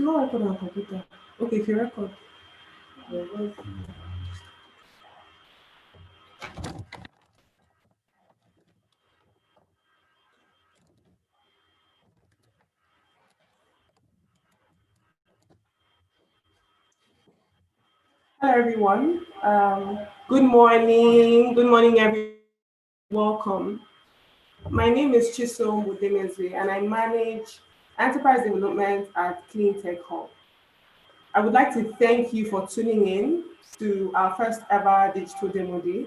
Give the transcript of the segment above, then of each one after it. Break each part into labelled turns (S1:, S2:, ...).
S1: not record on computer. Okay, if you record. Hello, everyone. Good morning. Good morning, everyone. Welcome. My name is Chisom Budemezwe, and I manage enterprise development at Clean Tech Hub. I would like to thank you for tuning in to our first ever digital demo day.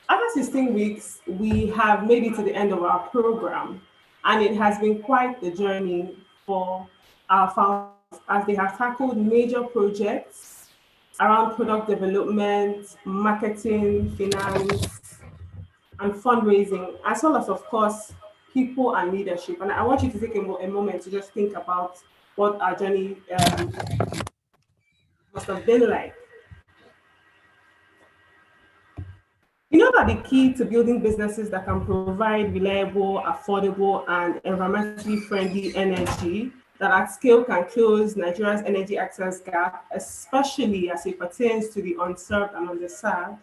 S1: After 16 weeks, we have made it to the end of our program, and it has been quite the journey for our founders as they have tackled major projects around product development, marketing, finance, and fundraising, as well as, of course, people and leadership. And I want you to take a moment to just think about what our journey must have been like. You know that the key to building businesses that can provide reliable, affordable, and environmentally friendly energy that at scale can close Nigeria's energy access gap, especially as it pertains to the unserved and underserved.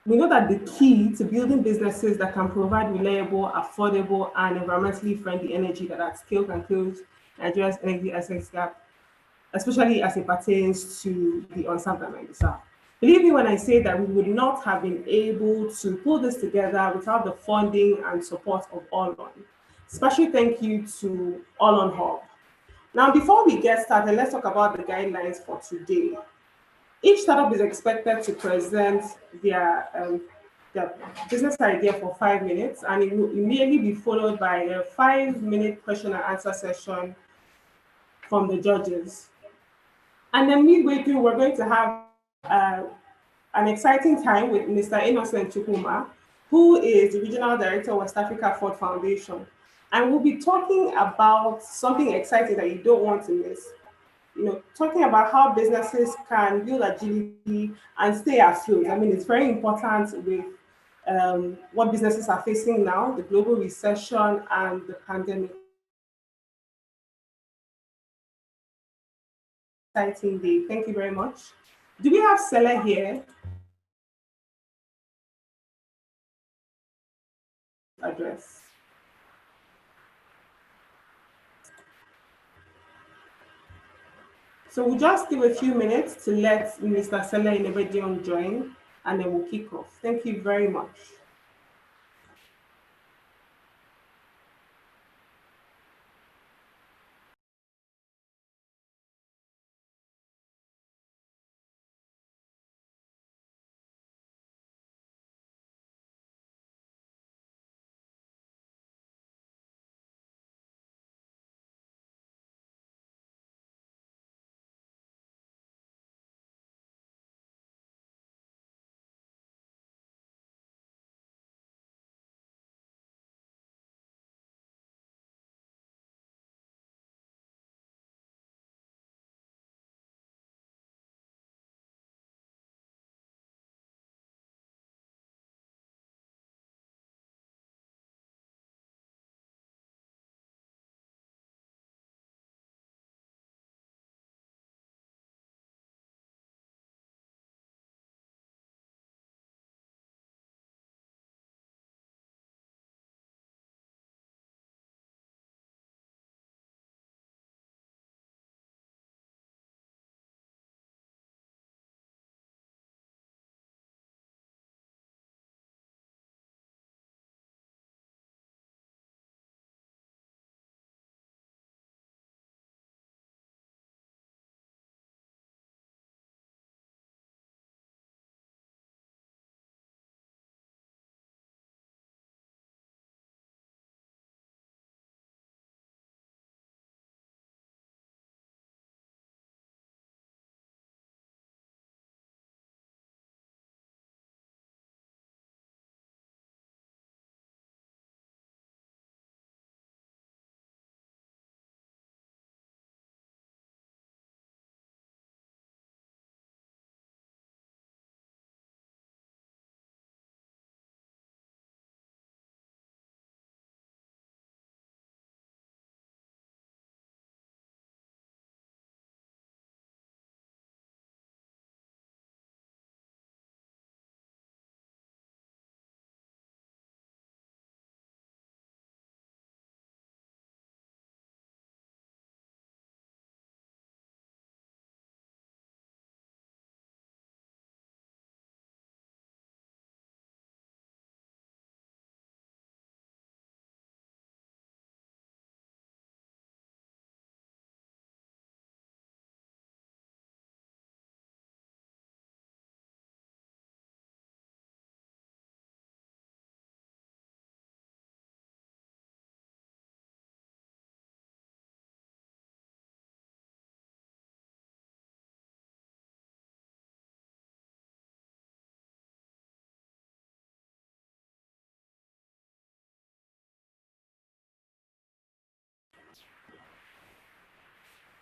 S1: We know that the key to building businesses that can provide reliable, affordable, and environmentally friendly energy that at scale can close Nigeria's energy access gap, especially as it pertains to the unserved and underserved. Believe me when I say that we would not have been able to pull this together without the funding and support of Allon. Special thank you to Allon Hub. Now, before we get started, let's talk about the guidelines for today. Each startup is expected to present their business idea for 5 minutes, and it will immediately be followed by a 5 minute question and answer session from the judges. And then midway through, we're going to have uh, an exciting time with Mr. Innocent Chukuma, who is the Regional Director of West Africa Ford Foundation. And we'll be talking about something exciting that you don't want to miss. Talking about how businesses can build agility and stay afloat. I mean, it's very important with what businesses are facing now, the global recession and the pandemic. Exciting day. Thank you very much. Do we have Sele here? Address. So we'll just give a few minutes to let Mr. Sele Inebedion join, and then we'll kick off. Thank you very much.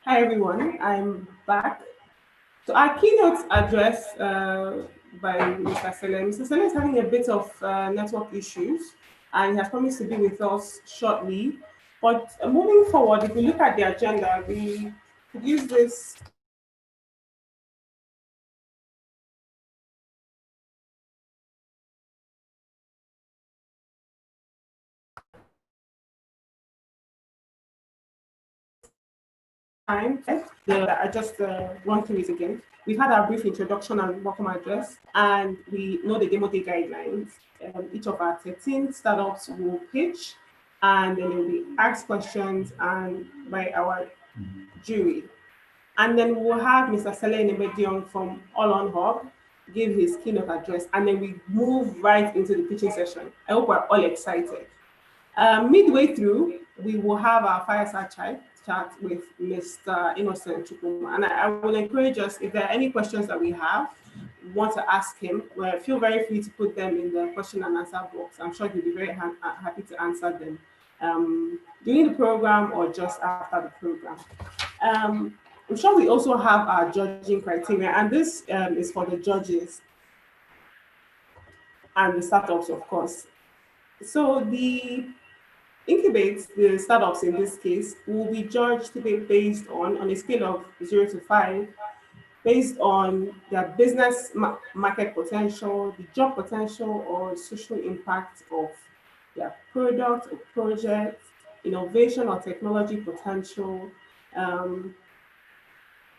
S1: Hi everyone, I'm back. So our keynote address by Mr. Sele. Mr. Sele is having a bit of network issues and he has promised to be with us shortly. But moving forward, if we look at the agenda, we could use this time. I just run through it again. We've had our brief introduction and welcome address, and we know the demo day guidelines. Each of our 13 startups will pitch, and then they will be asked questions and by our jury. And then we'll have Mr. Sele Nebedion from All On Hub give his keynote address, and then we move right into the pitching session. I hope we're all excited. Midway through, we will have our fireside chat with Mr. Innocent Chukuma. And I will encourage us, if there are any questions that we have, want to ask him, well, feel very free to put them in the question and answer box. I'm sure he'll be very happy to answer them during the program or just after the program. I'm sure we also have our judging criteria, and this is for the judges and the startups, of course. So the Incubate, the startups in this case, will be judged to be based on a scale of 0 to 5, based on their business market potential, the job potential, or social impact of their product or project, innovation or technology potential, um,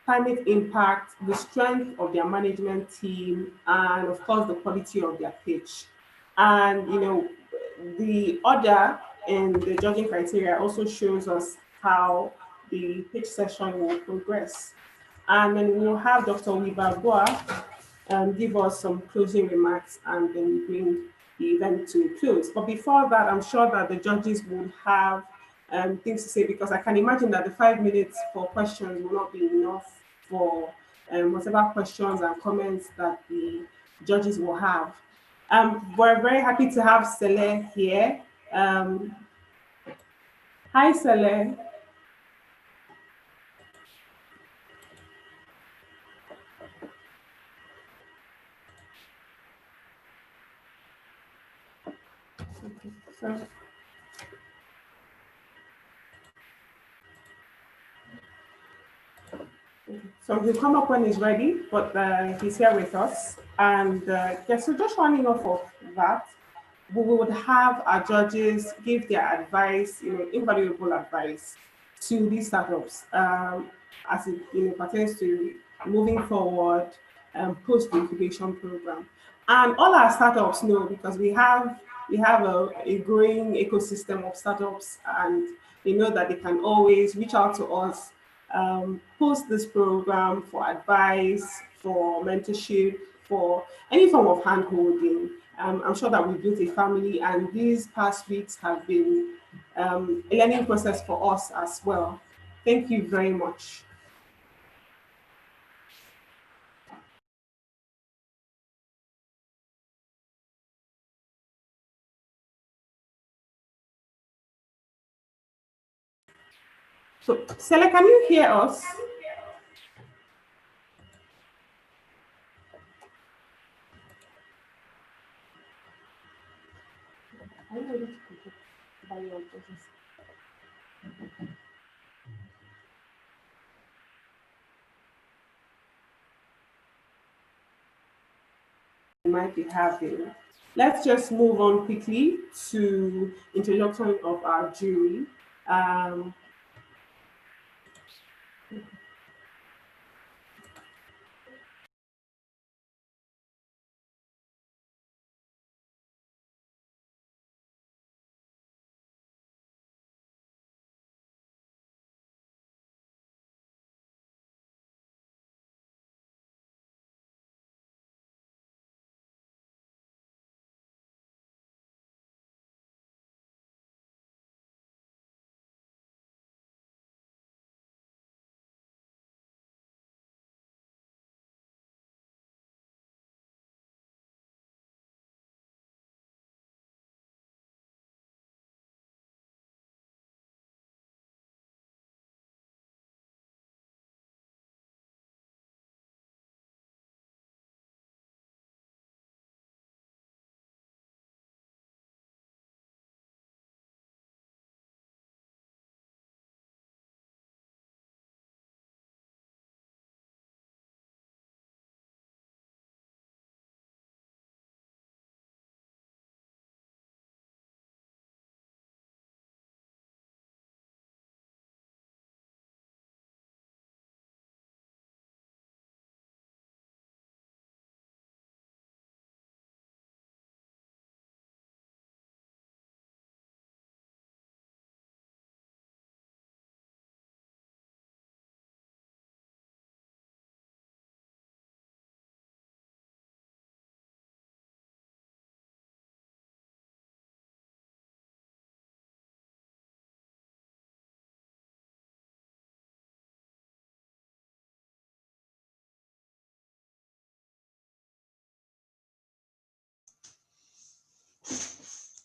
S1: climate impact, the strength of their management team, and of course, the quality of their pitch. And the order in the judging criteria also shows us how the pitch session will progress. And then we'll have Dr. Wiba Boa give us some closing remarks and then we bring the event to a close. But before that, I'm sure that the judges will have things to say because I can imagine that the 5 minutes for questions will not be enough for whatever questions and comments that the judges will have. We're very happy to have Sele here. Um, Hi, Sele. So, so he'll come up when he's ready, but he's here with us. And yeah, so just running off of that, we would have our judges give their advice, invaluable advice to these startups as it pertains to moving forward post incubation program. And all our startups know because we have a growing ecosystem of startups, and they know that they can always reach out to us post this program for advice, for mentorship, for any form of hand holding. I'm sure that we built a family, and these past weeks have been a learning process for us as well. Thank you very much. So, Sele, can you hear us? Are you able to predict by your judges? We might be having. Let's just move on quickly to introduction of our jury. Um,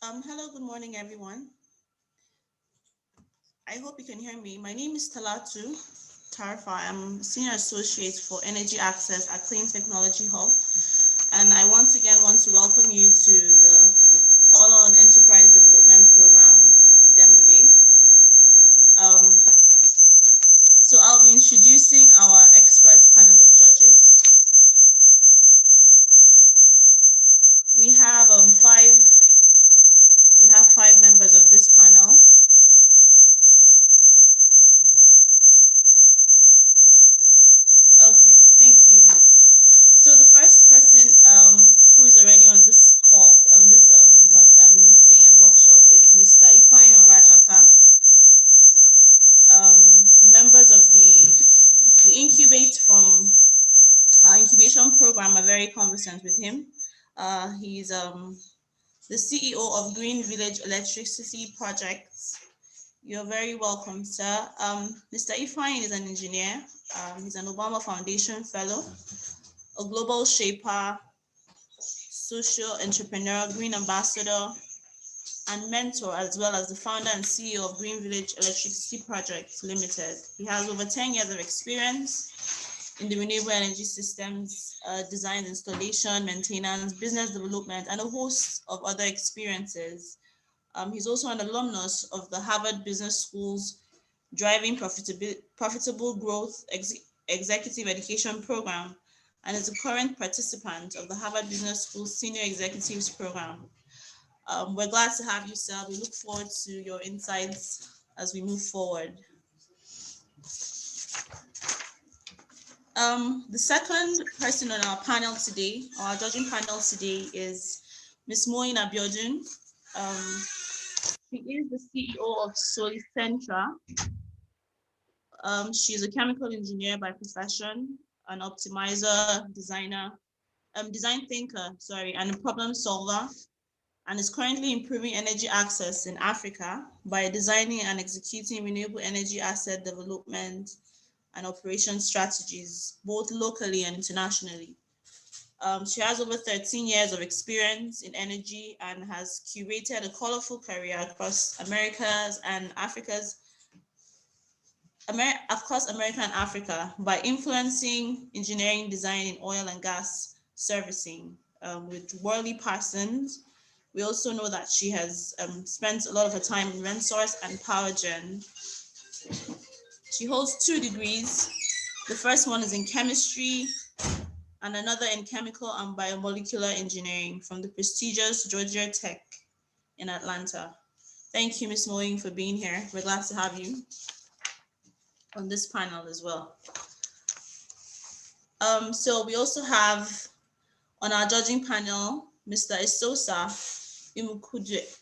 S2: Hello, good morning, everyone. I hope you can hear me. My name is Talatu Tarfa. I'm Senior Associate for Energy Access at Clean Technology Hub. And I once again want to welcome you to the All on Enterprise Development Program Demo Day. So I'll be introducing our expert panel of judges. We have five members of this panel. Okay, thank you. So the first person who is already on this call, on this meeting and workshop is Mr. Ifeanyi Orajaka. The members of the incubate from our incubation program are very conversant with him. He's the CEO of Green Village Electricity Projects. You're very welcome, sir. Mr. Ifeanyi is an engineer. He's an Obama Foundation Fellow, a global shaper, social entrepreneur, green ambassador, and mentor, as well as the founder and CEO of Green Village Electricity Projects Limited. He has over 10 years of experience in the renewable energy systems, design, installation, maintenance, business development, and a host of other experiences. He's also an alumnus of the Harvard Business School's Driving Profitable Growth Executive Education Program, and is a current participant of the Harvard Business School Senior Executives Program. We're glad to have you, sir. We look forward to your insights as we move forward. The second person on our panel today, our judging panel today, is Ms. Moin Abiodun. She is the CEO of Solicentra. She's a chemical engineer by profession, an optimizer, design thinker, and a problem solver, and is currently improving energy access in Africa by designing and executing renewable energy asset development and operation strategies, both locally and internationally. She has over 13 years of experience in energy and has curated a colorful career across Americas and across America and Africa by influencing engineering design in oil and gas servicing with Worley Parsons. We also know that she has spent a lot of her time in Rensource and PowerGen. She holds 2 degrees. The first one is in chemistry and another in chemical and biomolecular engineering from the prestigious Georgia Tech in Atlanta. Thank you, Ms. Moing, for being here. We're glad to have you on this panel as well. So we also have on our judging panel, Mr. Esosa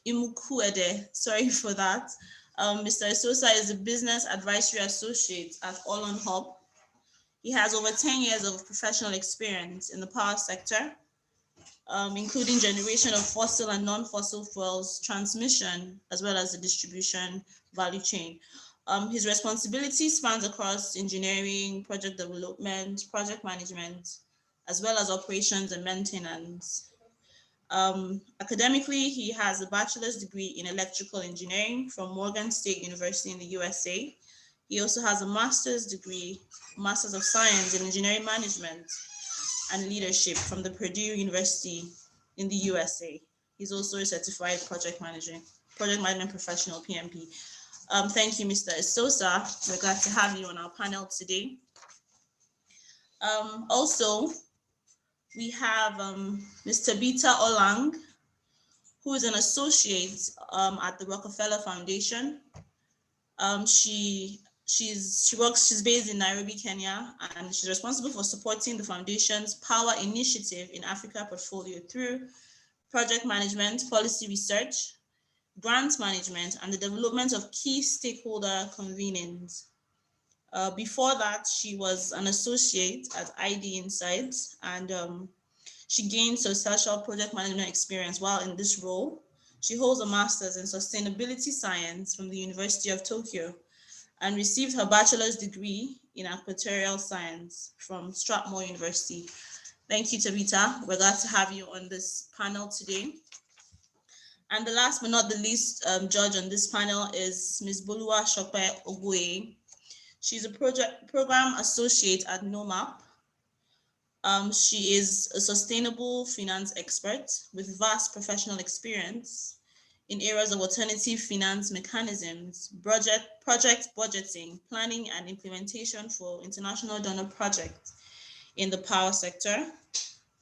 S2: Imukuede. Sorry for that. Mr. Esosa is a business advisory associate at All on Hub. He has over 10 years of professional experience in the power sector, including generation of fossil and non-fossil fuels, transmission, as well as the distribution value chain. His responsibility spans across engineering, project development, project management, as well as operations and maintenance. Academically, he has a bachelor's degree in electrical engineering from Morgan State University in the USA. He also has a master's degree, Masters of Science in Engineering Management and Leadership from the Purdue University in the USA. He's also a certified project management professional, PMP. Thank you, Mr. Esosa. We're glad to have you on our panel today. Also, we have Mr. Bita Olang, who is an associate at the Rockefeller Foundation. She's based in Nairobi, Kenya, and she's responsible for supporting the foundation's Power Initiative in Africa portfolio through project management, policy research, grant management, and the development of key stakeholder convenings. Before that, she was an associate at ID Insights, and she gained substantial project management experience while in this role. She holds a master's in sustainability science from the University of Tokyo and received her bachelor's degree in actuarial science from Strathmore University. Thank you, Tabitha. We're glad to have you on this panel today. And the last but not the least judge on this panel is Ms. Bolua Shope Ogwe. She's a program associate at NOMAP. She is a sustainable finance expert with vast professional experience in areas of alternative finance mechanisms, project budgeting, planning and implementation for international donor projects in the power sector.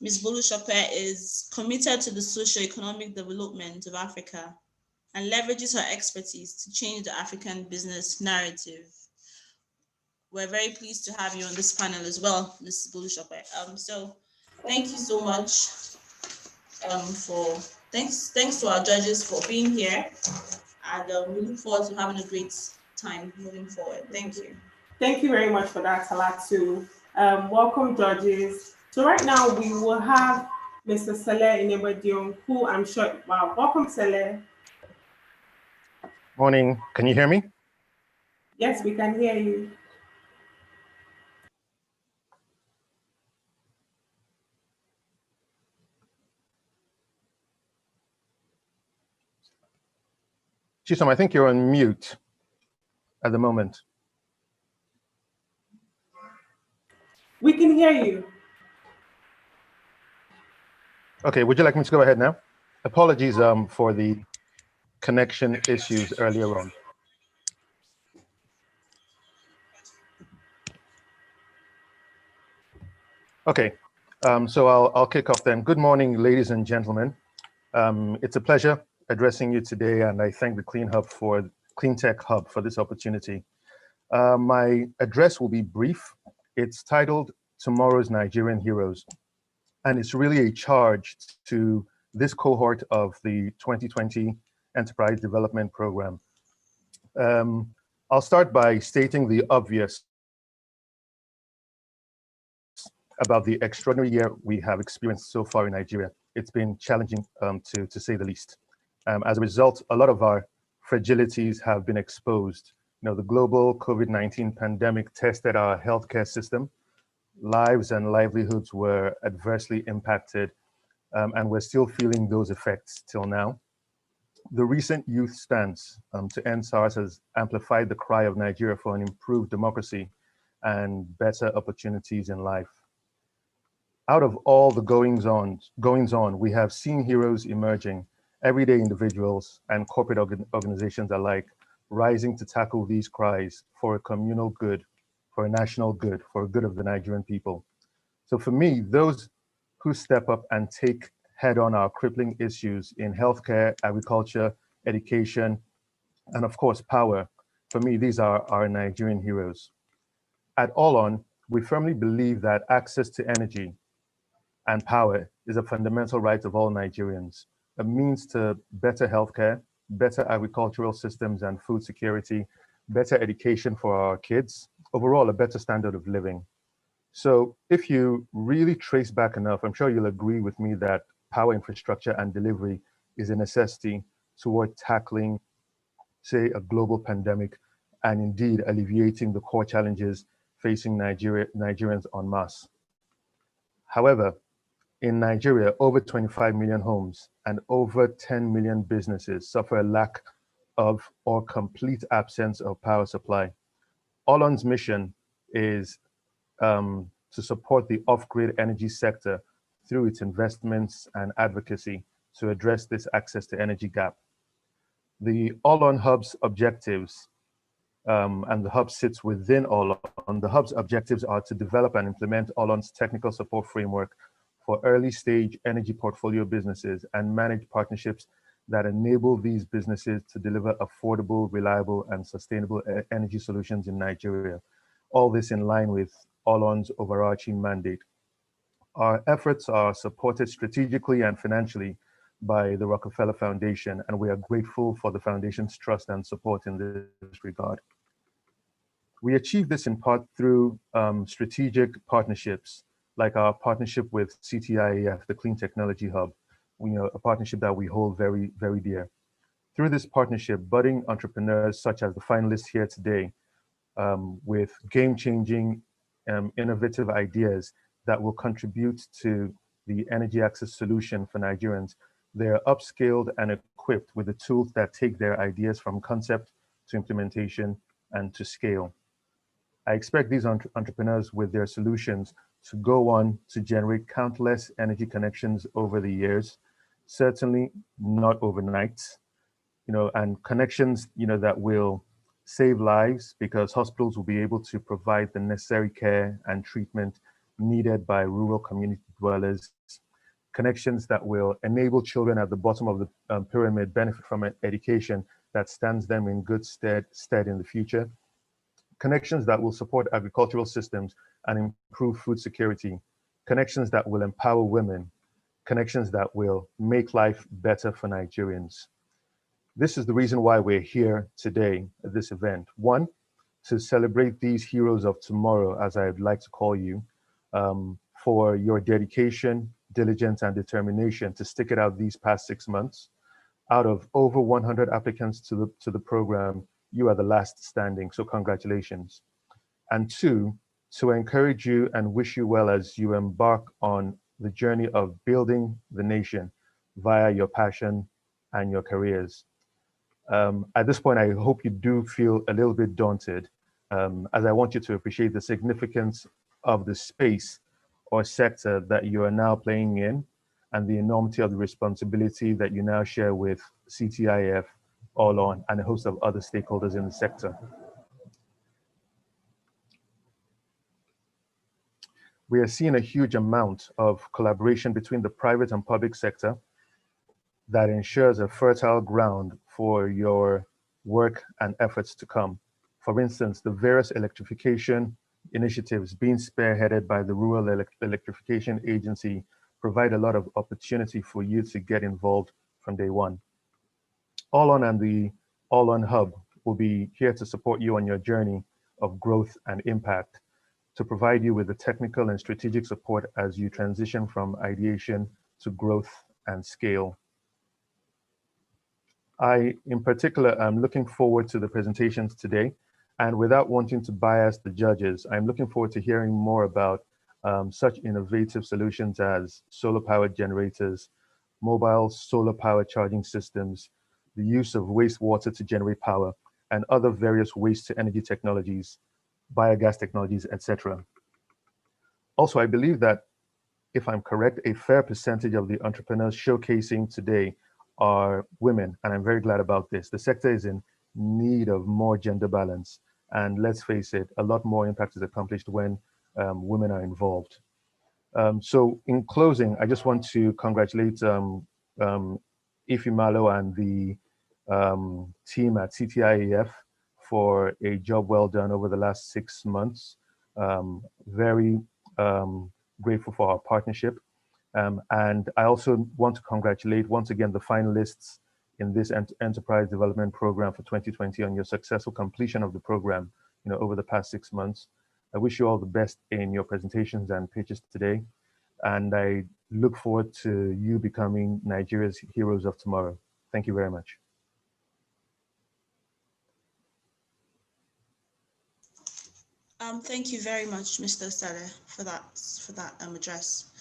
S2: Ms. Bolu Shope is committed to the socio-economic development of Africa and leverages her expertise to change the African business narrative. We're very pleased to have you on this panel as well, Ms. Bolu Shope. So thank you so much thanks to our judges for being here, and we look forward to having a great time moving forward. Thank you.
S1: Thank you very much for that, Talatu. Welcome, judges. So right now we will have Mr. Saleh Inebadion, who I'm sure, wow, welcome, Saleh.
S3: Morning, can you hear me?
S1: Yes, we can hear you.
S3: Chisom, I think you're on mute at the moment.
S1: We can hear you.
S3: Okay, would you like me to go ahead now? Apologies for the connection issues earlier on. Okay, so I'll kick off then. Good morning, ladies and gentlemen. It's a pleasure addressing you today, and I thank the Clean Tech Hub for this opportunity. My address will be brief. It's titled Tomorrow's Nigerian Heroes, and it's really a charge to this cohort of the 2020 Enterprise Development Program. I'll start by stating the obvious about the extraordinary year we have experienced so far in Nigeria. It's been challenging to say the least. As a result, a lot of our fragilities have been exposed. You know, the global COVID-19 pandemic tested our healthcare system. Lives and livelihoods were adversely impacted, and we're still feeling those effects till now. The recent youth stance to end SARS has amplified the cry of Nigeria for an improved democracy and better opportunities in life. Out of all the goings on, we have seen heroes emerging, everyday individuals and corporate organizations alike, rising to tackle these cries for a communal good, for a national good, for the good of the Nigerian people. So for me, those who step up and take head on our crippling issues in healthcare, agriculture, education, and of course, power, for me, these are our Nigerian heroes. At Allon, we firmly believe that access to energy and power is a fundamental right of all Nigerians, a means to better healthcare, better agricultural systems and food security, better education for our kids, overall a better standard of living. So if you really trace back enough, I'm sure you'll agree with me that power infrastructure and delivery is a necessity toward tackling, say, a global pandemic and indeed alleviating the core challenges facing Nigerians en masse. However, in Nigeria, over 25 million homes and over 10 million businesses suffer a lack of or complete absence of power supply. Allon's mission is to support the off-grid energy sector through its investments and advocacy to address this access to energy gap. The Allon Hub's objectives, and the hub sits within Allon. The hub's objectives are to develop and implement Allon's technical support framework for early stage energy portfolio businesses and manage partnerships that enable these businesses to deliver affordable, reliable, and sustainable energy solutions in Nigeria. All this in line with Allon's overarching mandate. Our efforts are supported strategically and financially by the Rockefeller Foundation, and we are grateful for the Foundation's trust and support in this regard. We achieve this in part through strategic partnerships, like our partnership with CTIAF, the Clean Technology Hub, a partnership that we hold very, very dear. Through this partnership, budding entrepreneurs such as the finalists here today, with game-changing, innovative ideas that will contribute to the energy access solution for Nigerians, They're upskilled and equipped with the tools that take their ideas from concept to implementation and to scale. I expect these entrepreneurs with their solutions to go on to generate countless energy connections over the years, certainly not overnight, and connections, that will save lives because hospitals will be able to provide the necessary care and treatment needed by rural community dwellers, connections that will enable children at the bottom of the pyramid benefit from an education that stands them in good stead in the future, connections that will support agricultural systems and improve food security, connections that will empower women, connections that will make life better for Nigerians. This is the reason why we're here today at this event. One, to celebrate these heroes of tomorrow, as I'd like to call you, for your dedication, diligence, and determination to stick it out these past 6 months. Out of over 100 applicants to the program, you are the last standing, so congratulations. And two, to encourage you and wish you well as you embark on the journey of building the nation via your passion and your careers. At this point, I hope you do feel a little bit daunted, as I want you to appreciate the significance of the space or sector that you are now playing in and the enormity of the responsibility that you now share with CTIAF, All On, and a host of other stakeholders in the sector. We are seeing a huge amount of collaboration between the private and public sector that ensures a fertile ground for your work and efforts to come. For instance, the various electrification initiatives being spearheaded by the Rural Electrification Agency provide a lot of opportunity for you to get involved from day one. All On and the All On Hub will be here to support you on your journey of growth and impact, to provide you with the technical and strategic support as you transition from ideation to growth and scale. I, in particular, am looking forward to the presentations today. And without wanting to bias the judges, I'm looking forward to hearing more about such innovative solutions as solar powered generators, mobile solar power charging systems, the use of wastewater to generate power, and other various waste to energy technologies, biogas technologies, etc. Also, I believe that, if I'm correct, a fair percentage of the entrepreneurs showcasing today are women, and I'm very glad about this. The sector is in need of more gender balance, and let's face it, a lot more impact is accomplished when women are involved. So in closing, I just want to congratulate Ifemalo and the team at CTIAF for a job well done over the last 6 months. Very grateful for our partnership. And I also want to congratulate once again the finalists in this enterprise development program for 2020 on your successful completion of the program, over the past 6 months. I wish you all the best in your presentations and pitches today. And I look forward to you becoming Nigeria's heroes of tomorrow. Thank you very much.
S2: Thank you very much, Mr. Saleh, for that address.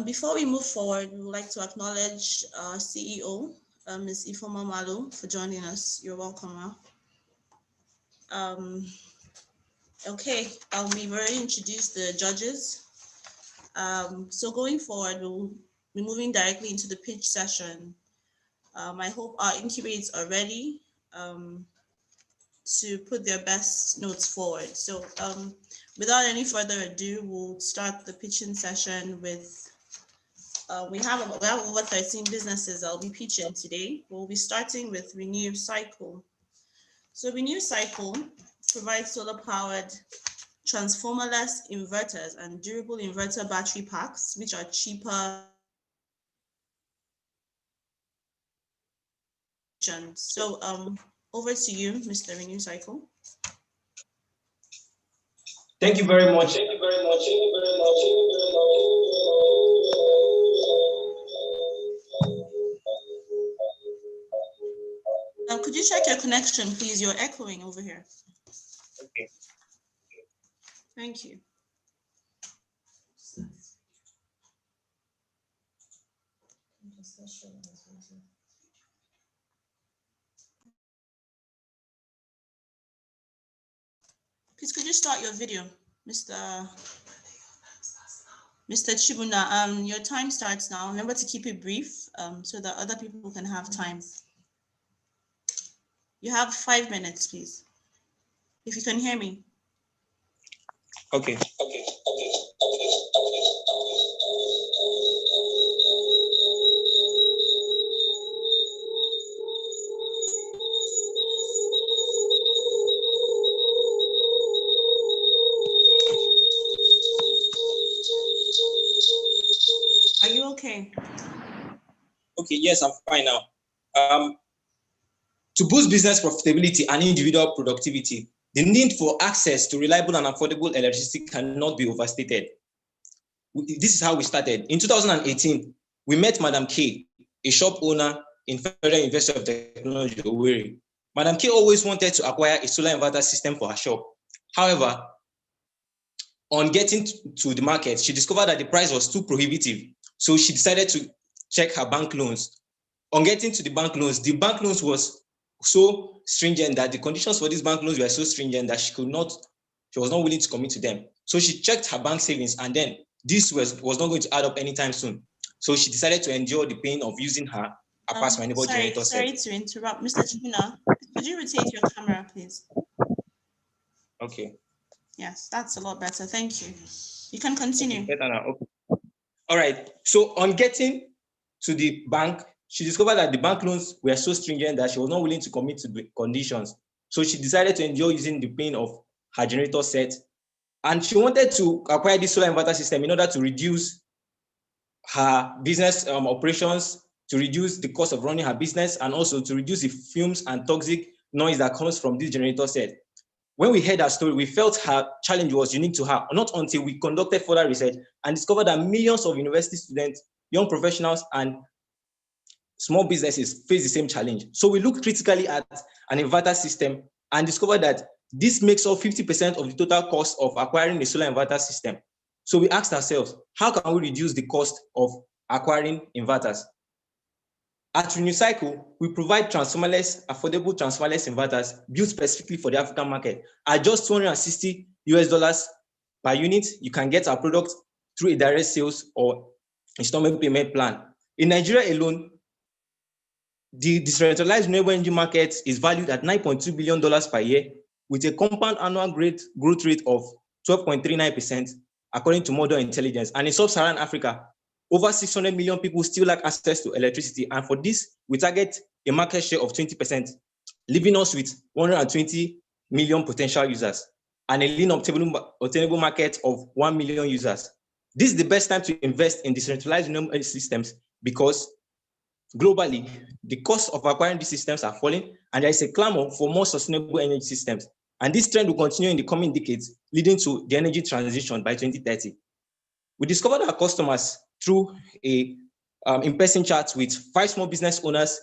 S2: Before we move forward, we would like to acknowledge our CEO, Ms. Ifeoma Malo, for joining us. You're welcome, Ma. Okay, we've already introduced the judges. So going forward, we'll be moving directly into the pitch session. I hope our incubators are ready to put their best notes forward. So without any further ado, we'll start the pitching session with, we have over 13 businesses that will be pitching today. We'll be starting with Renew Cycle. So Renew Cycle provides solar-powered transformerless inverters and durable inverter battery packs, which are cheaper. So over to you, Mr. Renew Cycle.
S4: Thank you very much.
S2: Could you check your connection, please? You're echoing over here.
S4: Okay.
S2: Thank you. Please, could you start your video, Mr. Chibuna? Your time starts now. Remember to keep it brief, so that other people can have time. You have 5 minutes, please. If you can hear me.
S4: Okay.
S2: Are you okay?
S4: Okay, yes, I'm fine now. To boost business profitability and individual productivity, the need for access to reliable and affordable electricity cannot be overstated. This is how we started. In 2018, we met Madam K, a shop owner in Federal University of Technology, Owerri. Madam K always wanted to acquire a solar inverter system for her shop. However, on getting to the market, she discovered that the price was too prohibitive. So she decided to check her bank loans. On getting to the bank loans was so stringent that the conditions for these bank loans were so stringent that she was not willing to commit to them. So she checked her bank savings, and then this was not going to add up anytime soon. So she decided to endure the pain of using her apartment generator set.
S2: Sorry to interrupt, Mr. Chibuna. Could you rotate your camera, please?
S4: Okay.
S2: Yes, that's a lot better. Thank you. You can continue.
S4: Okay, better now. Okay. All right. So on getting to the bank, she discovered that the bank loans were so stringent that she was not willing to commit to the conditions. So she decided to endure using the pain of her generator set. And she wanted to acquire this solar inverter system in order to reduce her business operations, to reduce the cost of running her business, and also to reduce the fumes and toxic noise that comes from this generator set. When we heard her story, we felt her challenge was unique to her, not until we conducted further research and discovered that millions of university students, young professionals, and small businesses face the same challenge. So we looked critically at an inverter system and discovered that this makes up 50% of the total cost of acquiring a solar inverter system. So we asked ourselves, how can we reduce the cost of acquiring inverters? At RenewCycle, we provide affordable transformerless inverters built specifically for the African market. At just $260 per unit, you can get our product through a direct sales or installment payment plan. In Nigeria alone, the decentralized renewable energy market is valued at $9.2 billion per year, with a compound annual growth rate of 12.39%, according to Model Intelligence. And in sub-Saharan Africa, over 600 million people still lack access to electricity. And for this, we target a market share of 20%, leaving us with 120 million potential users and a lean obtainable market of 1 million users. This is the best time to invest in decentralized renewable energy systems because globally, the cost of acquiring these systems are falling, and there is a clamor for more sustainable energy systems. And this trend will continue in the coming decades, leading to the energy transition by 2030. We discovered our customers through a in-person chat with 5 small business owners,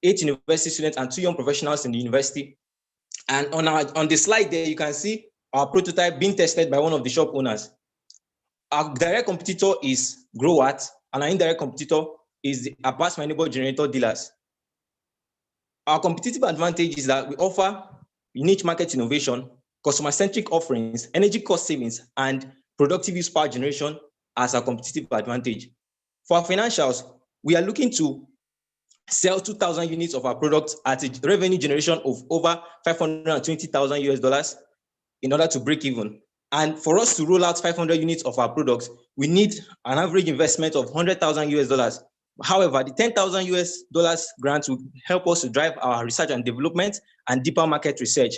S4: 8 university students, and 2 young professionals in the university. And on the slide there, you can see our prototype being tested by one of the shop owners. Our direct competitor is Growat, and our indirect competitor is the apartment generator dealers. Our competitive advantage is that we offer niche market innovation, customer-centric offerings, energy cost savings, and productive use power generation as our competitive advantage. For our financials, we are looking to sell 2,000 units of our products at a revenue generation of over $520,000 in order to break even. And for us to roll out 500 units of our products, we need an average investment of $100,000. However, the $10,000 grant will help us to drive our research and development and deeper market research.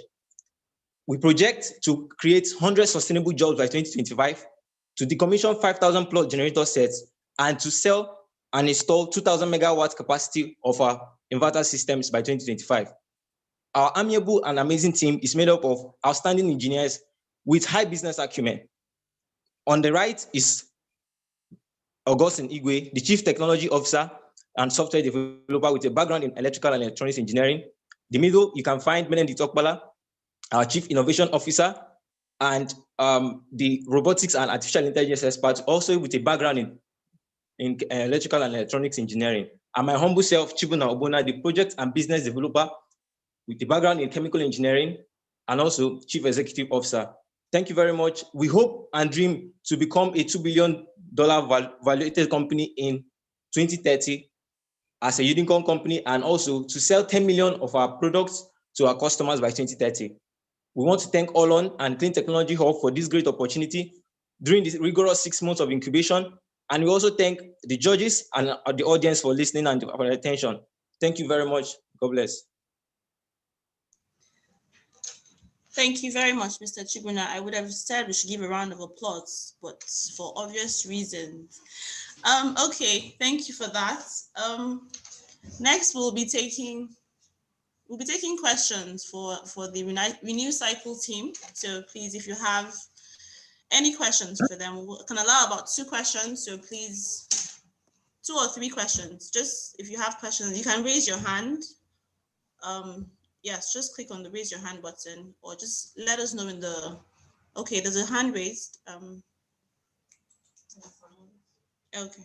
S4: We project to create 100 sustainable jobs by 2025, to decommission 5,000 plus generator sets, and to sell and install 2,000 megawatt capacity of our inverter systems by 2025. Our amiable and amazing team is made up of outstanding engineers with high business acumen. On the right is Augustine Igwe, the Chief Technology Officer and Software Developer with a background in electrical and electronics engineering. The middle, you can find Benedict Okpala, our Chief Innovation Officer, and the robotics and artificial intelligence expert, also with a background in electrical and electronics engineering. and my humble self, Chibuna Obona, the project and business developer with a background in chemical engineering and also Chief Executive Officer. Thank you very much. We hope and dream to become a $2 billion valuated company in 2030 as a unicorn company, and also to sell 10 million of our products to our customers by 2030. We want to thank Olon and Clean Technology Hub for this great opportunity during this rigorous 6 months of incubation. And we also thank the judges and the audience for listening and for their attention. Thank you very much. God bless.
S2: Thank you very much, Mr. Chibuna. I would have said we should give a round of applause, but for obvious reasons. Okay, thank you for that. Next, we'll be taking questions for the Renew Cycle team. So please, if you have any questions for them, we can allow about 2 questions. So please, 2 or 3 questions. Just if you have questions, you can raise your hand. Yes, just click on the raise your hand button, or just let us know in the. Okay, there's a hand raised. Okay.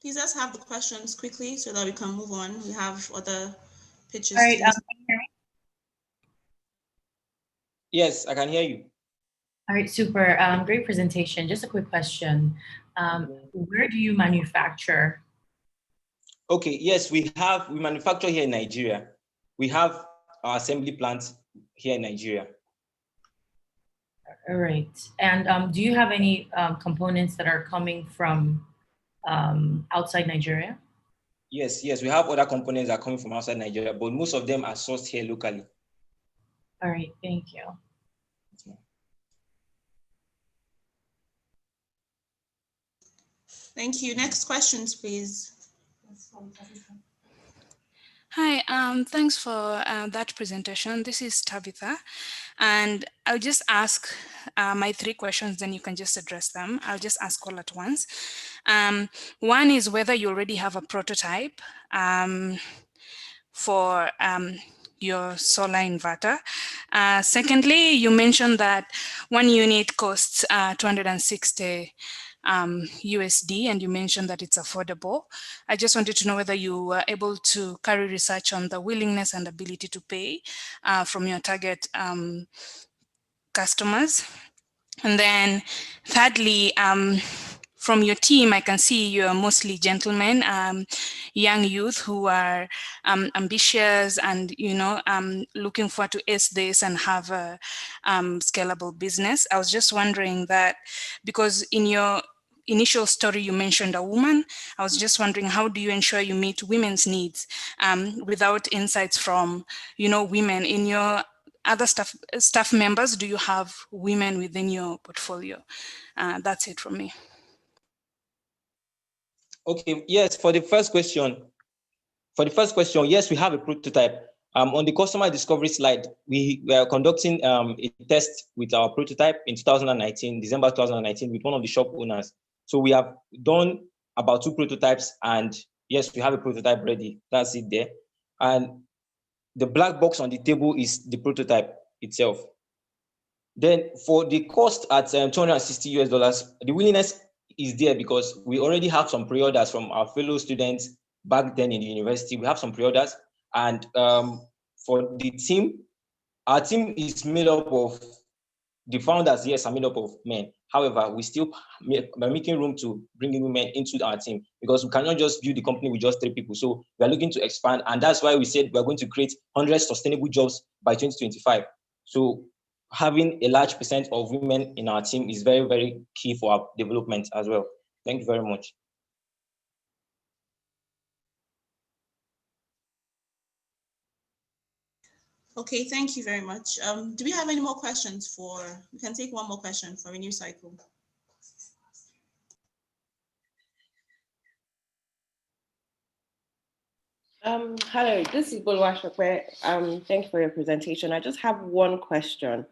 S2: Please, let's have the questions quickly so that we can move on. We have other pitches.
S5: All right.
S4: Yes, I can hear you.
S5: All right, super. Great presentation. Just a quick question. Where do you manufacture?
S4: Okay, yes, we manufacture here in Nigeria. We have our assembly plant here in Nigeria.
S5: All right. And do you have any components that are coming from outside Nigeria?
S4: Yes, we have other components that are coming from outside Nigeria, but most of them are sourced here locally.
S5: All right, thank you.
S2: Thank you. Next questions, please.
S6: Hi, thanks for that presentation. This is Tabitha, and I'll just ask my 3 questions, then you can just address them. I'll just ask all at once. One is whether you already have a prototype for your solar inverter. Secondly, you mentioned that 1 unit costs 260 USD, and you mentioned that it's affordable. I just wanted to know whether you were able to carry research on the willingness and ability to pay from your target customers. And then thirdly, from your team, I can see you're mostly gentlemen, young youth who are ambitious and, looking forward to ace this and have a scalable business. I was just wondering that, because in your initial story, you mentioned a woman. I was just wondering, how do you ensure you meet women's needs without insights from, women in your other staff members? Do you have women within your portfolio? That's it from me.
S4: Okay, yes, for the first question, yes, we have a prototype. On the customer discovery slide, we were conducting a test with our prototype in 2019, December 2019, with one of the shop owners. So we have done about 2 prototypes, and yes, we have a prototype ready. That's it there. And the black box on the table is the prototype itself. Then for the cost at $260 US, the willingness is there because we already have some pre-orders from our fellow students back then in the university. We have some pre-orders, and for the team, our team is made up of the founders. Yes, are made up of men. However, we still are making room to bring in women into our team because we cannot just build the company with just 3 people. So we are looking to expand, and that's why we said we are going to create 100 sustainable jobs by 2025. So having a large percent of women in our team is very, very key for our development as well. Thank you very much.
S2: Okay, thank you very much. Do we have any more questions we can take one more question for Renew Cycle.
S7: Hello, this is Bolwashokwe. Thank you for your presentation. I just have one question.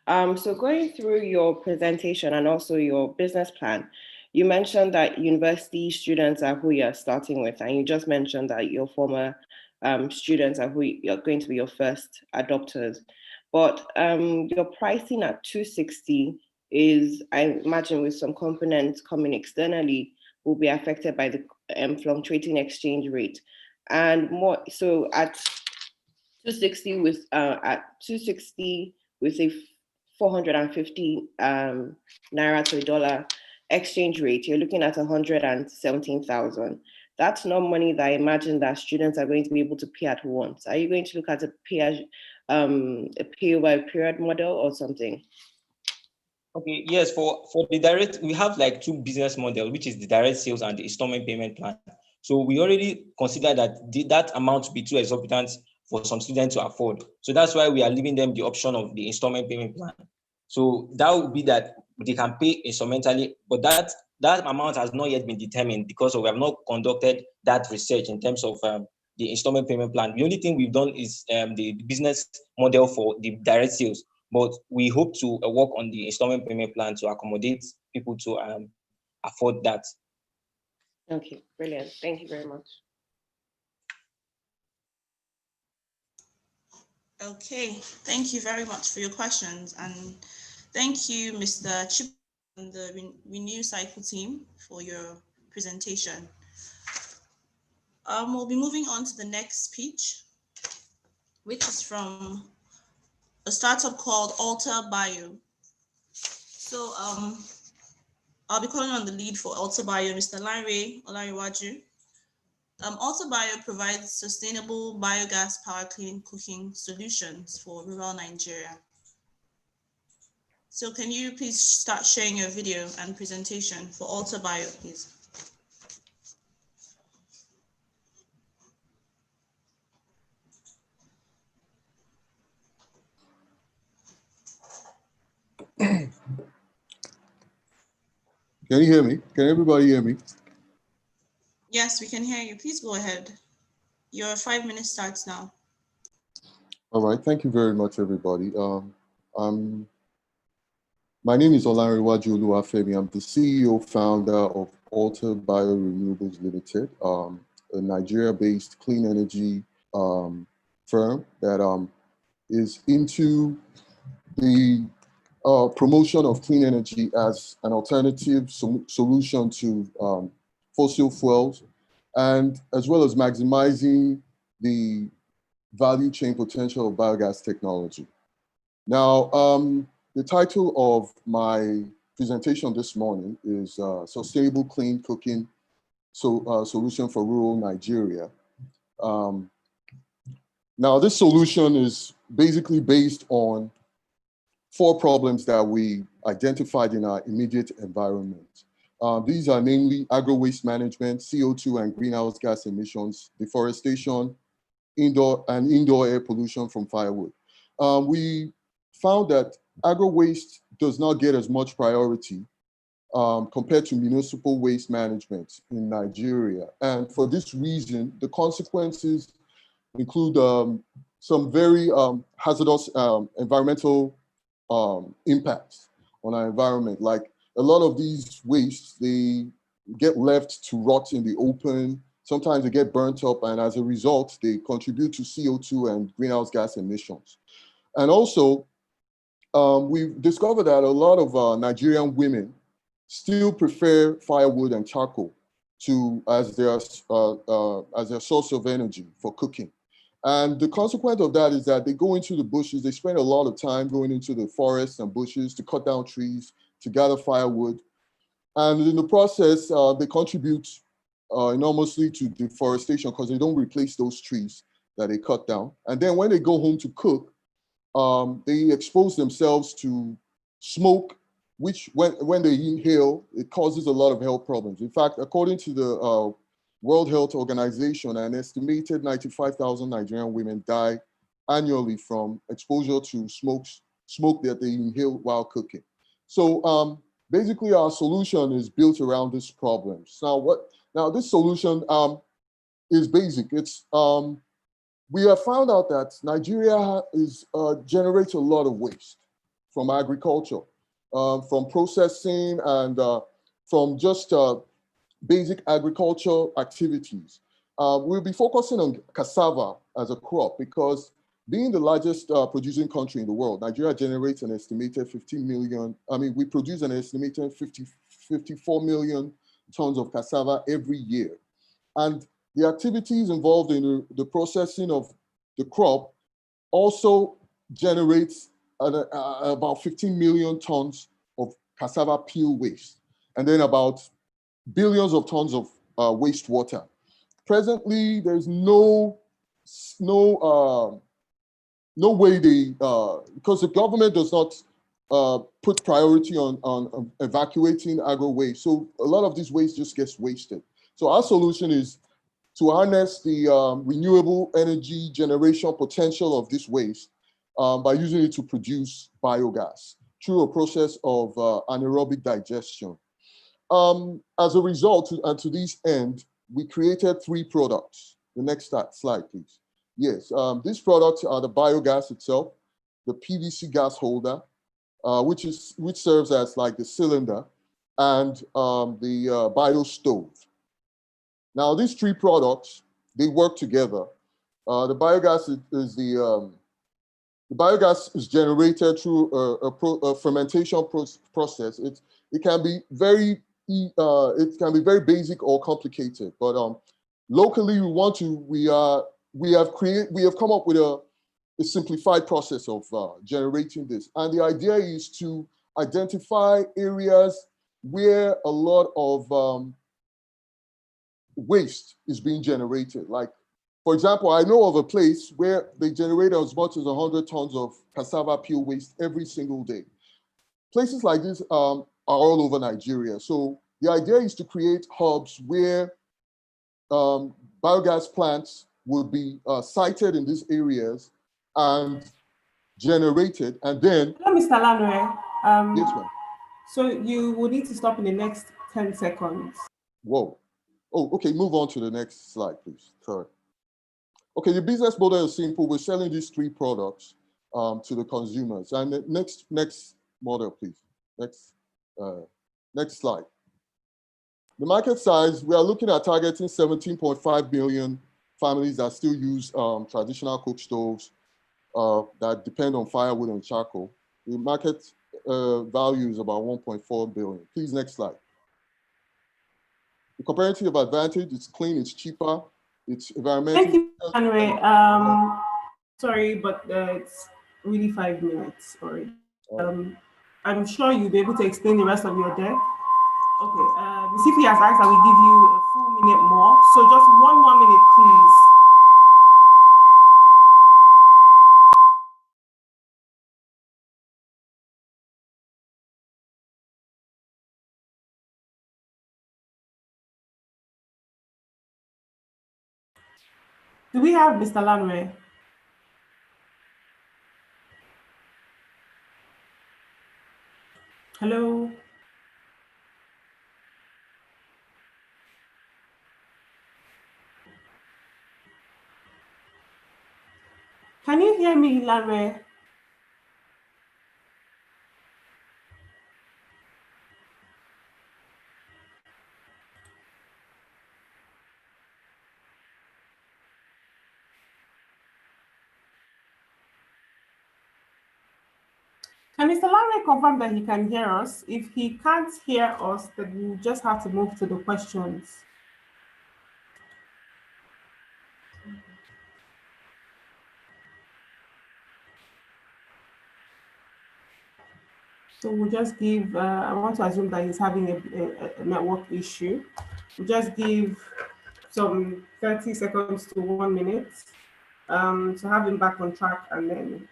S7: So going through your presentation and also your business plan, you mentioned that university students are who you're starting with, and you just mentioned that your former students are who you're going to be your first adopters. But your pricing at 260 is, I imagine, with some components coming externally, will be affected by the fluctuating exchange rate. And more so at 260 with a 450 naira to a dollar exchange rate, you're looking at 117,000. That's not money that I imagine that students are going to be able to pay at once. Are you going to look at a pay over period model or something?
S4: Okay, yes, for the direct, we have like two business models, which is the direct sales and the installment payment plan. So we already consider that that amount to be too exorbitant for some students to afford. So that's why we are leaving them the option of the installment payment plan. So that would be that they can pay instrumentally, but that amount has not yet been determined because we have not conducted that research in terms of the installment payment plan. The only thing we've done is the business model for the direct sales, but we hope to work on the installment payment plan to accommodate people to afford that.
S7: Okay, brilliant. Thank you very much.
S2: Okay, thank you very much for your questions, and thank you, Mr. Chip and the Renew Cycle team for your presentation. We'll be moving on to the next speech, which is from a startup called Alter Bio. So I'll be calling on the lead for Alter Bio, Mr. Lanre Olariwaju. Alter Bio provides sustainable biogas power clean cooking solutions for rural Nigeria. So can you please start sharing your video and presentation for Alter Bio, please?
S8: Can you hear me? Can everybody hear me?
S2: Yes, we can hear you. Please go ahead. Your 5 minutes starts now.
S8: All right. Thank you very much, everybody. My name is Olanrewaju Oluwafemi. I'm the CEO founder of Alter Bio Renewables Limited, a Nigeria-based clean energy firm that is into the promotion of clean energy as an alternative solution to fossil fuels, and as well as maximizing the value chain potential of biogas technology. Now, the title of my presentation this morning is Sustainable Clean Cooking Solution for Rural Nigeria. Now, this solution is basically based on 4 problems that we identified in our immediate environment. These are namely agro-waste management, CO2 and greenhouse gas emissions, deforestation, indoor air pollution from firewood. We found that agro-waste does not get as much priority compared to municipal waste management in Nigeria. And for this reason, the consequences include some very hazardous environmental impacts on our environment. Like a lot of these wastes, they get left to rot in the open. Sometimes they get burnt up, and as a result, they contribute to CO2 and greenhouse gas emissions. And also, we've discovered that a lot of Nigerian women still prefer firewood and charcoal as their source of energy for cooking. And the consequence of that is that they go into the bushes, they spend a lot of time going into the forests and bushes to cut down trees, to gather firewood. And in the process, they contribute enormously to deforestation because they don't replace those trees that they cut down. And then when they go home to cook, they expose themselves to smoke, which when they inhale, it causes a lot of health problems. In fact, according to the World Health Organization, an estimated 95,000 Nigerian women die annually from exposure to smoke that they inhale while cooking. So basically, our solution is built around these problems. Now, this solution is basic. We have found out that Nigeria generates a lot of waste from agriculture, from processing, and from just basic agricultural activities. We'll be focusing on cassava as a crop because Being the largest producing country in the world, Nigeria generates an estimated 15 million, we produce an estimated 54 million tons of cassava every year. And the activities involved in the processing of the crop also generates about 15 million tons of cassava peel waste, and then about billions of tons of wastewater. Presently, there's no way because the government does not put priority on evacuating agro waste. So a lot of this waste just gets wasted. So our solution is to harness the renewable energy generation potential of this waste by using it to produce biogas through a process of anaerobic digestion. As a result, and to this end, we created 3 products. The next slide, please. Yes, these products are the biogas itself, the PVC gas holder, which serves as like the cylinder, and the bio stove. Now, these 3 products, they work together. The biogas the biogas is generated through a fermentation process. It can be very basic or complicated, but locally we have come up with a simplified process of generating this. And the idea is to identify areas where a lot of waste is being generated. Like, for example, I know of a place where they generate as much as 100 tons of cassava peel waste every single day. Places like this are all over Nigeria. So the idea is to create hubs where biogas plants would be sited in these areas and generated, and then...
S1: Hello, Mr. Lanre.
S8: Yes, ma'am.
S1: So you will need to stop in the next 10 seconds.
S8: Whoa. Oh, okay, move on to the next slide, please. Sorry. Okay, the business model is simple. We're selling these 3 products to the consumers. And the next model, please. Next slide. The market size, we are looking at targeting 17.5 million families that still use traditional cook stoves that depend on firewood and charcoal. The market value is about 1.4 billion. Please, next slide. The comparative advantage, it's clean, it's cheaper, it's environmental.
S1: Thank you, Henry. Sorry, but it's really 5 minutes already. I'm sure you'll be able to explain the rest of your deck. Okay, the CP has asked that we give you a full minute more. So just 1 more minute, please. Do we have Mr. Lanre? Hello? Can you hear me, Lanre? Can Mr. Lanre confirm that he can hear us? If he can't hear us, then we'll just have to move to the questions. So we'll just give, I want to assume that he's having a network issue. We'll just give some 30 seconds to 1 minute to have him back on track, and then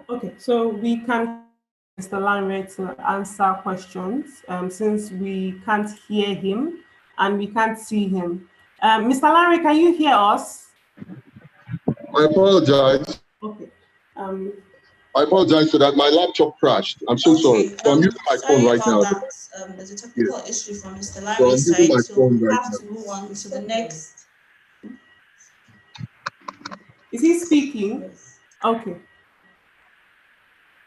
S1: okay, so we can Mr. Lanre to answer questions since we can't hear him and we can't see him. Mr. Lanre, can you hear us?
S8: I apologize.
S1: Okay.
S8: I apologize for that. My laptop crashed. I'm so sorry. So I'm using my phone right now.
S2: There's a technical issue from Mr. Lanre's side, so we have to move on to the next.
S1: Is he speaking? Okay.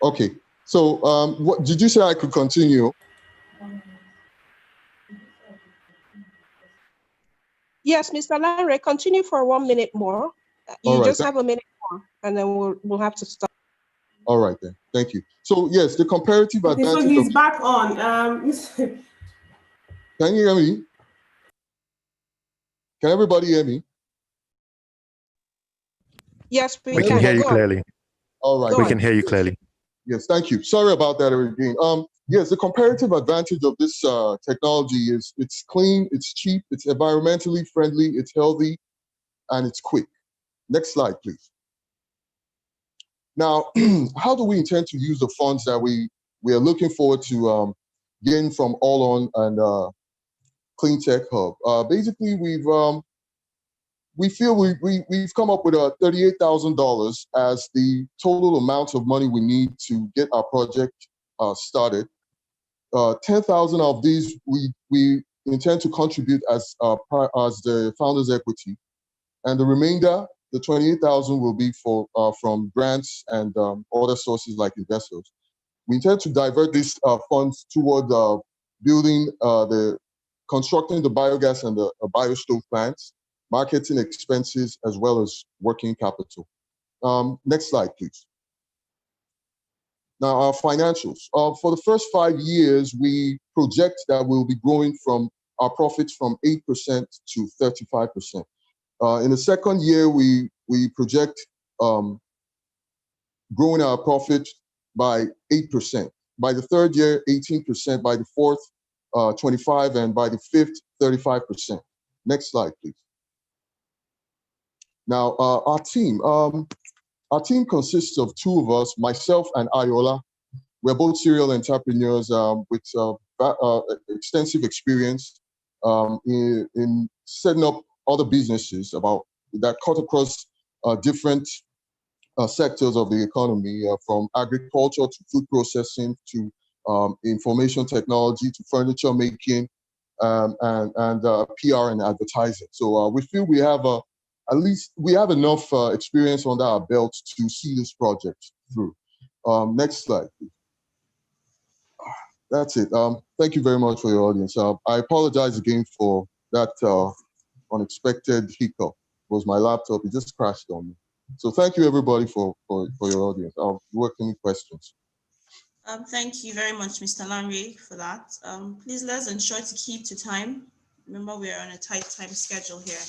S8: Okay. So, what did you say? I could continue?
S9: Yes, Mr. Larry, continue for 1 minute more. You
S8: All right.
S9: just have a minute more, and then we'll have to stop.
S8: All right then. Thank you. So yes, the comparative
S1: Okay, so
S8: advantage
S1: he's
S8: of.
S1: back on.
S8: Can you hear me? Can everybody hear me?
S9: Yes,
S3: We can hear you clearly.
S8: All right.
S3: We can hear you clearly.
S8: Yes, thank you. Sorry about that again. Yes, the comparative advantage of this technology is it's clean, it's cheap, it's environmentally friendly, it's healthy, and it's quick. Next slide, please. Now, how do we intend to use the funds that we are looking forward to gain from All On and Clean Tech Hub? Basically, we feel we've come up with $38,000 as the total amount of money we need to get our project started. 10,000 of these we intend to contribute as the founders' equity, and the remainder, the 28,000, will be for from grants and other sources like investors. We intend to divert these funds toward building constructing the biogas and the biostove plants, marketing expenses, as well as working capital. Next slide, please. Now, our financials. For the first 5 years, we project that we'll be growing from our profits from 8% to 35%. In the second year, we project growing our profit by 8%. By the third year, 18%. By the fourth, 25%, and by the fifth, 35%. Next slide, please. Now, our team. Our team consists of two of us, myself and Ayola. We're both serial entrepreneurs with extensive experience in setting up other businesses that cut across different sectors of the economy, from agriculture to food processing to information technology to furniture making and PR and advertising. So we feel we have at least we have enough experience under our belt to see this project through. Next slide, please. That's it. Thank you very much for your audience. I apologize again for that unexpected hiccup. It was my laptop. It just crashed on me. So thank you, everybody, for your audience. I'll work any questions.
S2: Thank you very much, Mr. Lanre, for that. Please let's ensure to keep to time. Remember, we are on a tight time schedule here.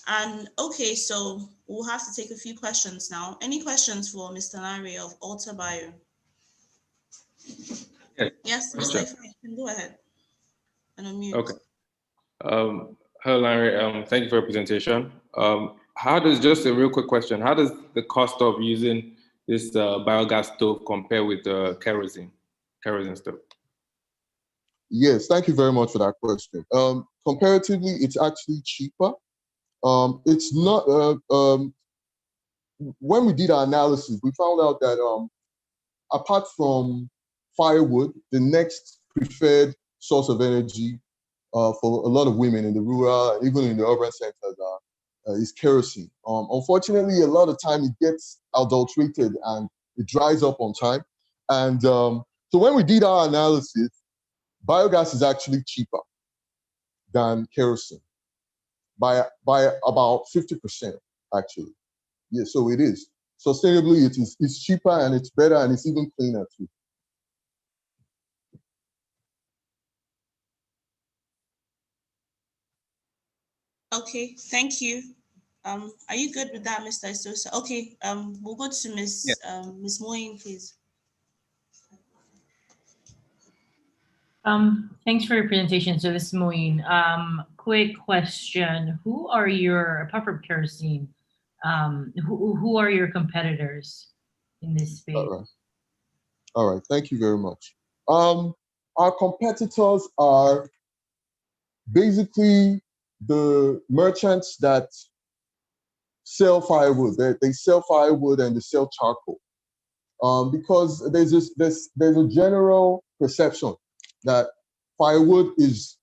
S2: And okay, so we'll have to take a few questions now. Any questions for Mr. Lanre of Alta Bio? Yes, Mr. Ife, you can go ahead and unmute.
S10: Okay. Hello, Larry. Thank you for your presentation. Just a real quick question, how does the cost of using this biogas stove compare with the kerosene stove?
S8: Yes, thank you very much for that question. Comparatively, it's actually cheaper. It's not, when we did our analysis, we found out that apart from firewood, the next preferred source of energy for a lot of women in the rural, even in the urban centers, is kerosene. Unfortunately, a lot of time it gets adulterated and it dries up on time. And so when we did our analysis, biogas is actually cheaper than kerosene by about 50%, actually. Yeah, so it is. Sustainably, it's cheaper and it's better and it's even cleaner too.
S2: Okay, thank you. Are you good with that, Mr. Isosa? Okay, we'll go to Ms. Ms. Moyen, please.
S5: Thanks for your presentation. So this is Moeen. Quick question: who are your, apart from kerosene, who are your competitors in this space?
S8: All right. Thank you very much. Our competitors are basically the merchants that sell firewood. They sell firewood and they sell charcoal. Because there's a general perception that firewood is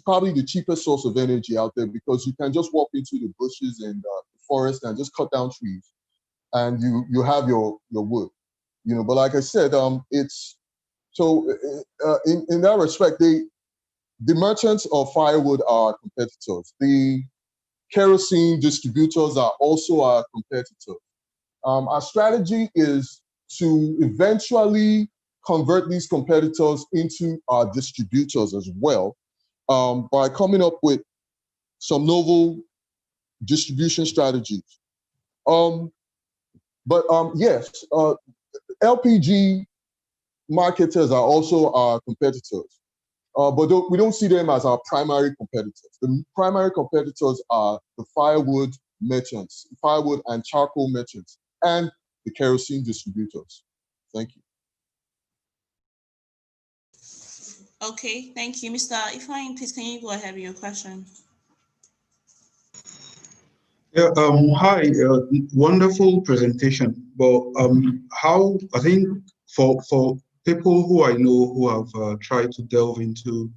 S8: probably the cheapest source of energy out there, because you can just walk into the bushes and forest and just cut down trees, and you have your wood. You know, but like I said, it's so in that respect, the merchants of firewood are competitors. The kerosene distributors are also our competitors. Our strategy is to eventually convert these competitors into our distributors as well, by coming up with some novel distribution strategies. Yes, LPG marketers are also our competitors, but we don't see them as our primary competitors. The primary competitors are the firewood merchants, firewood and charcoal merchants, and the kerosene distributors. Thank you.
S2: Okay, thank you. Mr. Ifeanyi, please can you go ahead with your question?
S11: Yeah, hi, wonderful presentation. But how, I think for people who I know who have tried to delve into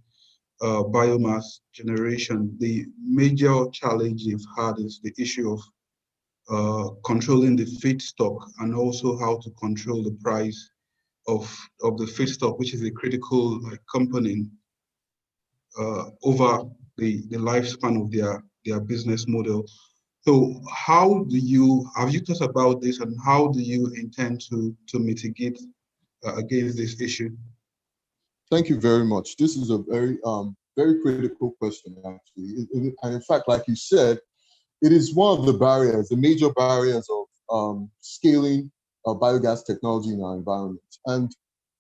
S11: biomass generation, the major challenge they've had is the issue of controlling the feedstock, and also how to control the price of the feedstock, which is a critical component over the lifespan of their business model. So how do you, have you thought about this, and how do you intend to mitigate against this issue?
S8: Thank you very much. This is a very critical question, actually. And in fact, like you said, it is one of the barriers, the major barriers of scaling biogas technology in our environment. And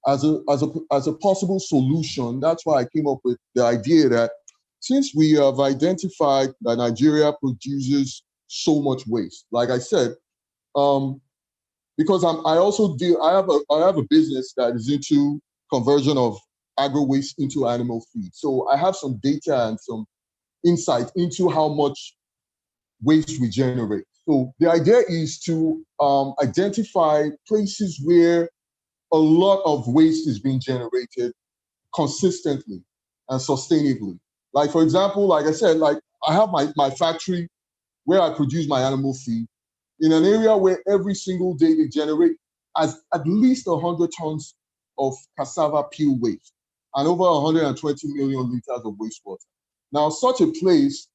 S8: as a possible solution, that's why I came up with the idea that since we have identified that Nigeria produces so much waste, like I said, because I have a business that is into conversion of agro waste into animal feed. So I have some data and some insight into how much waste we generate. So the idea is to identify places where a lot of waste is being generated consistently and sustainably. Like, for example, like I said, like I have my factory where I produce my animal feed in an area where every single day they generate at least 100 tons of cassava peel waste and over 120 million liters of wastewater. Now, such a place,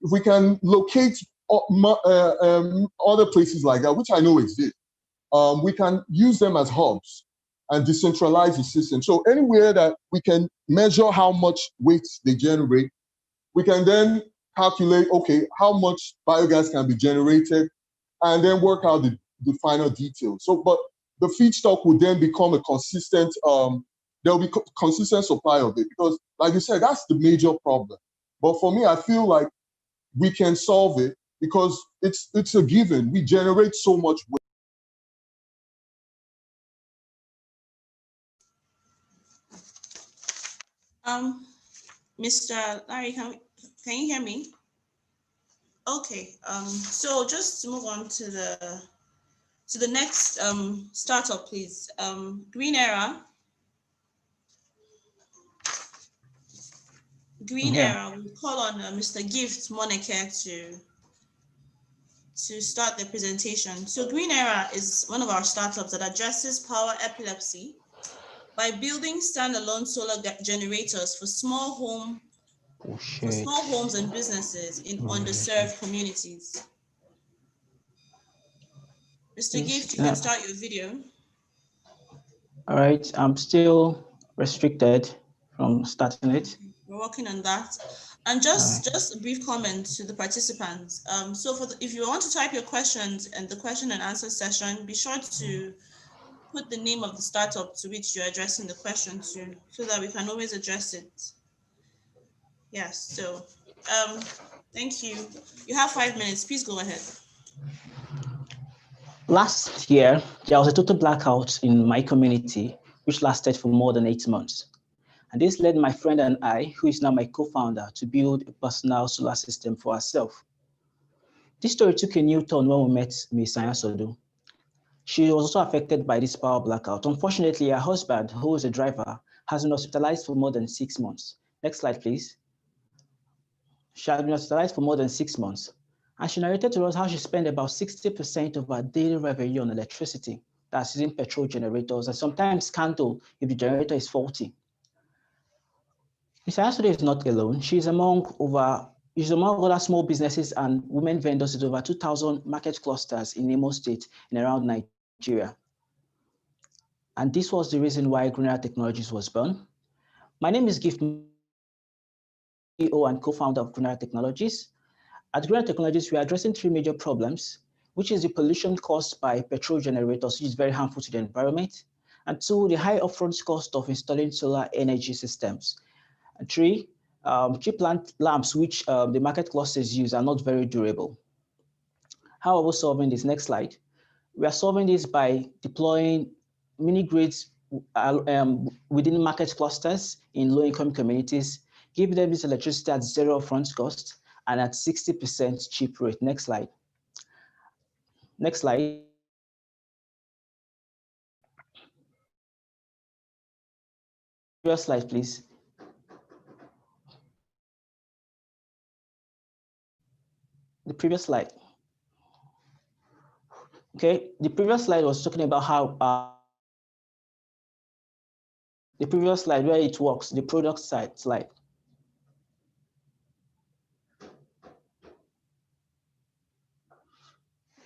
S8: if we can locate other places like that, which I know exist, we can use them as hubs and decentralize the system. So anywhere that we can measure how much waste they generate, we can then calculate, okay, how much biogas can be generated, and then work out the final details. So, but the feedstock would then become a consistent, there'll be consistent supply of it, because like you said, that's the major problem. But for me, I feel like we can solve it because it's a given. We generate so much waste.
S2: Mr. Larry, can you hear me? Okay, so just to move on to the next startup, please. Green Era. We'll call on Mr. Gift Moneke to start the presentation. So Green Era is one of our startups that addresses power epilepsy by building standalone solar generators for small homes and businesses in underserved communities. Mr. Gift, you can start your video.
S12: All right, I'm still restricted from starting it.
S2: We're working on that. And just a brief comment to the participants. So if you want to type your questions in the question and answer session, be sure to put the name of the startup to which you're addressing the question to, so that we can always address it. Yes, so thank you. You have 5 minutes, please go ahead.
S12: Last year, there was a total blackout in my community, which lasted for more than 8 months. And this led my friend and I, who is now my co-founder, to build a personal solar system for ourselves. This story took a new turn when we met Ms. Anyasodu. She was also affected by this power blackout. Unfortunately, her husband, who is a driver, has been hospitalized for more than 6 months. Next slide, please. She has been hospitalized for more than 6 months. And she narrated to us how she spent about 60% of her daily revenue on electricity. That's using petrol generators and sometimes candle if the generator is faulty. Ms. Ayasude is not alone. She's among other small businesses and women vendors with over 2,000 market clusters in Imo State and around Nigeria. And this was the reason why Greener Technologies was born. My name is Gift, CEO and co-founder of Greener Technologies. At Greener Technologies, we are addressing three major problems, which is the pollution caused by petrol generators, which is very harmful to the environment, and two, the high upfront cost of installing solar energy systems. And three, cheap lamps, which the market clusters use, are not very durable. How are we solving this? Next slide. We are solving this by deploying mini grids within market clusters in low-income communities, give them this electricity at zero upfront cost and at 60% cheap rate. Next slide. Next slide. Previous slide, please. The previous slide. Okay, the previous slide was talking about how the previous slide where it works, the product side slide.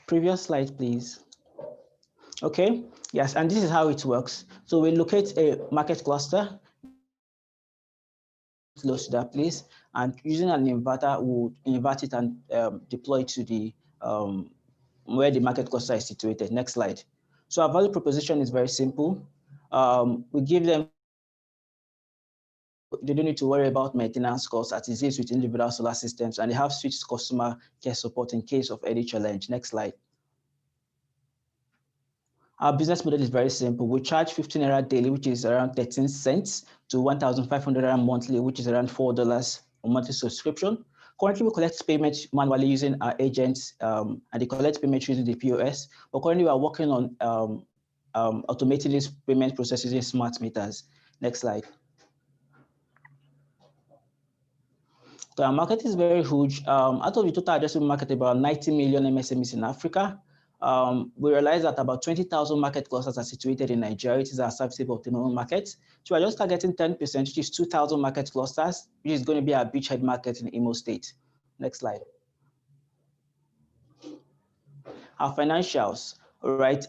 S12: Previous slide, please. Okay, yes, and this is how it works. So we locate a market cluster, close to that place, and using an inverter, we'll invert it and deploy to the where the market cluster is situated. Next slide. So our value proposition is very simple. We give them, they don't need to worry about maintenance costs as it is with individual solar systems, and they have switched customer care support in case of any challenge. Next slide. Our business model is very simple. We charge 15 naira daily, which is around 13 cents, to 1,500 naira monthly, which is around $4 a monthly subscription. Currently, we collect payments manually using our agents, and they collect payments using the POS. But currently, we are working on automating this payment process using smart meters. Next slide. So our market is very huge. Out of the total addressable market, about 90 million MSMEs in Africa. We realize that about 20,000 market clusters are situated in Nigeria. It is our serviceable optimal market. So we're just targeting 10%, which is 2,000 market clusters, which is going to be our beachhead market in Imo State. Next slide. Our financials, all right.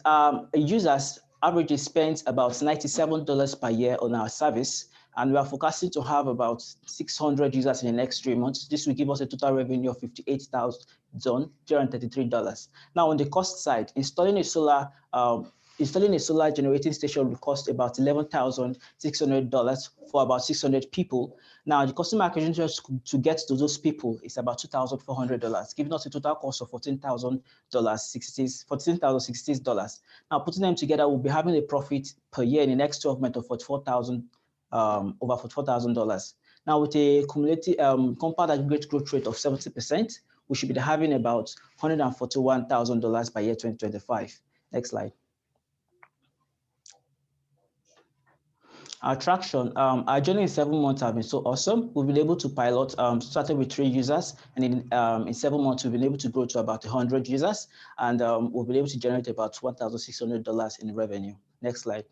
S12: Users averagely spend about $97 per year on our service, and we are forecasting to have about 600 users in the next 3 months. This will give us a total revenue of $58,333. Now, on the cost side, installing a solar generating station will cost about $11,600 for about 600 people. Now, the customer acquisition to get to those people is about $2,400, giving us a total cost of $14,060. Now, putting them together, we'll be having a profit per year in the next 12 months of over $44,000. Now, with a cumulative compound aggregate growth rate of 70%, we should be having about $141,000 by year 2025. Next slide. Our traction, our journey in 7 months have been so awesome. We've been able to pilot, started with 3 users, and in 7 months, we've been able to grow to about 100 users, and we've been able to generate about $1,600 in revenue. Next slide.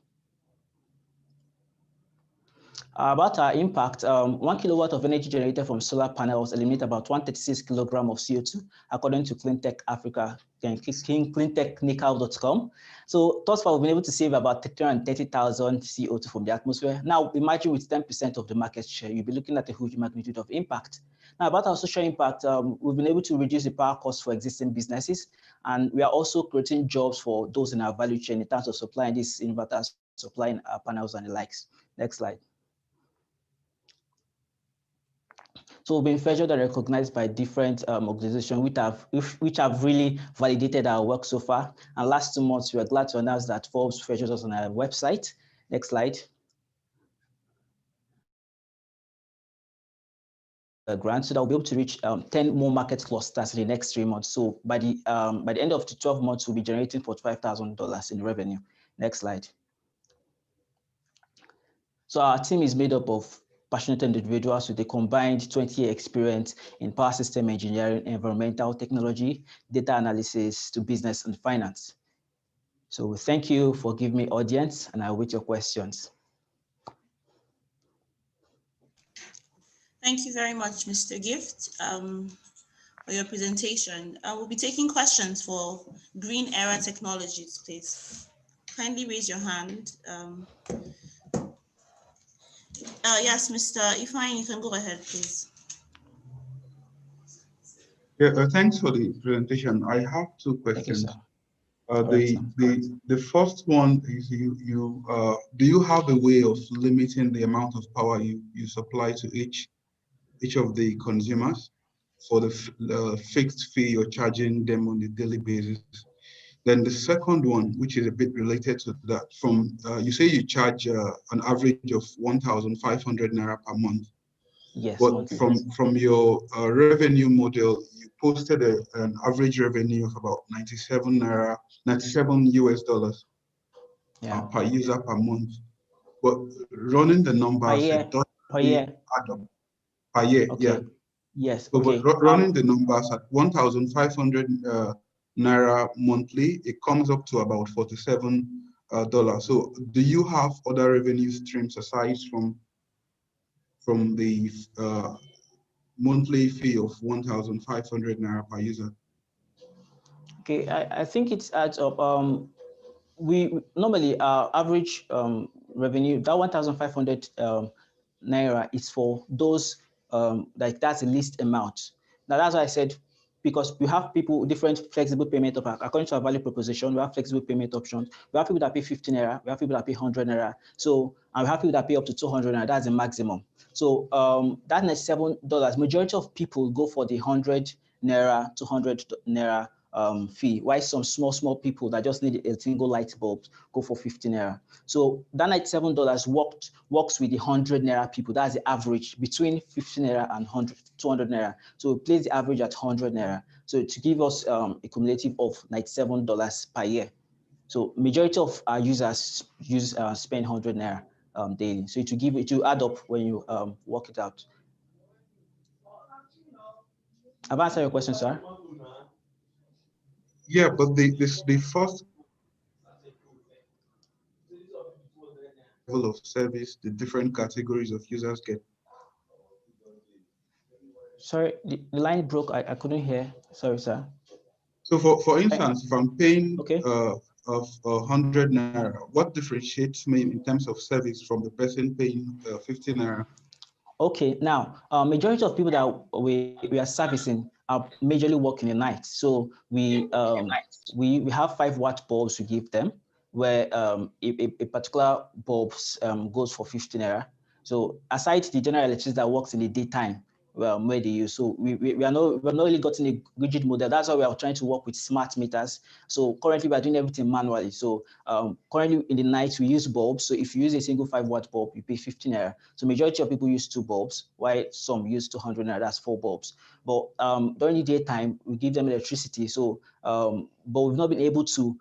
S12: About our impact, 1 kilowatt of energy generated from solar panels eliminate about 136 kilogram of CO2, according to Cleantech Africa, cleantechnical.com. So thus far, we've been able to save about 330,000 CO2 from the atmosphere. Now, imagine with 10% of the market share, you'll be looking at a huge magnitude of impact. Now, about our social impact, we've been able to reduce the power costs for existing businesses, and we are also creating jobs for those in our value chain in terms of supplying these inverters, supplying our panels and the likes. Next slide. So we've been featured and recognized by different organizations which have really validated our work so far. And last 2 months, we are glad to announce that Forbes featured us on our website. Next slide. Grant, so that we'll be able to reach 10 more market clusters in the next 3 months. So by the end of the 12 months, we'll be generating $45,000 in revenue. Next slide. So our team is made up of passionate individuals with a combined 20-year experience in power system engineering, environmental technology, data analysis to business and finance. So thank you for giving me audience, and I'll wait your questions.
S2: Thank you very much, Mr. Gift, for your presentation. I will be taking questions for Green Era Technologies, please. Kindly raise your hand. Yes, Mr. Ifeanyi, you can go ahead, please.
S11: Yeah, thanks for the presentation. I have two questions. The first one is do you have a way of limiting the amount of power you supply to each of the consumers for the fixed fee you're charging them on a daily basis? Then the second one, which is a bit related to that, from you say you charge an average of 1,500 naira per month.
S12: Yes.
S11: But from your revenue model, you posted an average revenue of about 97 US dollars per user per month. But running the numbers, it doesn't add up per year.
S12: Okay.
S11: Yeah.
S12: Yes.
S11: So,
S12: okay.
S11: But running the numbers at 1,500 naira monthly, it comes up to about $47. So, do you have other revenue streams aside from the monthly fee of 1,500 naira per user?
S12: Okay, I think it adds up. We normally our average revenue, that 1,500 naira is for those like that's the least amount. Now that's why I said, because we have people different flexible payment options according to our value proposition. We have flexible payment options. We have people that pay 50 naira. We have people that pay 100 naira. So and we have people that pay up to 200 naira. That's the maximum. So that $97, majority of people go for the 100 naira, 200 naira fee, while some small people that just need a single light bulb go for 50 naira. So that $97 works with the 100 naira people. That's the average between 50 naira and 200 naira. So we place the average at 100 naira. So to give us a cumulative of $97 per year. So majority of our users spend 100 naira daily. So it will add up when you work it out. Have I answered your question, sir?
S11: Yeah, but the first level of service, the different categories of users get.
S12: Sorry, the line broke. I couldn't hear. Sorry, sir.
S11: So for instance, if I'm paying of 100 naira, what differentiates me in terms of service from the person paying 50 naira?
S12: Okay, now majority of people that we are servicing are majorly working the night. So we have 5-watt bulbs we give them, where a particular bulb goes for 50 naira. So aside the general electricity that works in the daytime, where they use. So we're not really gotten a rigid model. That's why we are trying to work with smart meters. So currently we are doing everything manually. So currently in the night we use bulbs. So if you use a single 5-watt bulb, you pay 15 naira. So majority of people use 2 bulbs, while some use 200 naira. That's 4 bulbs. But during the daytime we give them electricity. So but we've not been able to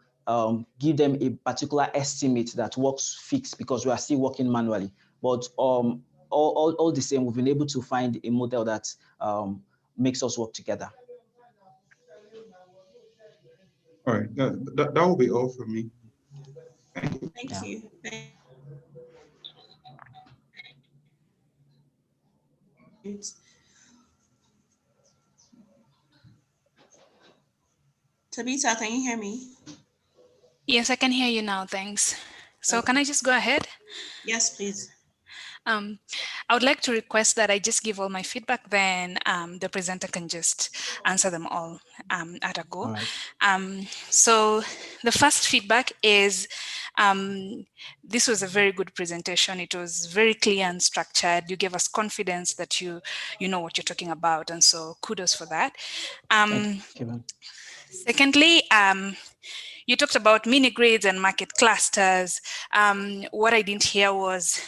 S12: give them a particular estimate that works fixed because we are still working manually. But all the same, we've been able to find a model that makes us work together.
S11: All right, that will be all for me. Thank you.
S2: Thank you. Tabitha, can you hear me?
S6: Yes, I can hear you now, thanks. So can I just go ahead?
S2: Yes, please.
S6: I would like to request that I just give all my feedback, then the presenter can just answer them all at a go.
S12: All right.
S6: So the first feedback is this was a very good presentation. It was very clear and structured. You gave us confidence that you know what you're talking about, and so kudos for that.
S12: Thank you.
S6: Secondly, you talked about mini grids and market clusters. What I didn't hear was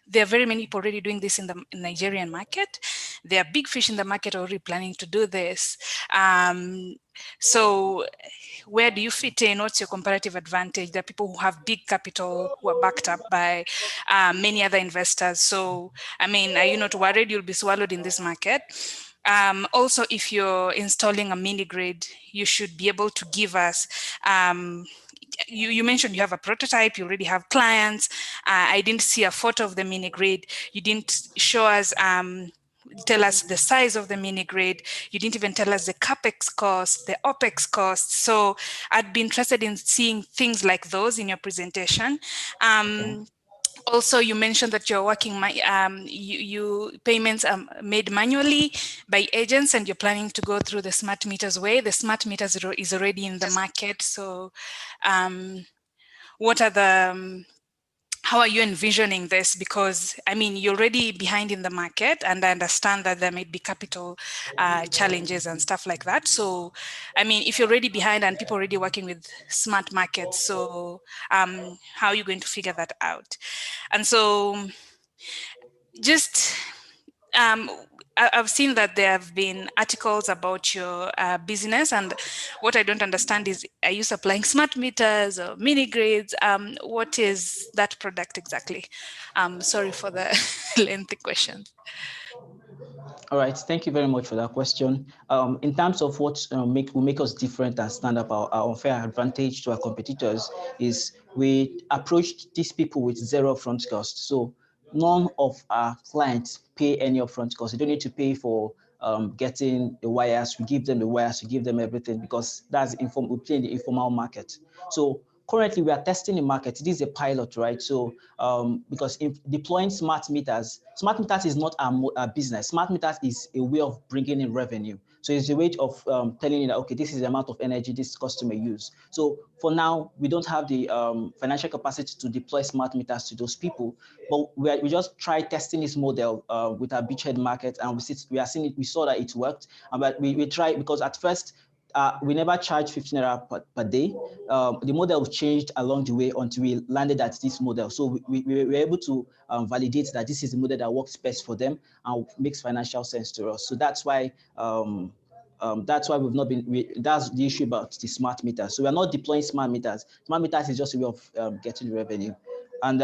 S6: there are very many people already doing this in the Nigerian market. There are big fish in the market already planning to do this. So where do you fit in? What's your comparative advantage? There are people who have big capital who are backed up by many other investors. So, I mean, are you not worried you'll be swallowed in this market? Also, if you're installing a mini grid, you should be able to give us, you mentioned you have a prototype, you already have clients. I didn't see a photo of the mini grid. You didn't show us, tell us the size of the mini grid. You didn't even tell us the CapEx cost, the OpEx cost. So I'd be interested in seeing things like those in your presentation. Also, you mentioned that you're working, you payments are made manually by agents, and you're planning to go through the smart meters way. The smart meters is already in the market. So what are the, how are you envisioning this? Because I mean, you're already behind in the market, and I understand that there might be capital challenges and stuff like that. So, I mean, if you're already behind and people already working with smart markets, so how are you going to figure that out? And so just, I've seen that there have been articles about your business, and what I don't understand is, are you supplying smart meters or mini grids? What is that product exactly? Sorry for the lengthy question.
S12: All right, thank you very much for that question. In terms of what will make us different and stand up our unfair advantage to our competitors is we approached these people with zero upfront cost. So none of our clients pay any upfront cost. They don't need to pay for getting the wires. We give them the wires, we give them everything, because that's we play in the informal market. So currently, we are testing the market. It is a pilot, right? So because deploying smart meters is not a business. Smart meters is a way of bringing in revenue. So it's a way of telling you that, okay, this is the amount of energy this customer use. So for now, we don't have the financial capacity to deploy smart meters to those people, but we just try testing this model with our beachhead market, and we saw that it worked. But we try, because at first, we never charged 15 naira per day. The model changed along the way until we landed at this model. So we were able to validate that this is the model that works best for them and makes financial sense to us. So that's why we've not been. That's the issue about the smart meters. So we are not deploying smart meters. Smart meters is just a way of getting revenue. And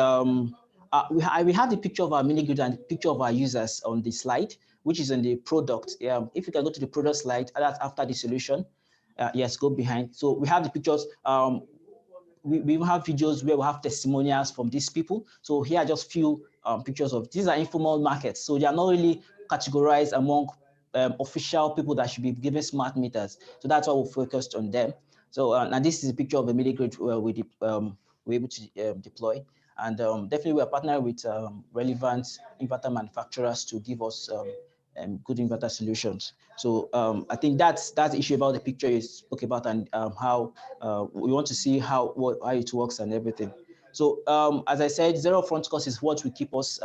S12: we have the picture of our mini grid and the picture of our users on the slide, which is in the product. If you can go to the product slide, that's after the solution. Yes, go behind. So we have the pictures. We even have videos where we have testimonials from these people. So here are just few pictures of, these are informal markets. So they are not really categorized among official people that should be given smart meters. So that's why we focused on them. So and this is a picture of a mini grid where we're able to deploy. And definitely we're partnering with relevant inverter manufacturers to give us good inverter solutions. So I think that's the issue about the picture you spoke about, and how we want to see how it works and everything. So as I said, zero front cost is what will keep us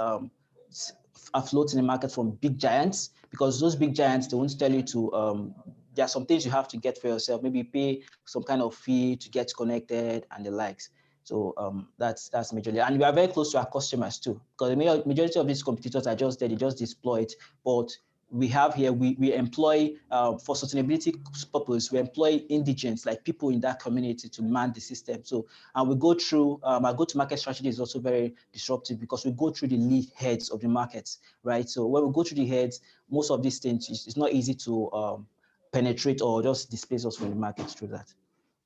S12: afloat in the market from big giants, because those big giants, they won't tell you to, there are some things you have to get for yourself, maybe pay some kind of fee to get connected and the likes. So that's majorly, and we are very close to our customers too, because the majority of these competitors are just there, they just deploy it. But we have here, we employ, for sustainability purpose, we employ indigents, like people in that community, to man the system. So, and we go through, our go-to-market strategy is also very disruptive, because we go through the lead heads of the markets, right? So when we go through the heads, most of these things, it's not easy to penetrate or just displace us from the market through that.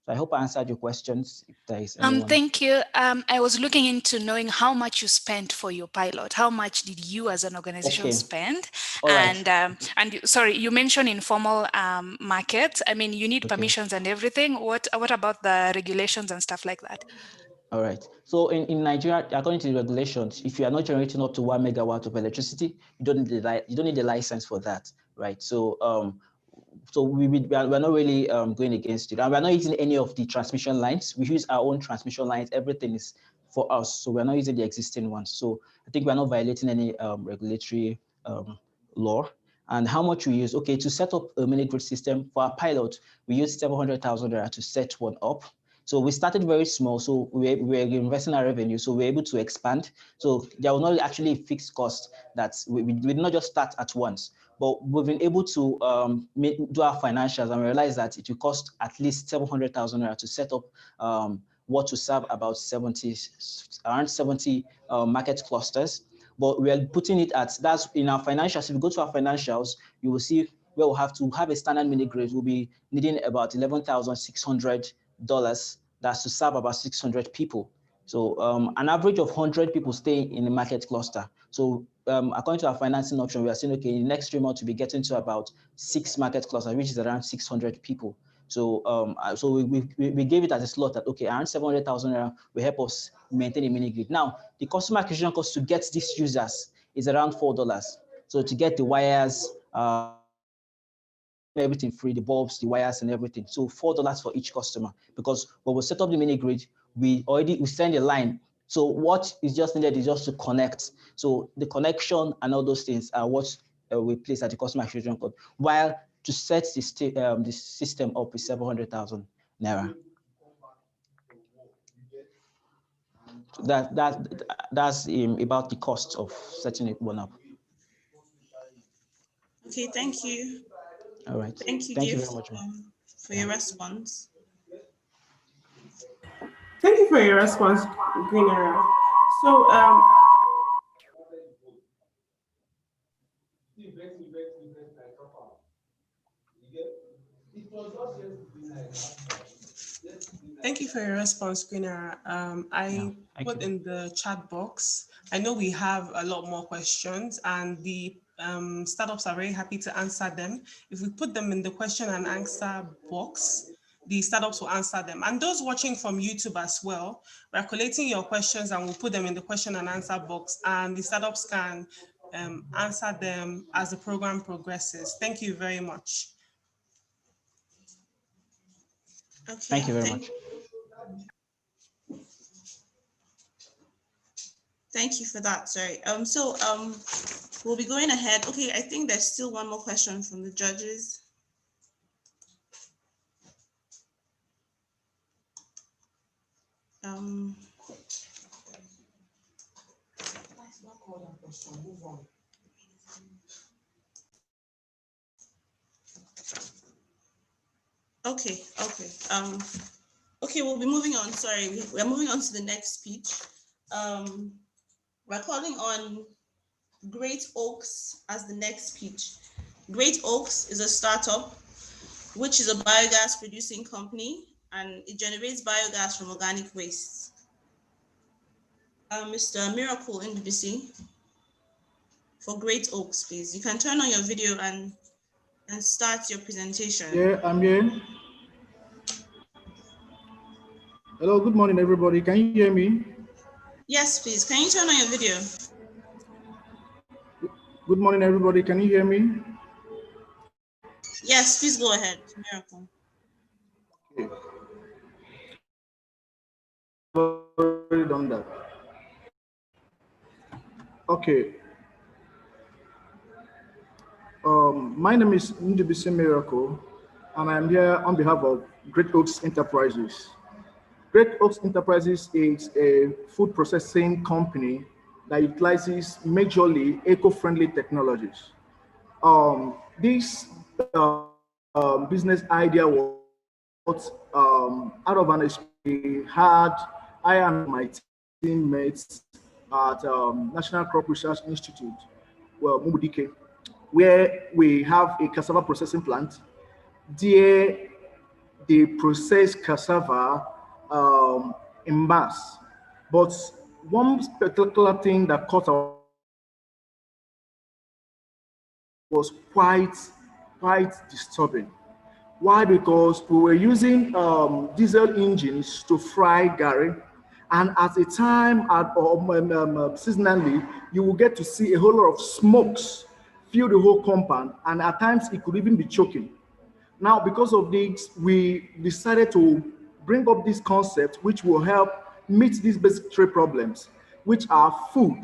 S12: So I hope I answered your questions. If there is anyone.
S6: Thank you. I was looking into knowing how much you spent for your pilot. How much did you as an organization spend?
S12: All right.
S6: And sorry, you mentioned informal markets. I mean, you need permissions and everything. What about the regulations and stuff like that?
S12: All right. So in Nigeria, according to the regulations, if you are not generating up to 1 megawatt of electricity, you don't need a license for that, right? So so we're not really going against it, and we're not using any of the transmission lines. We use our own transmission lines. Everything is for us, so we're not using the existing ones. So I think we're not violating any regulatory law. And how much we use? Okay, to set up a mini grid system for our pilot, we use 700,000 naira to set one up. So we started very small, so we were investing our revenue, so we were able to expand. So there was not actually a fixed cost that we did not just start at once, but we've been able to do our financials and realize that it will cost at least 700,000 naira to set up what to serve about around 70 market clusters. But we are putting it at, that's in our financials. If you go to our financials, you will see where we'll have to have a standard mini grid. We'll be needing about $11,600. That's to serve about 600 people. So an average of 100 people stay in the market cluster. So according to our financing option, we are saying, okay, in the next 3 months, we'll be getting to about 6 market clusters, which is around 600 people. So so we gave it as a slot that, okay, around 700,000 will help us maintain a mini grid. Now, the customer acquisition cost to get these users is around $4. So to get the wires, everything free, the bulbs, the wires, and everything. So $4 for each customer, because when we set up the mini grid, we send a line. So what is just needed is just to connect. So the connection and all those things are what we place at the customer acquisition cost. While to set the system up is 700,000 naira. That's about the cost of setting it one up.
S2: Okay, thank you.
S12: All right.
S2: Thank you,
S12: Thank you
S2: Gift,
S12: very much.
S2: for your response.
S1: Thank you for your response, Green Era. So, thank you for your response, Green Era. I put in the chat box. I know we have a lot more questions, and the startups are very happy to answer them. If we put them in the question and answer box, the startups will answer them. And those watching from YouTube as well, we're collating your questions and we'll put them in the question and answer box, and the startups can answer them as the program progresses. Thank you very much.
S2: Okay.
S12: Thank you very much.
S2: Thank you for that. Sorry. We'll be going ahead. Okay, I think there's still one more question from the judges. Okay. Okay, we'll be moving on. Sorry, we're moving on to the next speech. We're calling on Great Oaks as the next speech. Great Oaks is a startup, which is a biogas producing company, and it generates biogas from organic waste. Mr. Miracle Ndubisi, for Great Oaks, please. You can turn on your video and start your presentation.
S13: Yeah, I'm here. Hello, good morning, everybody. Can you hear me?
S2: Yes, please. Can you turn on your video?
S13: Good morning, everybody. Can you hear me?
S2: Yes, please go ahead, Miracle.
S13: Okay. I've already done that. Okay. My name is Ndubisi Miracle, and I'm here on behalf of Great Oaks Enterprises. Great Oaks Enterprises is a food processing company that utilizes majorly eco-friendly technologies. This business idea was out of an experience I and my teammates at National Crop Research Institute, well, Mubudike, where we have a cassava processing plant. There, they process cassava in mass. But one particular thing that caught our was quite disturbing. Why? Because we were using diesel engines to fry gari, and at a time seasonally, you will get to see a whole lot of smokes fill the whole compound, and at times it could even be choking. Now, because of this, we decided to bring up this concept which will help meet these basic three problems, which are food,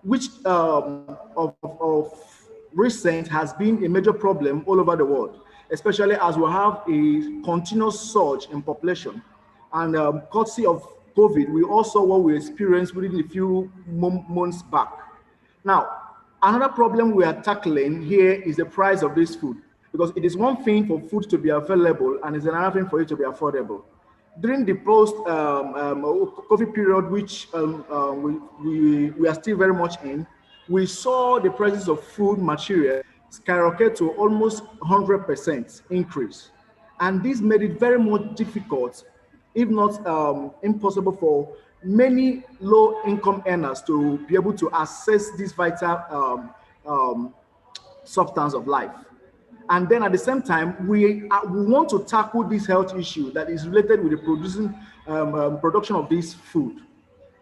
S13: which of recent has been a major problem all over the world. especially as we have a continuous surge in population. And courtesy of COVID, we also what we experienced within a few months back. Now, another problem we are tackling here is the price of this food, because it is one thing for food to be available and it's another thing for it to be affordable. During the post-COVID period, which we are still very much in, we saw the prices of food material skyrocket to almost 100% increase. And this made it very much difficult, if not impossible, for many low-income earners to be able to access this vital substance of life. And then at the same time, we want to tackle this health issue that is related with the production of this food.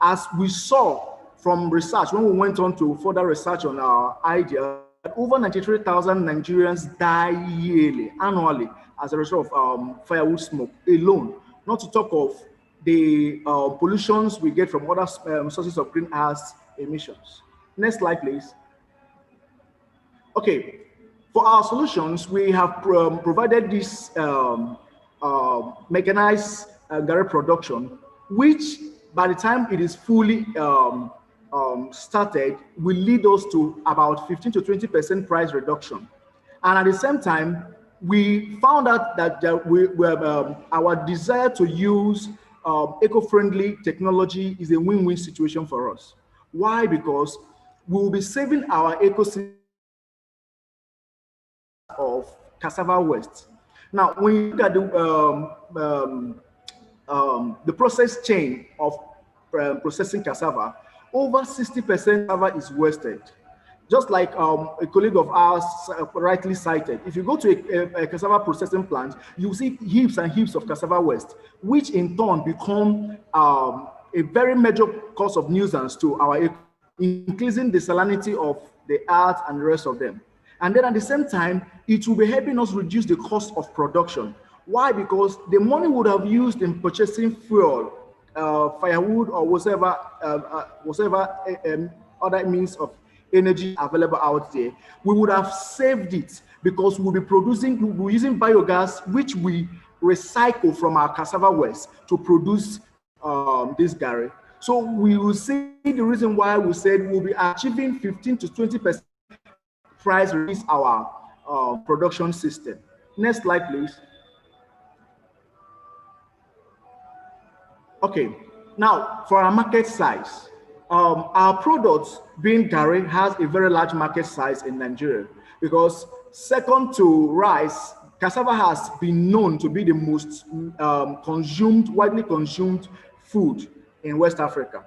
S13: As we saw from research, when we went on to further research on our idea, over 93,000 Nigerians die yearly, annually, as a result of firewood smoke alone, not to talk of the pollutions we get from other sources of greenhouse emissions. Next slide, please. Okay, for our solutions, we have provided this mechanized garri production, which by the time it is fully started, will lead us to about 15 to 20% price reduction. And at the same time, we found out that our desire to use eco-friendly technology is a win-win situation for us. Why? Because we will be saving our ecosystem of cassava waste. Now, when you look at the process chain of processing cassava, over 60% cassava is wasted. Just like a colleague of ours rightly cited, if you go to a cassava processing plant, you see heaps and heaps of cassava waste, which in turn become a very major cause of nuisance to our, increasing the salinity of the earth and the rest of them. And then at the same time, it will be helping us reduce the cost of production. Why? Because the money would have used in purchasing fuel, firewood, or whatever other means of energy available out there, we would have saved it, because we'll be using biogas, which we recycle from our cassava waste to produce this garri. So we will see the reason why we said we'll be achieving 15 to 20% price reduce our production system. Next slide, please. Okay, now for our market size. Our products, being garri, has a very large market size in Nigeria, because second to rice, cassava has been known to be the most widely consumed food in West Africa.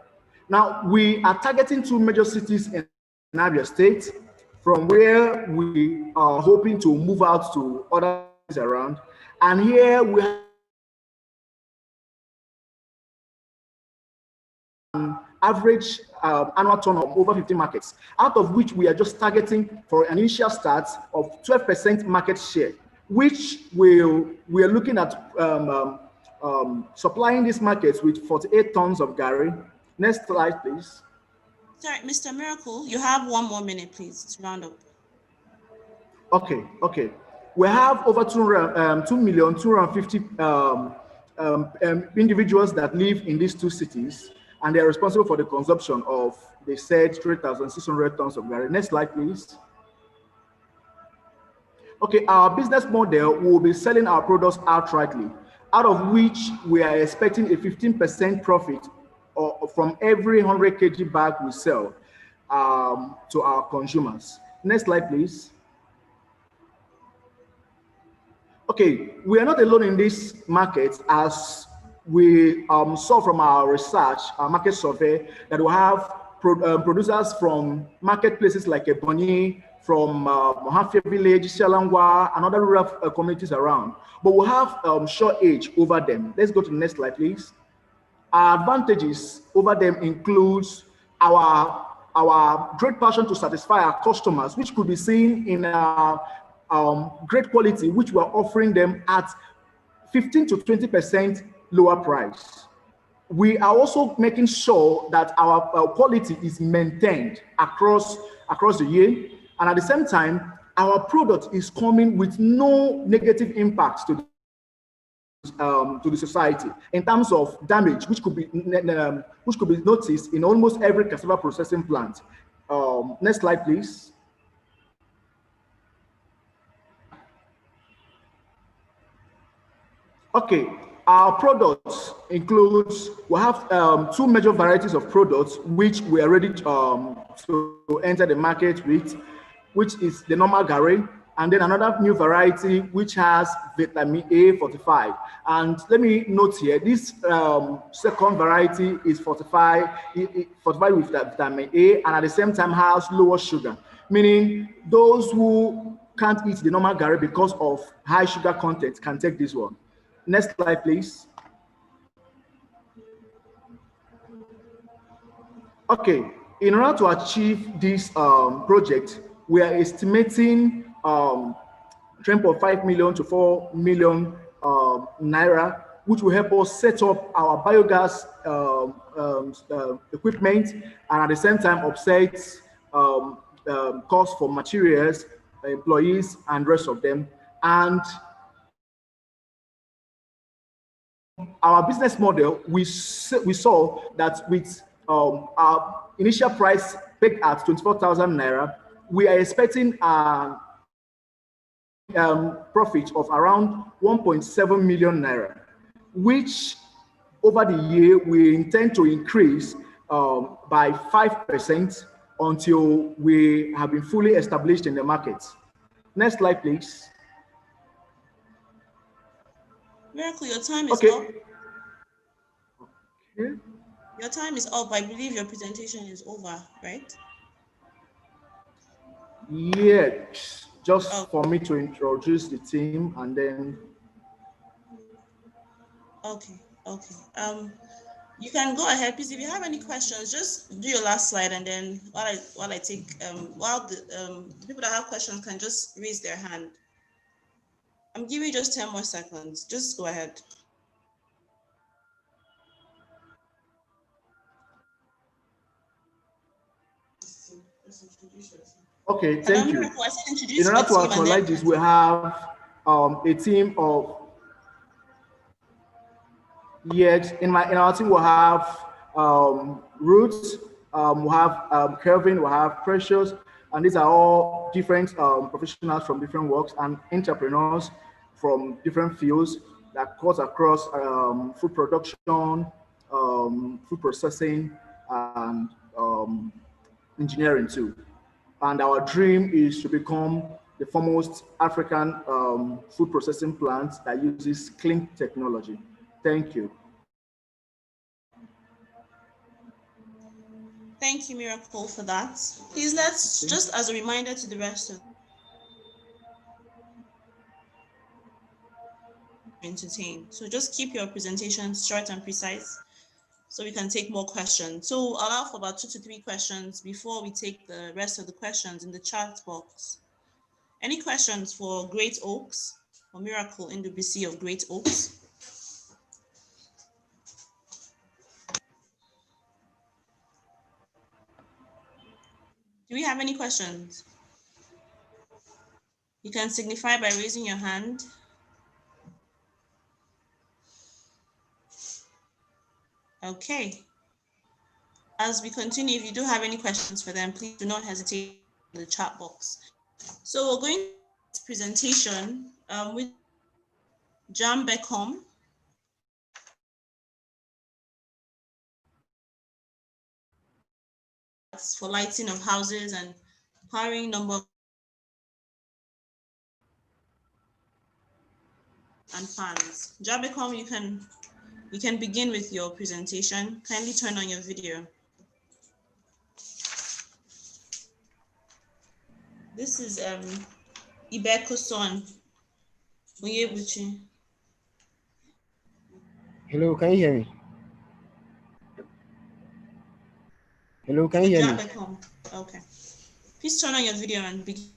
S13: Now, we are targeting two major cities in Abia State, from where we are hoping to move out to other cities around. And here we have average annual turnover of over 50 markets, out of which we are just targeting for an initial start of 12% market share, which we are looking at supplying these markets with 48 tons of garri. Next slide, please.
S2: Sorry, Mr. Miracle, you have 1 more minute, please, to round up.
S13: Okay. We have over 2,250,000 individuals that live in these two cities, and they are responsible for the consumption of the said 3,600 tons of garri. Next slide, please. Okay, our business model will be selling our products outrightly, out of which we are expecting a 15% profit from every 100 kg bag we sell to our consumers. Next slide, please. Okay, we are not alone in this market, as we saw from our research, our market survey, that we have producers from marketplaces like Ebonyi, from Mohafia village, Shalangwa, and other rural communities around. But we have short age over them. Let's go to the next slide, please. Our advantages over them includes our great passion to satisfy our customers, which could be seen in our great quality, which we're offering them at 15 to 20% lower price. We are also making sure that our quality is maintained across the year, and at the same time, our product is coming with no negative impact to the society in terms of damage, which could be noticed in almost every cassava processing plant. Next slide, please. Okay, our products includes, we have two major varieties of products which we are ready to enter the market with, which is the normal Gary, and then another new variety which has vitamin A fortified. And let me note here, this second variety is fortified with vitamin A, and at the same time has lower sugar, meaning those who can't eat the normal Gary because of high sugar content can take this one. Next slide, please. Okay, in order to achieve this project, we are estimating 3.5 million to 4 million naira, which will help us set up our biogas equipment, and at the same time offset costs for materials, employees, and rest of them. And our business model, we saw that with our initial price pegged at 24,000 naira, we are expecting a profit of around 1.7 million naira, which over the year we intend to increase by 5% until we have been fully established in the market. Next slide, please.
S2: Miracle, your time is up.
S13: Okay.
S2: Your time is up. I believe your presentation is over, right?
S13: Yes, just for me to introduce the team and then.
S2: Okay. You can go ahead, please. If you have any questions, just do your last slide, and then while I take while the people that have questions can just raise their hand. I'm giving you just 10 more seconds. Just go ahead.
S13: Okay, thank you. In order to actualize this, we have a team of, yes, in our team we'll have Roots, we'll have Kelvin, we'll have Precious, and these are all different professionals from different works and entrepreneurs from different fields that cut across food production, food processing, and engineering too. And our dream is to become the foremost African food processing plant that uses clean technology. Thank you.
S2: Thank you, Miracle, for that. Please, let's just as a reminder to the rest of entertain. So just keep your presentation short and precise so we can take more questions. So allow for about 2 to 3 questions before we take the rest of the questions in the chat box. Any questions for Great Oaks or Miracle in the BC of Great Oaks? Do we have any questions? You can signify by raising your hand. Okay. As we continue, if you do have any questions for them, please do not hesitate in the chat box. So we're going to this presentation with Jan Beckham. For lighting of houses and powering number and fans. Jan Beckham, you can begin with your presentation. Kindly turn on your video. This is Ibeko son.
S14: Hello, can you hear me? Hello, can you hear me?
S2: Okay. Please turn on your video and begin.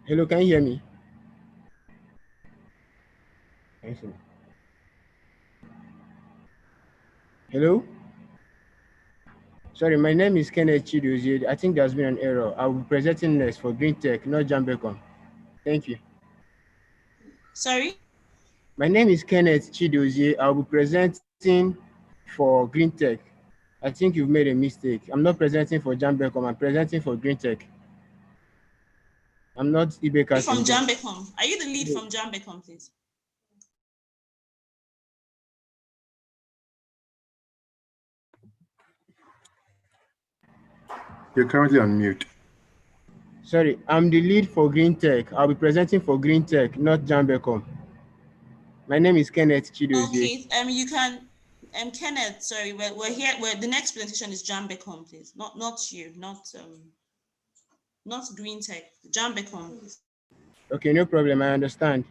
S14: Hello, can you hear me? Hello? Sorry, my name is Kenneth Chidozie. I think there's been an error. I will be presenting next for Green Tech, not Jambecom. Thank you.
S2: Sorry?
S14: My name is Kenneth Chidozie. I will be presenting for Green Tech. I think you've made a mistake. I'm not presenting for Jambecom. I'm presenting for Green Tech. I'm not Ibeka
S2: From
S14: Single.
S2: Jambecom. Are you the lead from Jambecom, please?
S3: You're currently on mute.
S14: Sorry, I'm the lead for Green Tech. I'll be presenting for Green Tech, not Jambecom. My name is Kenneth Chidozie.
S2: Okay, you can, Kenneth, sorry, we're here, the next presentation is Jambecom, please. Not you, not Green Tech, Jambecom.
S14: Okay, no problem, I understand.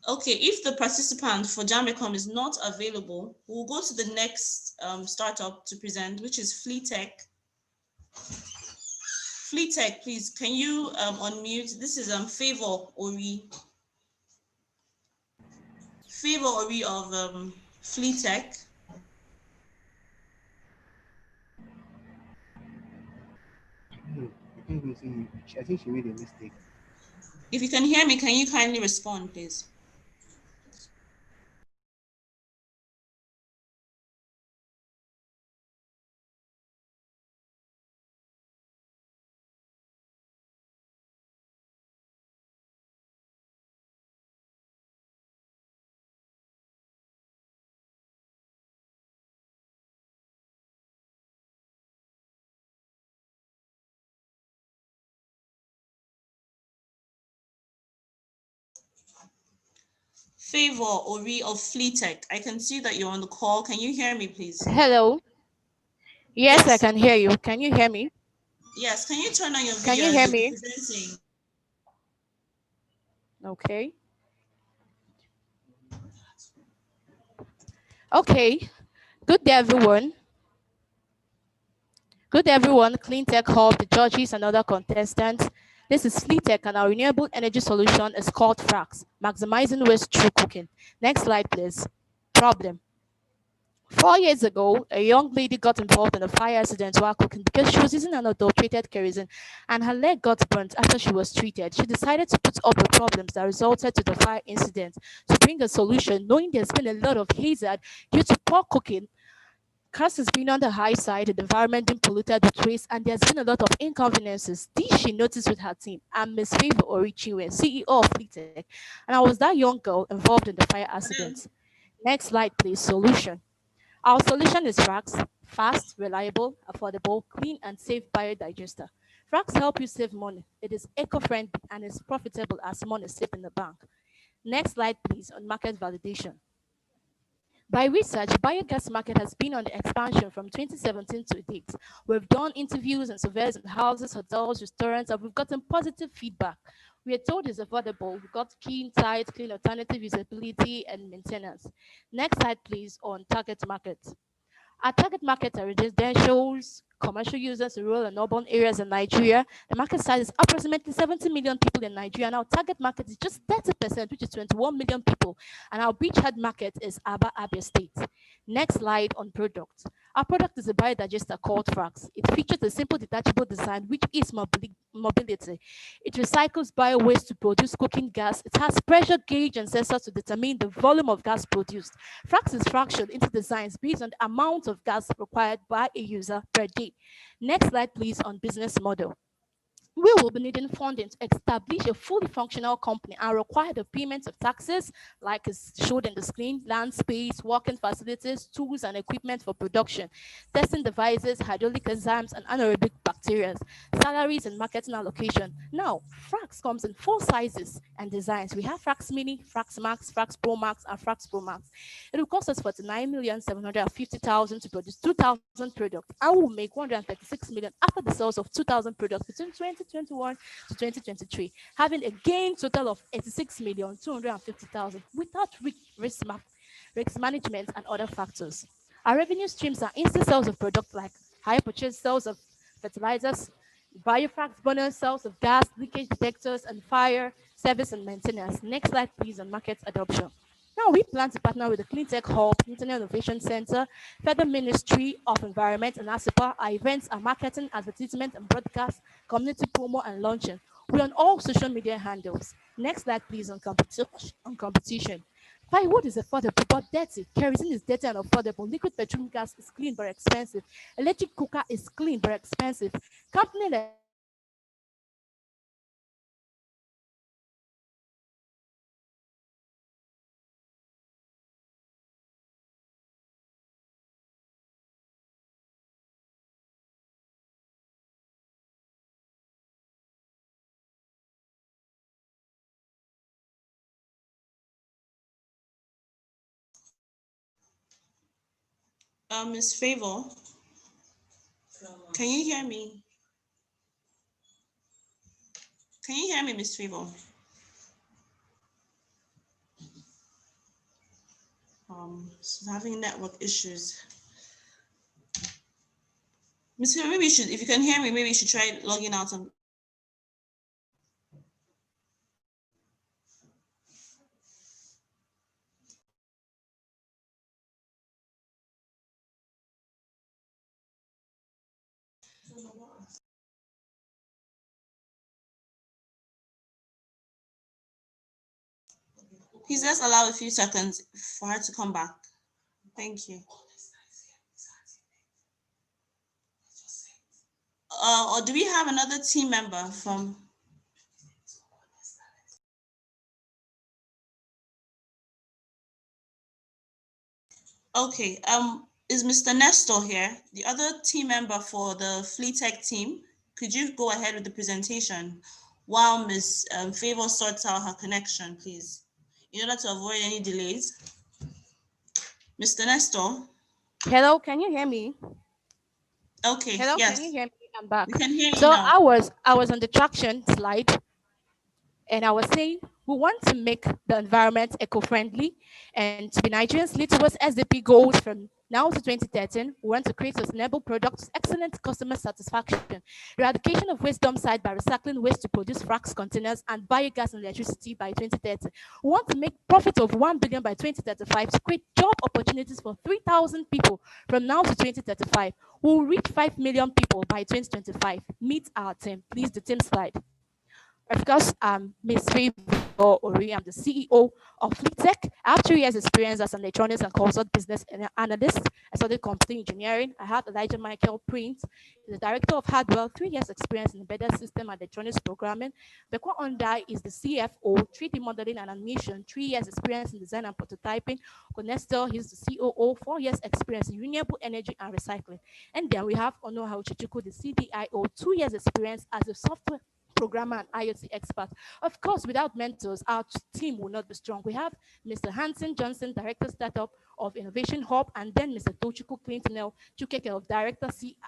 S2: Okay, if the participant for Jambecom is not available, we'll go to the next startup to present, which is Fleetech. Fleetech, please, can you unmute? This is Favor Ori. Favor Ori of Fleetech.
S14: I think she made a mistake.
S2: If you can hear me, can you kindly respond, please? Favor Ori of Fleetech. I can see that you're on the call. Can you hear me, please?
S9: Hello. Yes, I can hear you. Can you hear me?
S2: Yes. Can you turn on your video?
S9: Can you hear
S2: You'll be
S9: me?
S2: presenting.
S9: Okay. Okay. Good day, everyone. Good day, everyone. Clean Tech Hub, the judges, and other contestants. This is Fleetech, and our renewable energy solution is called FRAX, maximizing waste through cooking. Next slide, please. Problem. 4 years ago, a young lady got involved in a fire accident while cooking because she was using unadulterated kerosene and her leg got burnt after she was treated. She decided to put up the problems that resulted to the fire incident to bring a solution, knowing there's been a lot of hazard due to poor cooking. Cost has been on the high side, the environment being polluted with waste, and there's been a lot of inconveniences. This she noticed with her team. I'm Miss Favor Orichiwe, CEO of Fleetech, and I was that young girl involved in the fire accident. Next slide, please. Solution. Our solution is Frax, fast, reliable, affordable, clean, and safe biodigester. Frax help you save money. It is eco-friendly and is profitable as money saved in the bank. Next slide, please, on market validation. By research, biogas market has been on the expansion from 2017 to date. We've done interviews and surveys in houses, hotels, restaurants, and we've gotten positive feedback. We are told it's affordable. We've got key insights, clean alternative usability, and maintenance. Next slide, please, on target market. Our target market are residentials, commercial users in rural and urban areas in Nigeria. The market size is approximately 70 million people in Nigeria, and our target market is just 30%, which is 21 million people. And our beachhead market is Aba, Abia State. Next slide on product. Our product is a biodigester called Frax. It features a simple detachable design, which is mobility. It recycles bio waste to produce cooking gas. It has pressure gauge and sensors to determine the volume of gas produced. Frax is fractioned into designs based on the amount of gas required by a user per day. Next slide, please, on business model. We will be needing funding to establish a fully functional company and require the payment of taxes, like is showed in the screen, land space, working facilities, tools and equipment for production, testing devices, hydraulic enzymes, and anaerobic bacteria, salaries and marketing allocation. Now, Frax comes in 4 sizes and designs. We have Frax Mini, Frax Max, Frax Pro Max, and Frax Pro Max. It will cost us 49,750,000 to produce 2,000 products. I will make 136 million after the sales of 2,000 products between 2021 to 2023, having a gain total of 86,250,000 without risk management and other factors. Our revenue streams are instant sales of products like higher purchase sales of fertilizers, biofrax bonus, sales of gas, leakage detectors, and fire service and maintenance. Next slide, please, on market adoption. Now, we plan to partner with the Clean Tech Hub, Internet Innovation Center, Federal Ministry of Environment, and ASIPA. Our events are marketing, advertisement, and broadcast, community promo, and launching. We're on all social media handles. Next slide, please, on competition. Firewood is affordable but dirty. Kerosene is dirty and affordable. Liquid petroleum gas is clean but expensive. Electric cooker is clean but expensive. Company like
S2: Miss Favor, can you hear me? Can you hear me, Miss Favor? She's having network issues. Miss Favor, maybe you should, if you can hear me, maybe you should try logging out and please let's allow a few seconds for her to come back. Thank you. Or do we have another team member from? Okay, is Mr. Nestor here, the other team member for the Fleet Tech team? Could you go ahead with the presentation while Ms. Favor sorts out her connection, please, in order to avoid any delays? Mr. Nestor?
S9: Hello, can you hear me?
S2: Okay,
S9: Hello,
S2: yes.
S9: can you hear me? I'm back.
S2: We can hear you
S9: So
S2: now.
S9: I was on the traction slide, and I was saying we want to make the environment eco-friendly and to be Nigerians lead towards SDP goals from now to 2013. We want to create sustainable products, excellent customer satisfaction, eradication of waste dump site by recycling waste to produce fracs containers and biogas and electricity by 2030. We want to make profit of 1 billion by 2035 to create job opportunities for 3,000 people from now to 2035. We'll reach 5 million people by 2025. Meet our team. Please, the team slide. Of course, Ms. Favor Ori, I'm the CEO of FleetTech. I have 3 years experience as an electronics and consult business analyst. I studied computer engineering. I have Elijah Michael Print, the director of hardware, 3 years experience in embedded system and electronics programming. Bekwa Onda is the CFO, 3D modeling and animation, 3 years experience in design and prototyping. Conestel, he's the COO, 4 years experience in renewable energy and recycling. And then we have Onoha Uchichuku, the CTIO, 2 years experience as a software programmer and IoT expert. Of course, without mentors, our team will not be strong. We have Mr. Hanson Johnson, Director Startup of Innovation Hub, and then Mr. Tochukwu Clinton Chukeke of Director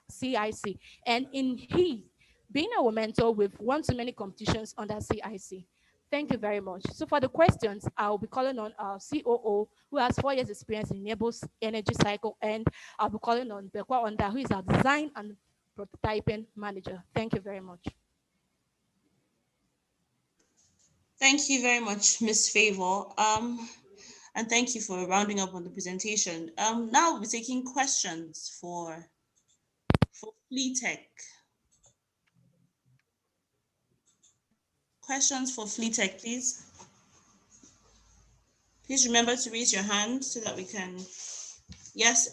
S9: CIC. And in he, being our mentor, we've won so many competitions under CIC. Thank you very much. So for the questions, I'll be calling on our COO, who has 4 years experience in renewable energy cycle, and I'll be calling on Bekwa Onda, who is our design and prototyping manager. Thank you very much.
S2: Thank you very much, Ms. Favor. And thank you for rounding up on the presentation. Now we'll be taking questions for FleetTech. Questions for FleetTech, please. Please remember to raise your hand so that we can. Yes,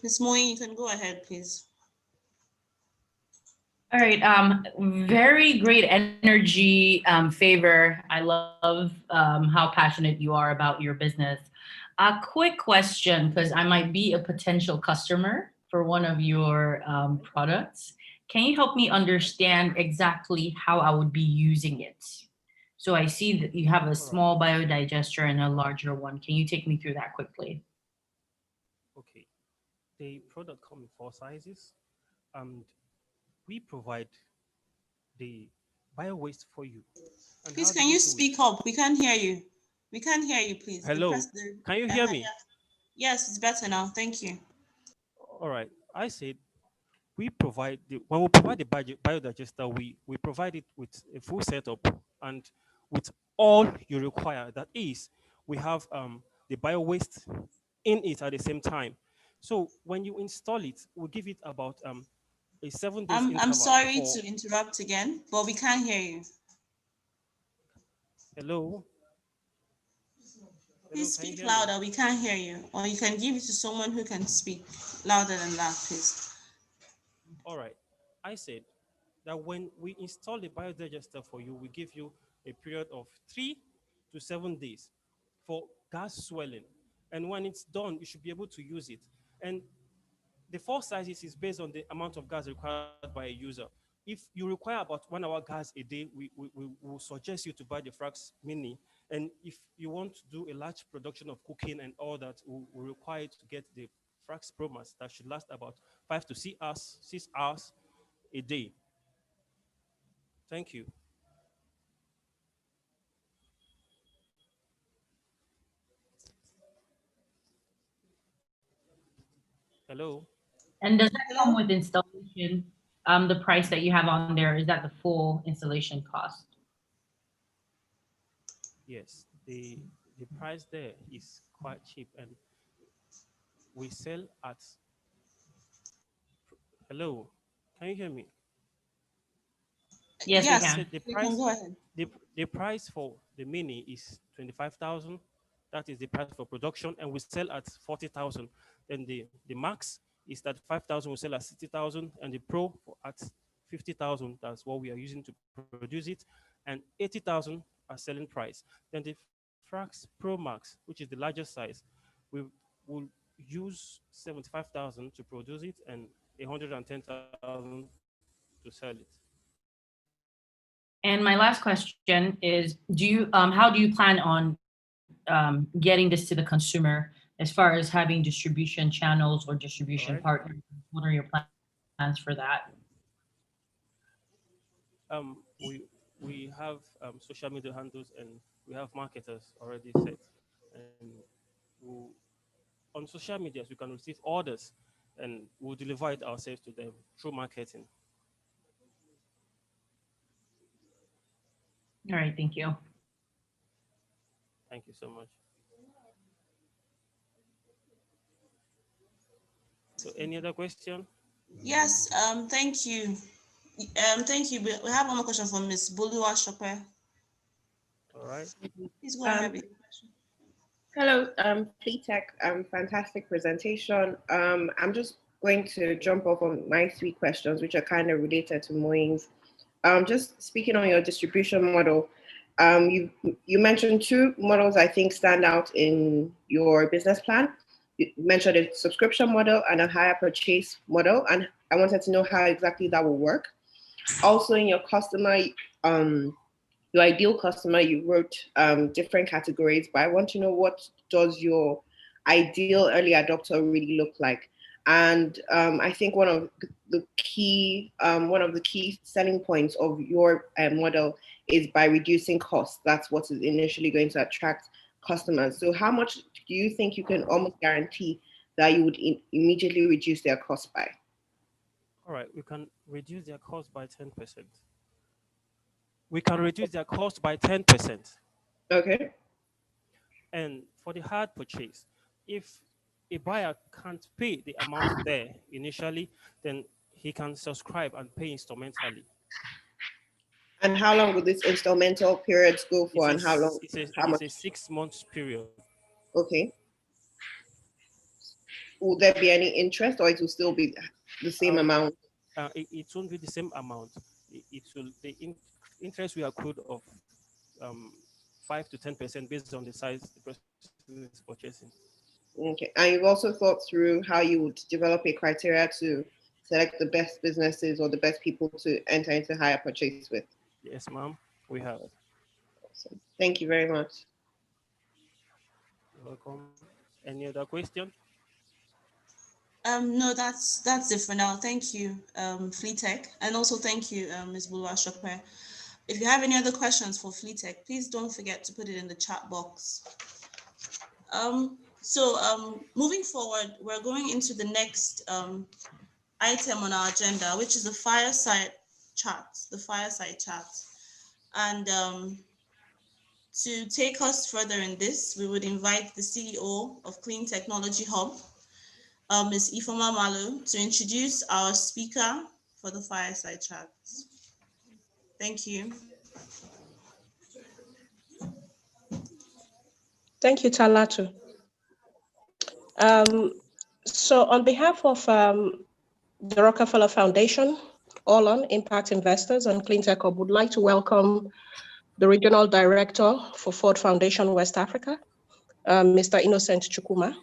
S2: Ms. Moy, you can go ahead, please.
S5: All right. Very great energy, Favor. I love how passionate you are about your business. A quick question, because I might be a potential customer for one of your products. Can you help me understand exactly how I would be using it? So I see that you have a small biodigester and a larger one. Can you take me through that quickly?
S15: Okay. The product comes in 4 sizes, and we provide the bio waste for you. And
S2: please, can you speak up? We can't hear you. We can't hear you, please.
S15: Hello. Can you hear me?
S2: Yes, it's better now. Thank you.
S15: All right. I said we provide when we provide the biodigester, we provide it with a full setup and with all you require. That is, we have the bio waste in it at the same time. So when you install it, we'll give it about a 7 days
S2: I'm
S15: interval
S2: sorry
S15: for.
S2: to interrupt again, but we can't hear you.
S15: Hello. Hello,
S2: Please
S15: can you
S2: speak
S15: hear me?
S2: louder. We can't hear you. Or you can give it to someone who can speak louder than that, please.
S15: All right. I said that when we install the biodigester for you, we give you a period of 3 to 7 days for gas swelling. And when it's done, you should be able to use it. And the four sizes is based on the amount of gas required by a user. If you require about 1 hour gas a day, we will suggest you to buy the Frax Mini. And if you want to do a large production of cooking and all that, we require you to get the Frax Pro Max that should last about 5 to 6 hours a day. Thank you. Hello.
S5: And does that come
S2: Hello?
S5: with installation? The price that you have on there, is that the full installation cost?
S15: Yes, the price there is quite cheap, and we sell at. Hello, can you hear me?
S5: Yes, we
S2: Yes,
S15: I said
S5: can.
S15: the
S2: you can
S15: price,
S2: go ahead.
S15: the price for the Mini is 25,000. That is the price for production, and we sell at 40,000. Then the Max is that 5,000. We sell at 60,000, and the Pro at 50,000. That's what we are using to produce it, and 80,000 are selling price. Then the Frax Pro Max, which is the largest size, we will use 75,000 to produce it and 110,000 to sell it.
S5: And my last question is, how do you plan on getting this to the consumer as far as having distribution channels or
S15: All
S5: distribution
S15: right.
S5: partners? What are your plans for that?
S15: We have social media handles, and we have marketers already set. And we'll, on social medias, we can receive orders, and we'll deliver it ourselves to them through marketing.
S5: All right, thank you.
S15: Thank you so much. So, any other question?
S2: Yes, thank you. Thank you. We have one more question from Ms. Bolua Shope.
S15: All right.
S2: Please go ahead
S7: Um,
S2: with your question.
S7: Hello, Fleetech, fantastic presentation. I'm just going to jump off on my three questions, which are kind of related to Moeen's. Just speaking on your distribution model, you mentioned two models I think stand out in your business plan. You mentioned a subscription model and a hire purchase model, and I wanted to know how exactly that will work. Also, in your customer, your ideal customer, you wrote different categories, but I want to know, what does your ideal early adopter really look like? And I think one of the key selling points of your model is by reducing costs. That's what is initially going to attract customers. So how much do you think you can almost guarantee that you would immediately reduce their cost by?
S15: All right. We can reduce their cost by 10%. We can reduce their cost by 10%.
S7: Okay.
S15: And for the hard purchase, if a buyer can't pay the amount there initially, then he can subscribe and pay instrumentally.
S7: And how long will this instrumental periods go for, and how long? How
S15: It's
S7: much?
S15: a 6 months period.
S7: Okay. Will there be any interest, or it will still be the same amount?
S15: It won't be the same amount. Interest we accrued of 5 to 10% based on the size the person is purchasing.
S7: Okay. And you've also thought through how you would develop a criteria to select the best businesses or the best people to enter into hire purchase with?
S15: Yes, ma'am, we have.
S7: Awesome. Thank you very much.
S15: You're welcome. Any other question?
S2: No, that's it for now. Thank you, Fleetech, and also thank you, Ms. Bulwa Shopper. If you have any other questions for Fleetech, please don't forget to put it in the chat box. Moving forward, we're going into the next item on our agenda, which is the fireside chat. And To take us further in this, we would invite the CEO of Clean Technology Hub, Ms. Ifoma Malu, to introduce our speaker for the fireside chat. Thank you.
S16: Thank you, Talatu. So on behalf of the Rockefeller Foundation, all on Impact Investors and Cleantech Hub, would like to welcome the Regional Director for Ford Foundation West Africa, Mr. Innocent Chukuma.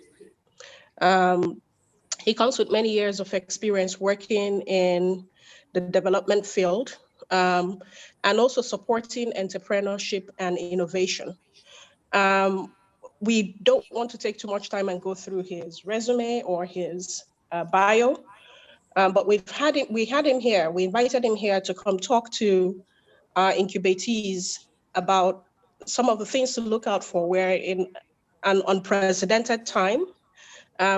S16: He comes with many years of experience working in the development field and also supporting entrepreneurship and innovation. We don't want to take too much time and go through his resume or his bio, but we had him here. We invited him here to come talk to our incubatees about some of the things to look out for. We're in an unprecedented time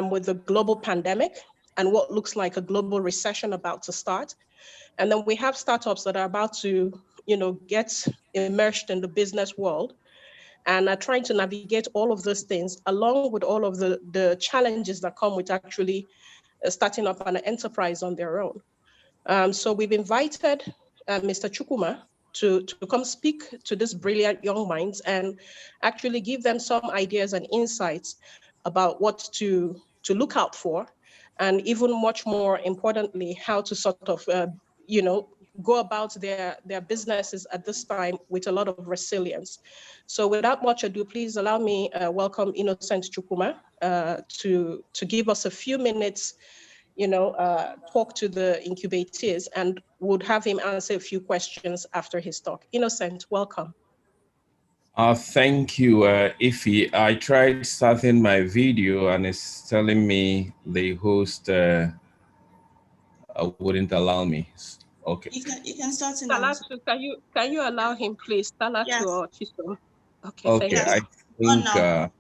S16: with the global pandemic and what looks like a global recession about to start. And then we have startups that are about to, get immersed in the business world and are trying to navigate all of those things along with all of the challenges that come with actually starting up an enterprise on their own. So we've invited Mr. Chukuma to come speak to these brilliant young minds and actually give them some ideas and insights about what to look out for, and even much more importantly, how to sort of, go about their businesses at this time with a lot of resilience. So without much ado, please allow me welcome Innocent Chukuma to give us a few minutes, talk to the incubators, and would have him answer a few questions after his talk. Innocent, welcome.
S17: Thank you, Ify. I tried starting my video and it's telling me the host wouldn't allow me. Okay.
S2: You can start in
S16: Talatu, can you allow him, please? Talatu or Chisom. Okay, thank
S17: Okay,
S16: you.
S17: I think,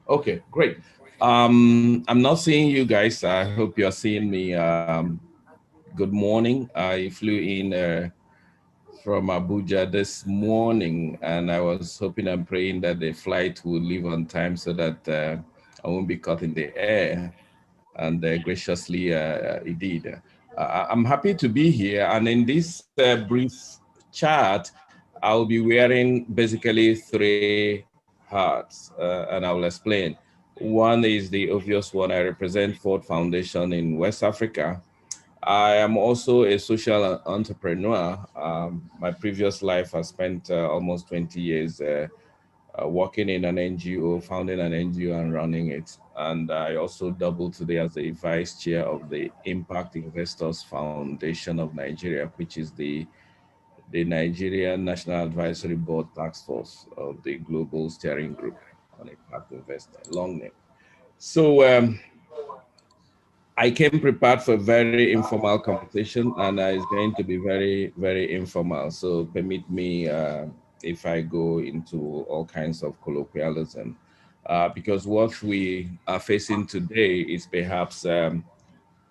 S17: okay, great. I'm not seeing you guys. I hope you're seeing me. Good morning. I flew in from Abuja this morning, and I was hoping and praying that the flight will leave on time so that I won't be caught in the air. And graciously, it did. I'm happy to be here, and in this brief chat, I'll be wearing basically three hats, and I will explain. One is the obvious one. I represent Ford Foundation in West Africa. I am also a social entrepreneur. My previous life, I spent almost 20 years working in an NGO, founding an NGO and running it. And I also double today as the vice chair of the Impact Investors Foundation of Nigeria, which is the Nigerian National Advisory Board Task Force of the Global Steering Group on Impact Investment, long name. So I came prepared for a very informal conversation, and it's going to be very, very informal. So permit me if I go into all kinds of colloquialism, because what we are facing today is perhaps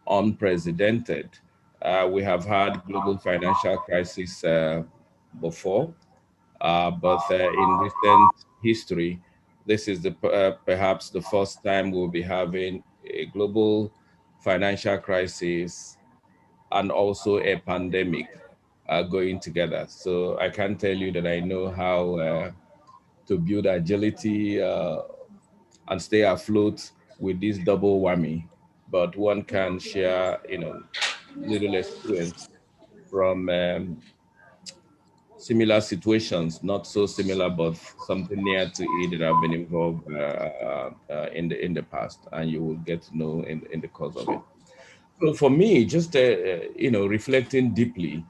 S17: unprecedented. We have had global financial crisis before, but in recent history, this is perhaps the first time we'll be having a global financial crisis and also a pandemic going together. So I can tell you that I know how to build agility and stay afloat with this double whammy. But one can share, little experience from similar situations, not so similar, but something near to it that have been involved in the past, and you will get to know in the course of it. So for me, just reflecting deeply,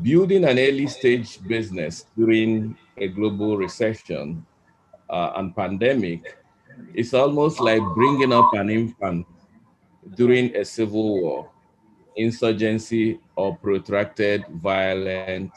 S17: building an early stage business during a global recession and pandemic is almost like bringing up an infant during a civil war, insurgency, or protracted violent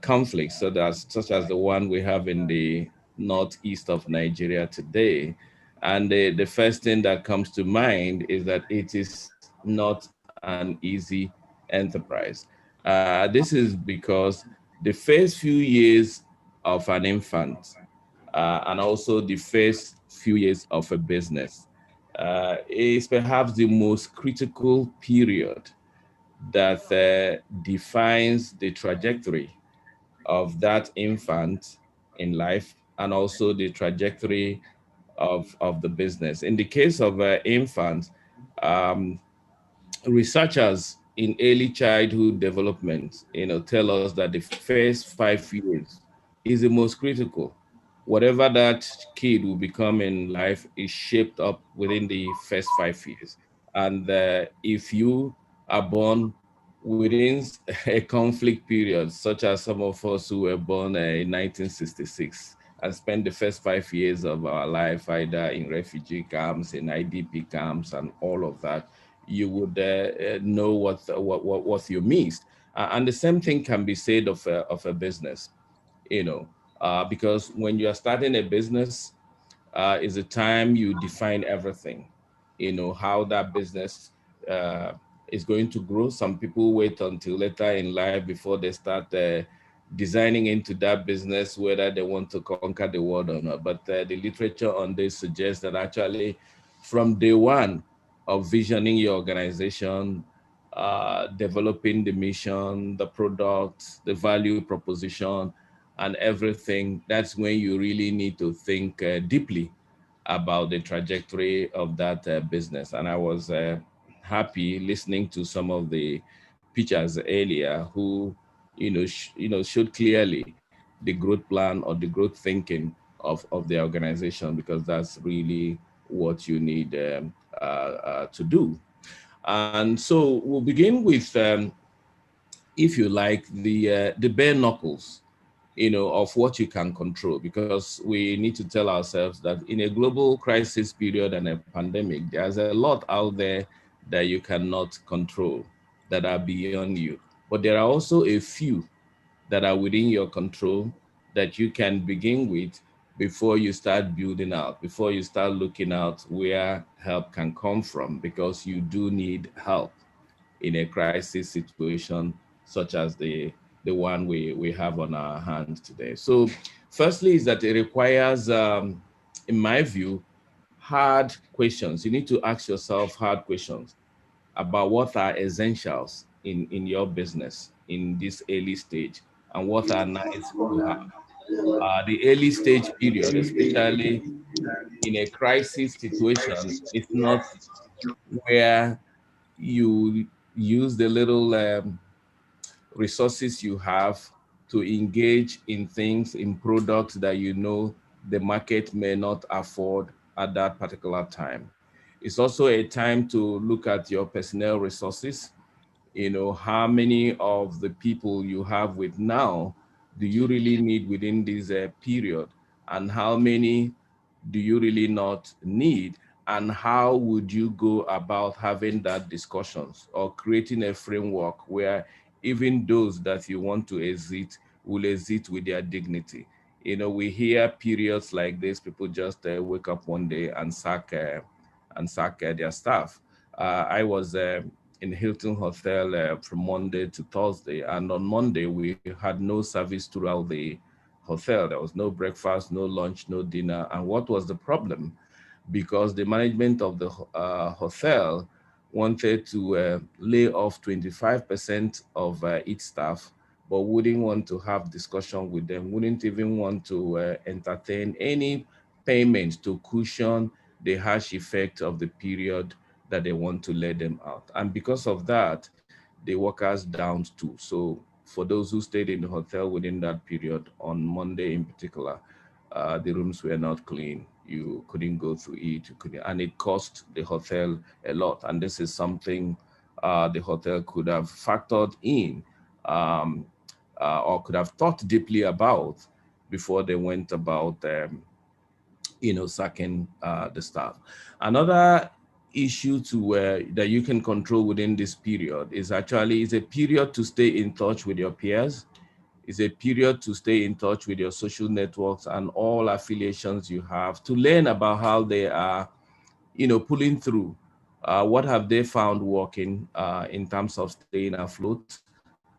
S17: conflicts, such as the one we have in the northeast of Nigeria today. And the first thing that comes to mind is that it is not an easy enterprise. This is because the first few years of an infant, and also the first few years of a business, is perhaps the most critical period that defines the trajectory of that infant in life, and also the trajectory of the business. In the case of infants, um, researchers in early childhood development, tell us that the first 5 years is the most critical. Whatever that kid will become in life is shaped up within the first 5 years. And if you are born within a conflict period, such as some of us who were born in 1966 and spent the first 5 years of our life either in refugee camps, in IDP camps, and all of that, you would know what you missed. And the same thing can be said of a business, because when you are starting a business, is a time you define everything, how that business uh, is going to grow. Some people wait until later in life before they start designing into that business, whether they want to conquer the world or not. But the literature on this suggests that actually from day one of visioning your organization, developing the mission, the product, the value proposition, and everything, that's when you really need to think deeply about the trajectory of that business. And I was happy listening to some of the pitchers earlier who, showed clearly the growth plan or the growth thinking of the organization, because that's really what you need to do. And so we'll begin with, if you like, the bare knuckles, of what you can control, because we need to tell ourselves that in a global crisis period and a pandemic, there's a lot out there that you cannot control, that are beyond you. But there are also a few that are within your control that you can begin with before you start building out, before you start looking out where help can come from, because you do need help in a crisis situation such as the one we have on our hands today. So firstly is that it requires, in my view, hard questions. You need to ask yourself hard questions about what are essentials in your business in this early stage, and what are nice to have. The early stage period, especially in a crisis situation, is not where you use the little resources you have to engage in things, in products that you know the market may not afford at that particular time. It's also a time to look at your personnel resources. How many of the people you have with now do you really need within this period, and how many do you really not need, and how would you go about having that discussions or creating a framework where even those that you want to exit will exit with their dignity. We hear periods like this, people just wake up one day and sack their staff. I was in Hilton Hotel from Monday to Thursday, and on Monday we had no service throughout the hotel. There was no breakfast, no lunch, no dinner. And what was the problem? Because the management of the hotel wanted to lay off 25% of its staff, but wouldn't want to have discussion with them, wouldn't even want to entertain any payment to cushion the harsh effect of the period that they want to let them out. And because of that, the workers down too. So for those who stayed in the hotel within that period, on Monday in particular, the rooms were not clean. You couldn't go to eat, you couldn't, and it cost the hotel a lot. And this is something the hotel could have factored in, um, or could have thought deeply about before they went about sacking the staff. Another issue to that you can control within this period is actually is a period to stay in touch with your peers. It's a period to stay in touch with your social networks and all affiliations you have, to learn about how they are, pulling through. What have they found working in terms of staying afloat?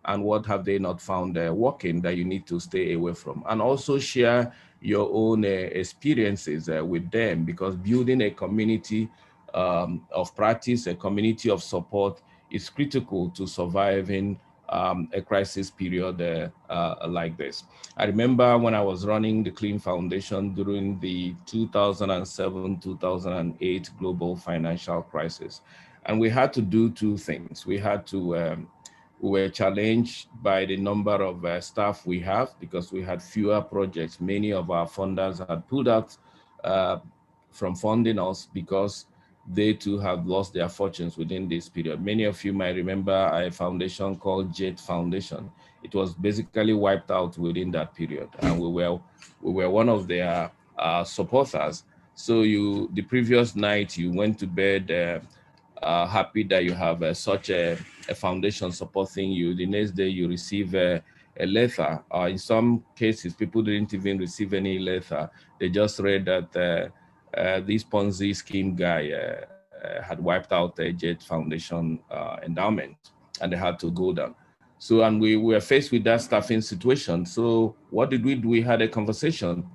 S17: and what have they not found working that you need to stay away from. And also share your own experiences with them, because building a community of practice, a community of support is critical to surviving a crisis period like this. I remember when I was running the Clean Foundation during the 2007-2008 global financial crisis. And we had to do two things. We had to, we were challenged by the number of staff we have because we had fewer projects. Many of our funders had pulled out from funding us because they too have lost their fortunes within this period. Many of you might remember a foundation called Jet Foundation. It was basically wiped out within that period, and we were one of their supporters. So the previous night you went to bed happy that you have such a foundation supporting you. The next day you receive a letter. In some cases, people didn't even receive any letter. They just read that this Ponzi scheme guy had wiped out a Jet Foundation endowment, and they had to go down. So, and we were faced with that staffing situation. So what did we do? We had a conversation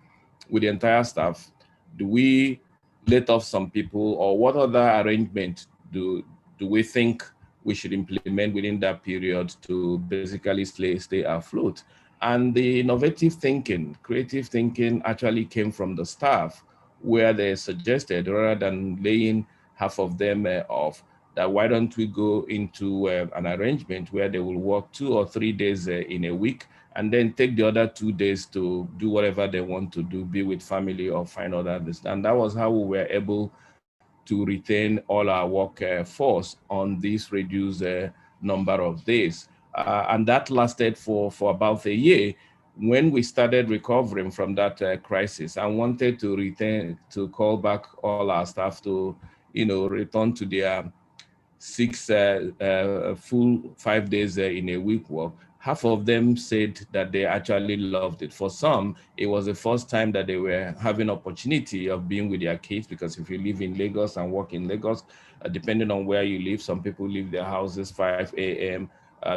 S17: with the entire staff. Do we let off some people, or what other arrangement do we think we should implement within that period to basically stay afloat? And the innovative thinking, creative thinking actually came from the staff, where they suggested, rather than laying half of them off, that why don't we go into an arrangement where they will work 2 or 3 days in a week, and then take the other 2 days to do whatever they want to do, be with family or find other things. And that was how we were able to retain all our workforce on this reduced number of days. And that lasted for about a year. When we started recovering from that crisis, I wanted to call back all our staff to, return to their 6 full 5 days in a week work. Half of them said that they actually loved it. For some, it was the first time that they were having opportunity of being with their kids, because if you live in Lagos and work in Lagos, depending on where you live, some people leave their houses 5 a.m.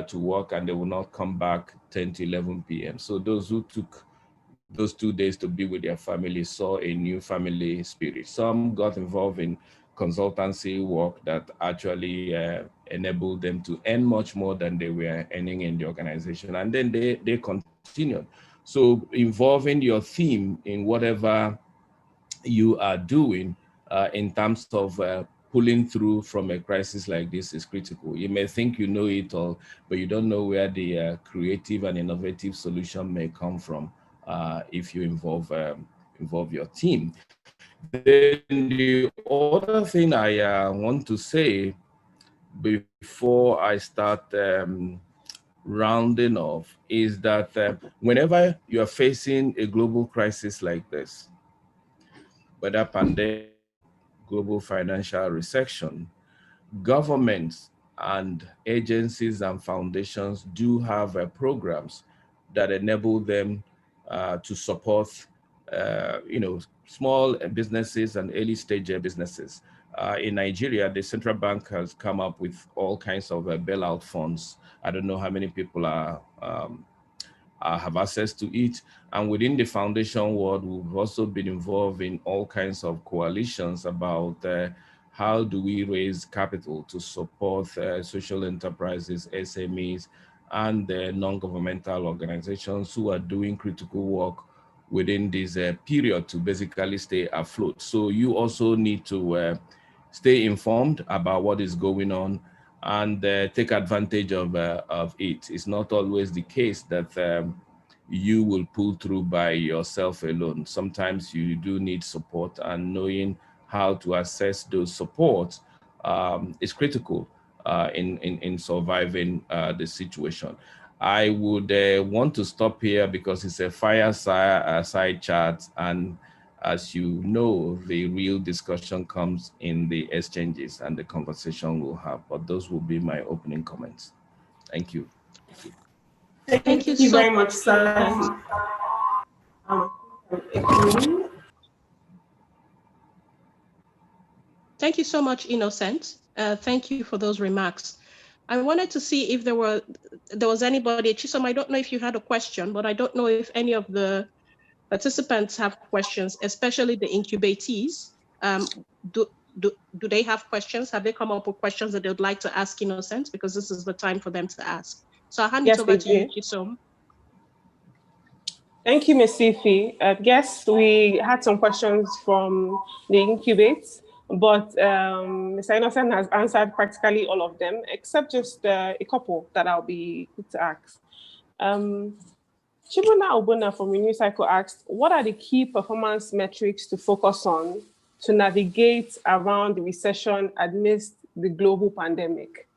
S17: To work, and they will not come back 10 to 11 p.m. So those who took those 2 days to be with their family saw a new family spirit. Some got involved in consultancy work that actually enabled them to earn much more than they were earning in the organization. And then they continued. So involving your team in whatever you are doing in terms of pulling through from a crisis like this is critical. You may think you know it all, but you don't know where the creative and innovative solution may come from if you involve your team. Then the other thing I want to say before I start rounding off is that whenever you are facing a global crisis like this, whether pandemic, global financial recession, governments and agencies and foundations do have programs that enable them to support, small businesses and early stage businesses. In Nigeria, the central bank has come up with all kinds of bailout funds. I don't know how many people have access to it. And within the foundation world, we've also been involved in all kinds of coalitions about how do we raise capital to support social enterprises, SMEs, and non-governmental organizations who are doing critical work within this period to basically stay afloat. So you also need to stay informed about what is going on and take advantage of it. It's not always the case that you will pull through by yourself alone. Sometimes you do need support, and knowing how to assess those supports is critical in surviving the situation. I would want to stop here because it's a fireside chat, and as you know, the real discussion comes in the exchanges and the conversation we'll have. But those will be my opening comments. Thank you.
S1: Thank you very much, sir.
S16: Thank you so much, Innocent. Thank you for those remarks. I wanted to see if there was anybody. Chisom, I don't know if you had a question, but I don't know if any of the participants have questions, especially the incubatees. Do, do they have questions? Have they come up with questions that they would like to ask Innocent? Because this is the time for them to ask. So I'll hand it
S1: Yes,
S16: over
S1: they
S16: to you,
S1: do.
S16: Chisom.
S1: Thank you, Ms. Sifi. Yes, we had some questions from the incubates, but Mr. Innocent has answered practically all of them, except just a couple that I'll be quick to ask. Chibuna Obuna from Renew Cycle asked, what are the key performance metrics to focus on to navigate around the recession amidst the global pandemic?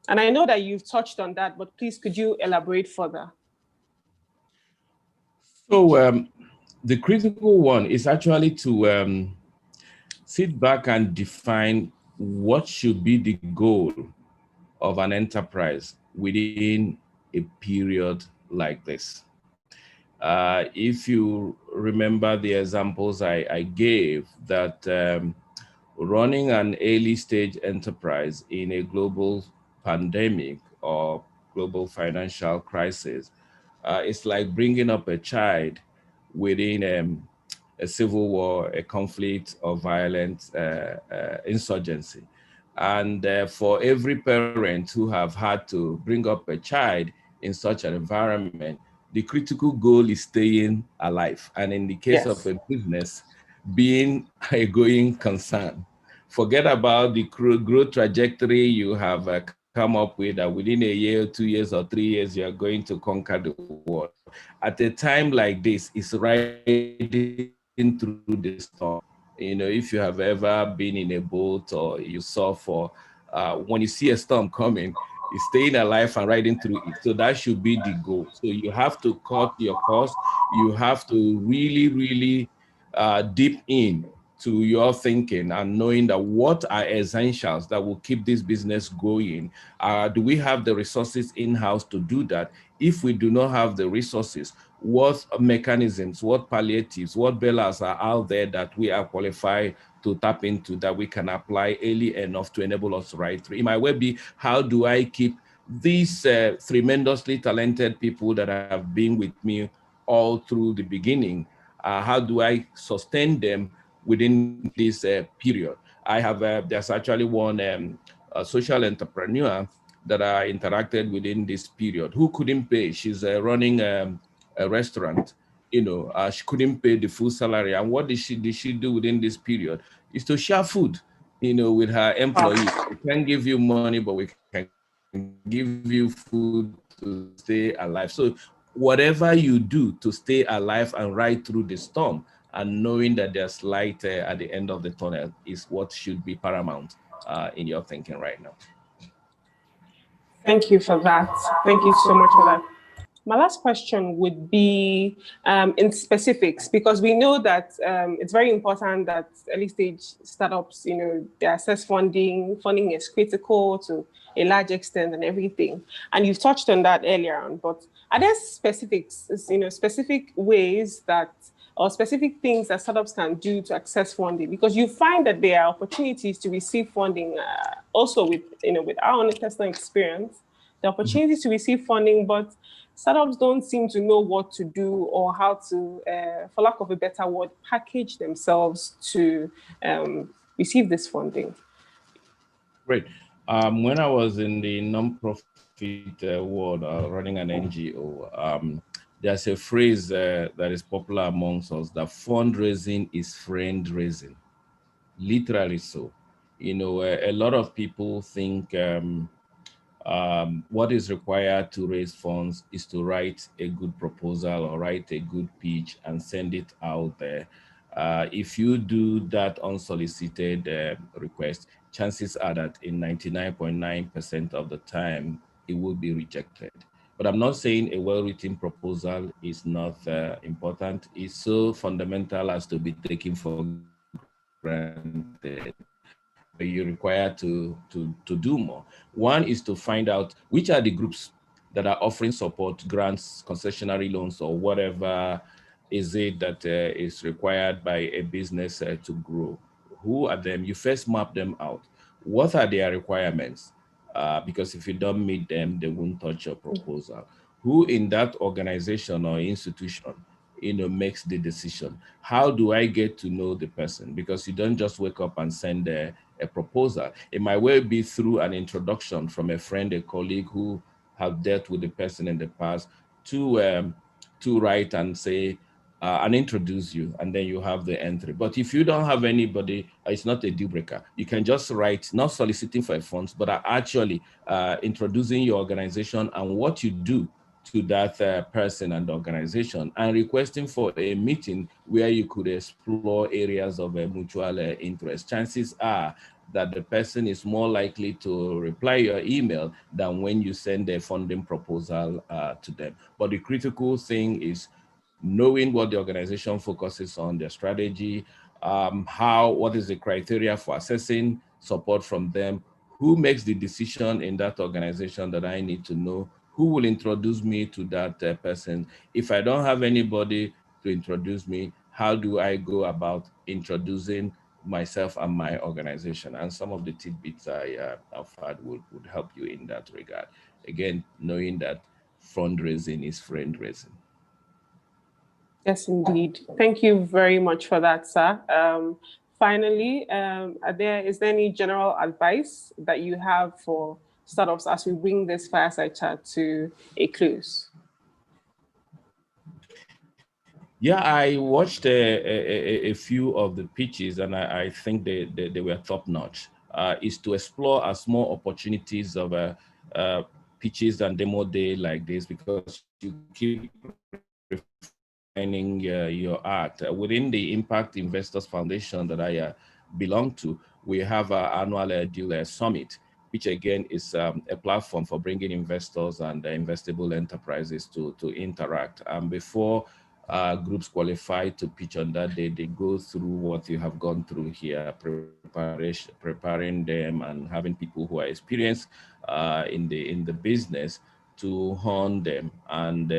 S1: And I know that you've touched on that, but please could you elaborate further?
S17: So the critical one is actually to sit back and define what should be the goal of an enterprise within a period like this. If you remember the examples I gave, that running an early stage enterprise in a global pandemic or global financial crisis, it's like bringing up a child within a civil war, a conflict, or violent insurgency. And for every parent who have had to bring up a child in such an environment, the critical goal is staying alive. And in the case of a business, being a going concern. Forget about the growth trajectory you have come up with, that within a year, 2 years, or 3 years, you are going to conquer the world. At a time like this, it's riding through the storm. You know, if you have ever been in a boat or you surf, or when you see a storm coming, is staying alive and riding through it. So that should be the goal. So you have to cut your costs. You have to really, really deep in to your thinking and knowing that what are essentials that will keep this business going. Do we have the resources in-house to do that? If we do not have the resources, what mechanisms, what palliatives, what bailouts are out there that we are qualified to tap into, that we can apply early enough to enable us to ride through? It might well be, how do I keep these tremendously talented people that have been with me all through the beginning? How do I sustain them within this period? I have, there's actually one social entrepreneur that I interacted within this period who couldn't pay. She's running a restaurant. You know, she couldn't pay the full salary. And what did she do within this period? Is to share food, you know, with her employees. We can't give you money, but we can give you food to stay alive. So whatever you do to stay alive and ride through the storm, and knowing that there's light at the end of the tunnel, is what should be paramount in your thinking right now.
S1: Thank you for that. Thank you so much for that. My last question would be in specifics, because we know that it's very important that early stage startups, you know, they assess funding. Funding is critical to a large extent and everything. And you've touched on that earlier on, but are there specifics, you know, specific ways that, or specific things that startups can do to access funding? Because you find that there are opportunities to receive funding also with, you know, with our own personal experience, the opportunities to receive funding, but startups don't seem to know what to do or how to, for lack of a better word, package themselves to receive this funding.
S17: Great. When I was in the nonprofit world, running an NGO, there's a phrase that is popular amongst us, that fundraising is friend raising. Literally so. You know, a lot of people think what is required to raise funds is to write a good proposal or write a good pitch and send it out there. If you do that unsolicited request, chances are that in 99.9% of the time, it will be rejected. But I'm not saying a well-written proposal is not important. It's so fundamental as to be taken for granted. You're required to do more. One is to find out which are the groups that are offering support, grants, concessionary loans, or whatever is it that is required by a business to grow. Who are them? You first map them out. What are their requirements? because if you don't meet them, they won't touch your proposal. Who in that organization or institution, makes the decision? How do I get to know the person? Because you don't just wake up and send a proposal. It might well be through an introduction from a friend, a colleague who have dealt with the person in the past to write and say, and introduce you, and then you have the entry. But if you don't have anybody, it's not a deal breaker. You can just write, not soliciting for funds, but actually introducing your organization and what you do to that person and organization, and requesting for a meeting where you could explore areas of mutual interest. Chances are that the person is more likely to reply your email than when you send a funding proposal to them. But the critical thing is knowing what the organization focuses on, their strategy, what is the criteria for assessing support from them, who makes the decision in that organization that I need to know, who will introduce me to that person. If I don't have anybody to introduce me, how do I go about introducing myself and my organization? And some of the tidbits I've had would help you in that regard. Again, knowing that fundraising is friend raising.
S1: Yes, indeed. Thank you very much for that, sir. Finally, is there any general advice that you have for startups as we bring this fireside chat to a close?
S17: Yeah, I watched a few of the pitches, and I think they were top notch. Is to explore as more opportunities of pitches and demo day like this, because you keep refining your art. Within the Impact Investors Foundation that I belong to, we have our annual deal summit, which again is a platform for bringing investors and investable enterprises to interact. And before groups qualify to pitch on that day, they go through what you have gone through here, preparing them and having people who are experienced in the business to hone them and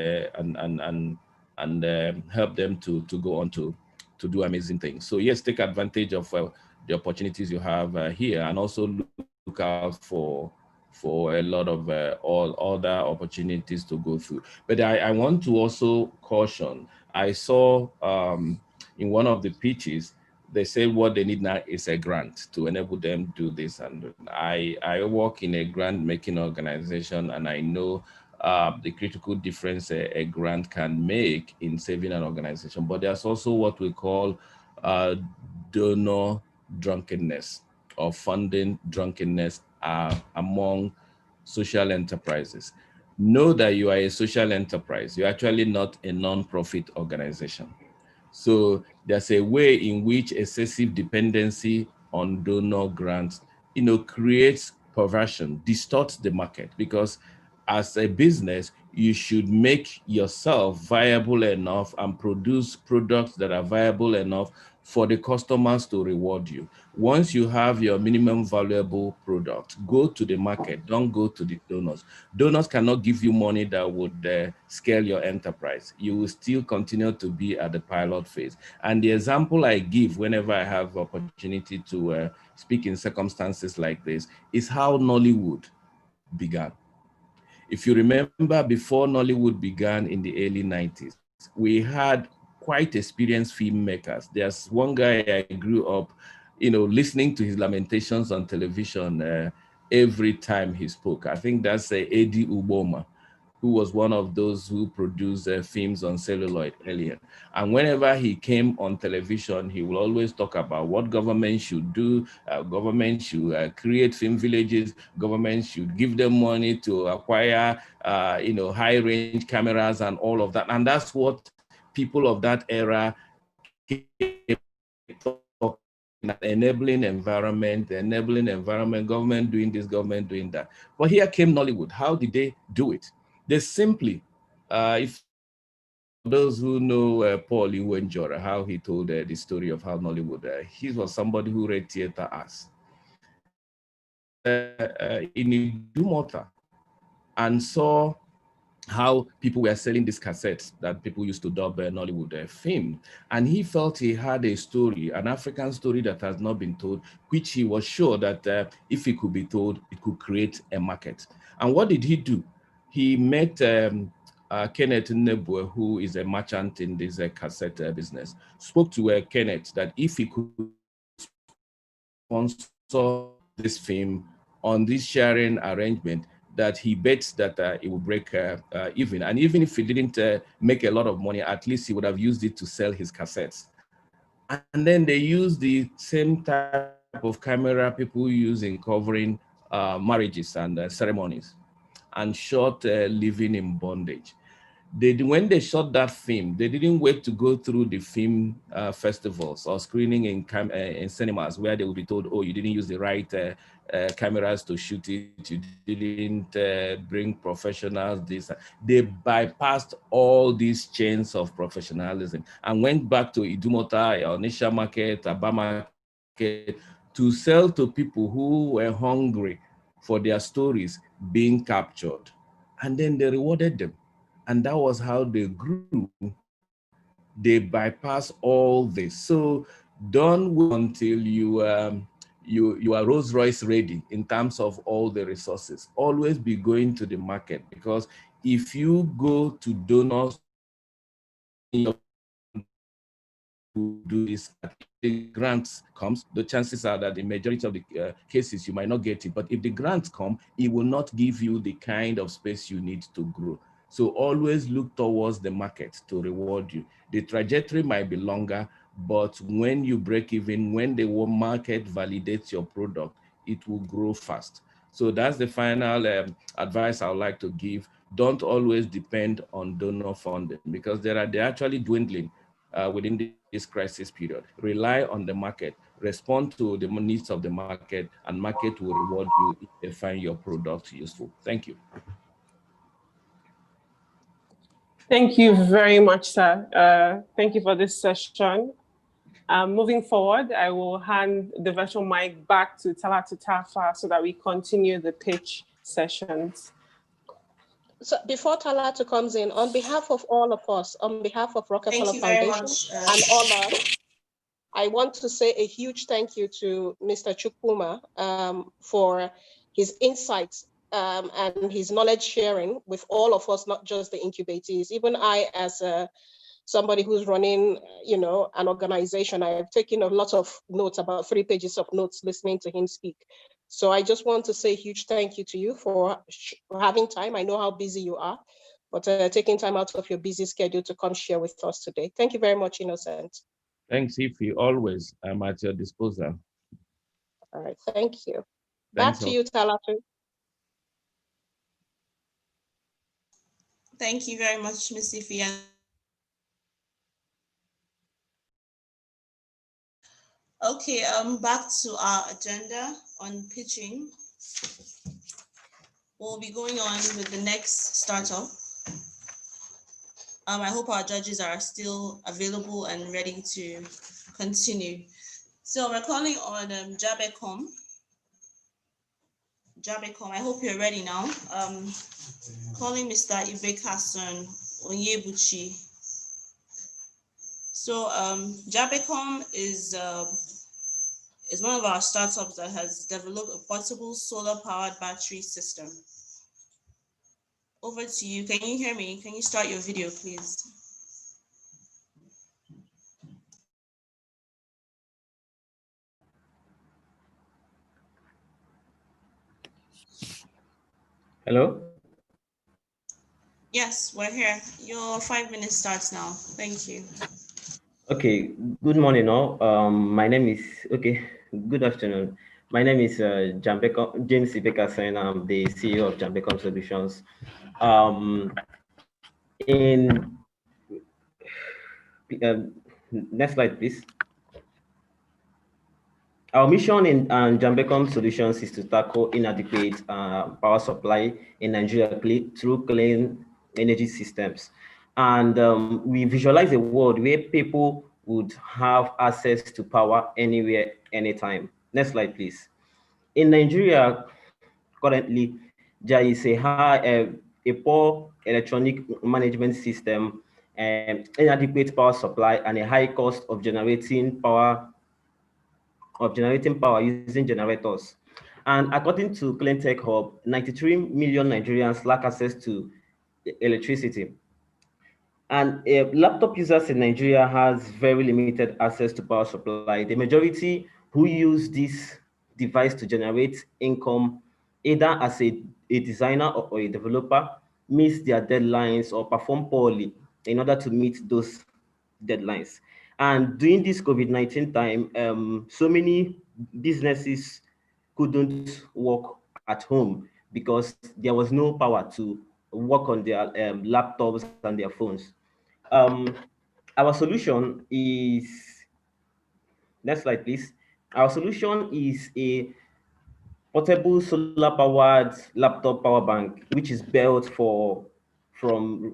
S17: help them to go on to do amazing things. So yes, take advantage of the opportunities you have here, and also look out for a lot of all other opportunities to go through. But I want to also caution. I saw in one of the pitches, they say what they need now is a grant to enable them to do this. And I work in a grant making organization, and I know the critical difference a grant can make in saving an organization. But there's also what we call donor drunkenness, or funding drunkenness among social enterprises. Know that you are a social enterprise. You're actually not a non-profit organization. So there's a way in which excessive dependency on donor grants, creates perversion, distorts the market, because as a business, you should make yourself viable enough and produce products that are viable enough for the customers to reward you. Once you have your minimum valuable product, go to the market, don't go to the donors. Donors cannot give you money that would scale your enterprise. You will still continue to be at the pilot phase. And the example I give whenever I have opportunity to speak in circumstances like this is how Nollywood began. If you remember, before Nollywood began in the early 90s, we had quite experienced filmmakers. There's one guy I grew up, listening to his lamentations on television every time he spoke. I think that's Eddie Uboma, who was one of those who produced films on celluloid earlier. And whenever he came on television, he will always talk about what government should do. Government should create film villages. Government should give them money to acquire, high-range cameras and all of that. And that's what people of that era came talking, enabling environment, government doing this, government doing that. But here came Nollywood. How did they do it? They simply, if those who know Paul Iwenjora, how he told the story of how Nollywood, he was somebody who read theater as in Idumota and saw how people were selling these cassettes that people used to dub Nollywood film. And he felt he had a story, an African story that has not been told, which he was sure that if it could be told, it could create a market. And what did he do? He met Kenneth Nebue, who is a merchant in this cassette business, spoke to Kenneth that if he could sponsor this film on this sharing arrangement, that he bets that it will break even. And even if he didn't make a lot of money, at least he would have used it to sell his cassettes. And then they used the same type of camera people use in covering marriages and ceremonies, and shot Living in Bondage. When they shot that film, they didn't wait to go through the film festivals or screening in cinemas where they would be told, oh, you didn't use the right cameras to shoot it, you didn't bring professionals, this. They bypassed all these chains of professionalism and went back to Idumota, Onisha Market, Aba Market, to sell to people who were hungry for their stories being captured. And then they rewarded them. And that was how they grew. They bypass all this. So don't wait until you are Rolls Royce ready in terms of all the resources. Always be going to the market, because if you go to donors to do this, if the grants comes, the chances are that the majority of the cases you might not get it. But if the grants come, it will not give you the kind of space you need to grow. So always look towards the market to reward you. The trajectory might be longer, but when you break even, when the market validates your product, it will grow fast. So that's the final advice I would like to give. Don't always depend on donor funding, because they're actually dwindling within this crisis period. Rely on the market, respond to the needs of the market, and market will reward you if they find your product useful. Thank you.
S1: Thank you very much, sir. Thank you for this session. Moving forward, I will hand the virtual mic back to Talatu Tafa so that we continue the pitch sessions.
S16: So before Talatu comes in, on behalf of all of us, on behalf of Rockefeller Foundation and all I want to say a huge thank you to Mr. Chukwuma for his insights and his knowledge sharing with all of us, not just the incubatees. Even I, as somebody who's running, an organization, I have taken a lot of notes, about 3 pages of notes, listening to him speak. So I just want to say a huge thank you to you for having time. I know how busy you are, but taking time out of your busy schedule to come share with us today. Thank you very much, Innocent.
S17: Thanks, Ify. Always, I'm at your disposal.
S16: All right, thank you.
S17: Thanks
S16: Back to you, Talatu.
S2: Thank you very much, Ms. Ify. Okay, back to our agenda on pitching. We'll be going on with the next startup. I hope our judges are still available and ready to continue. So we're calling on Jabecom. Jabecom, I hope you're ready now. Calling Mr. Ibekason Onyebuchi. So Jabecom is one of our startups that has developed a portable solar-powered battery system. Over to you. Can you hear me? Can you start your video, please?
S18: Hello?
S2: Yes, we're here. Your 5 minutes starts now. Thank you.
S18: Okay, good morning all. Good afternoon. My name is James Ibekasen. I'm the CEO of Jambecom Solutions. Next slide, please. Our mission in Jambecom Solutions is to tackle inadequate power supply in Nigeria through clean energy systems. And we visualize a world where people would have access to power anywhere, anytime. Next slide, please. In Nigeria, currently, there is a poor electronic management system, inadequate power supply, and a high cost of generating power using generators. And according to Clean Tech Hub, 93 million Nigerians lack access to electricity. And laptop users in Nigeria has very limited access to power supply. The majority who use this device to generate income, either as a designer or a developer, miss their deadlines or perform poorly in order to meet those deadlines. And during this COVID-19 time, so many businesses couldn't work at home because there was no power to work on their laptops and their phones. Um, our solution is, next slide please. Our solution is a portable solar-powered laptop power bank, which is built from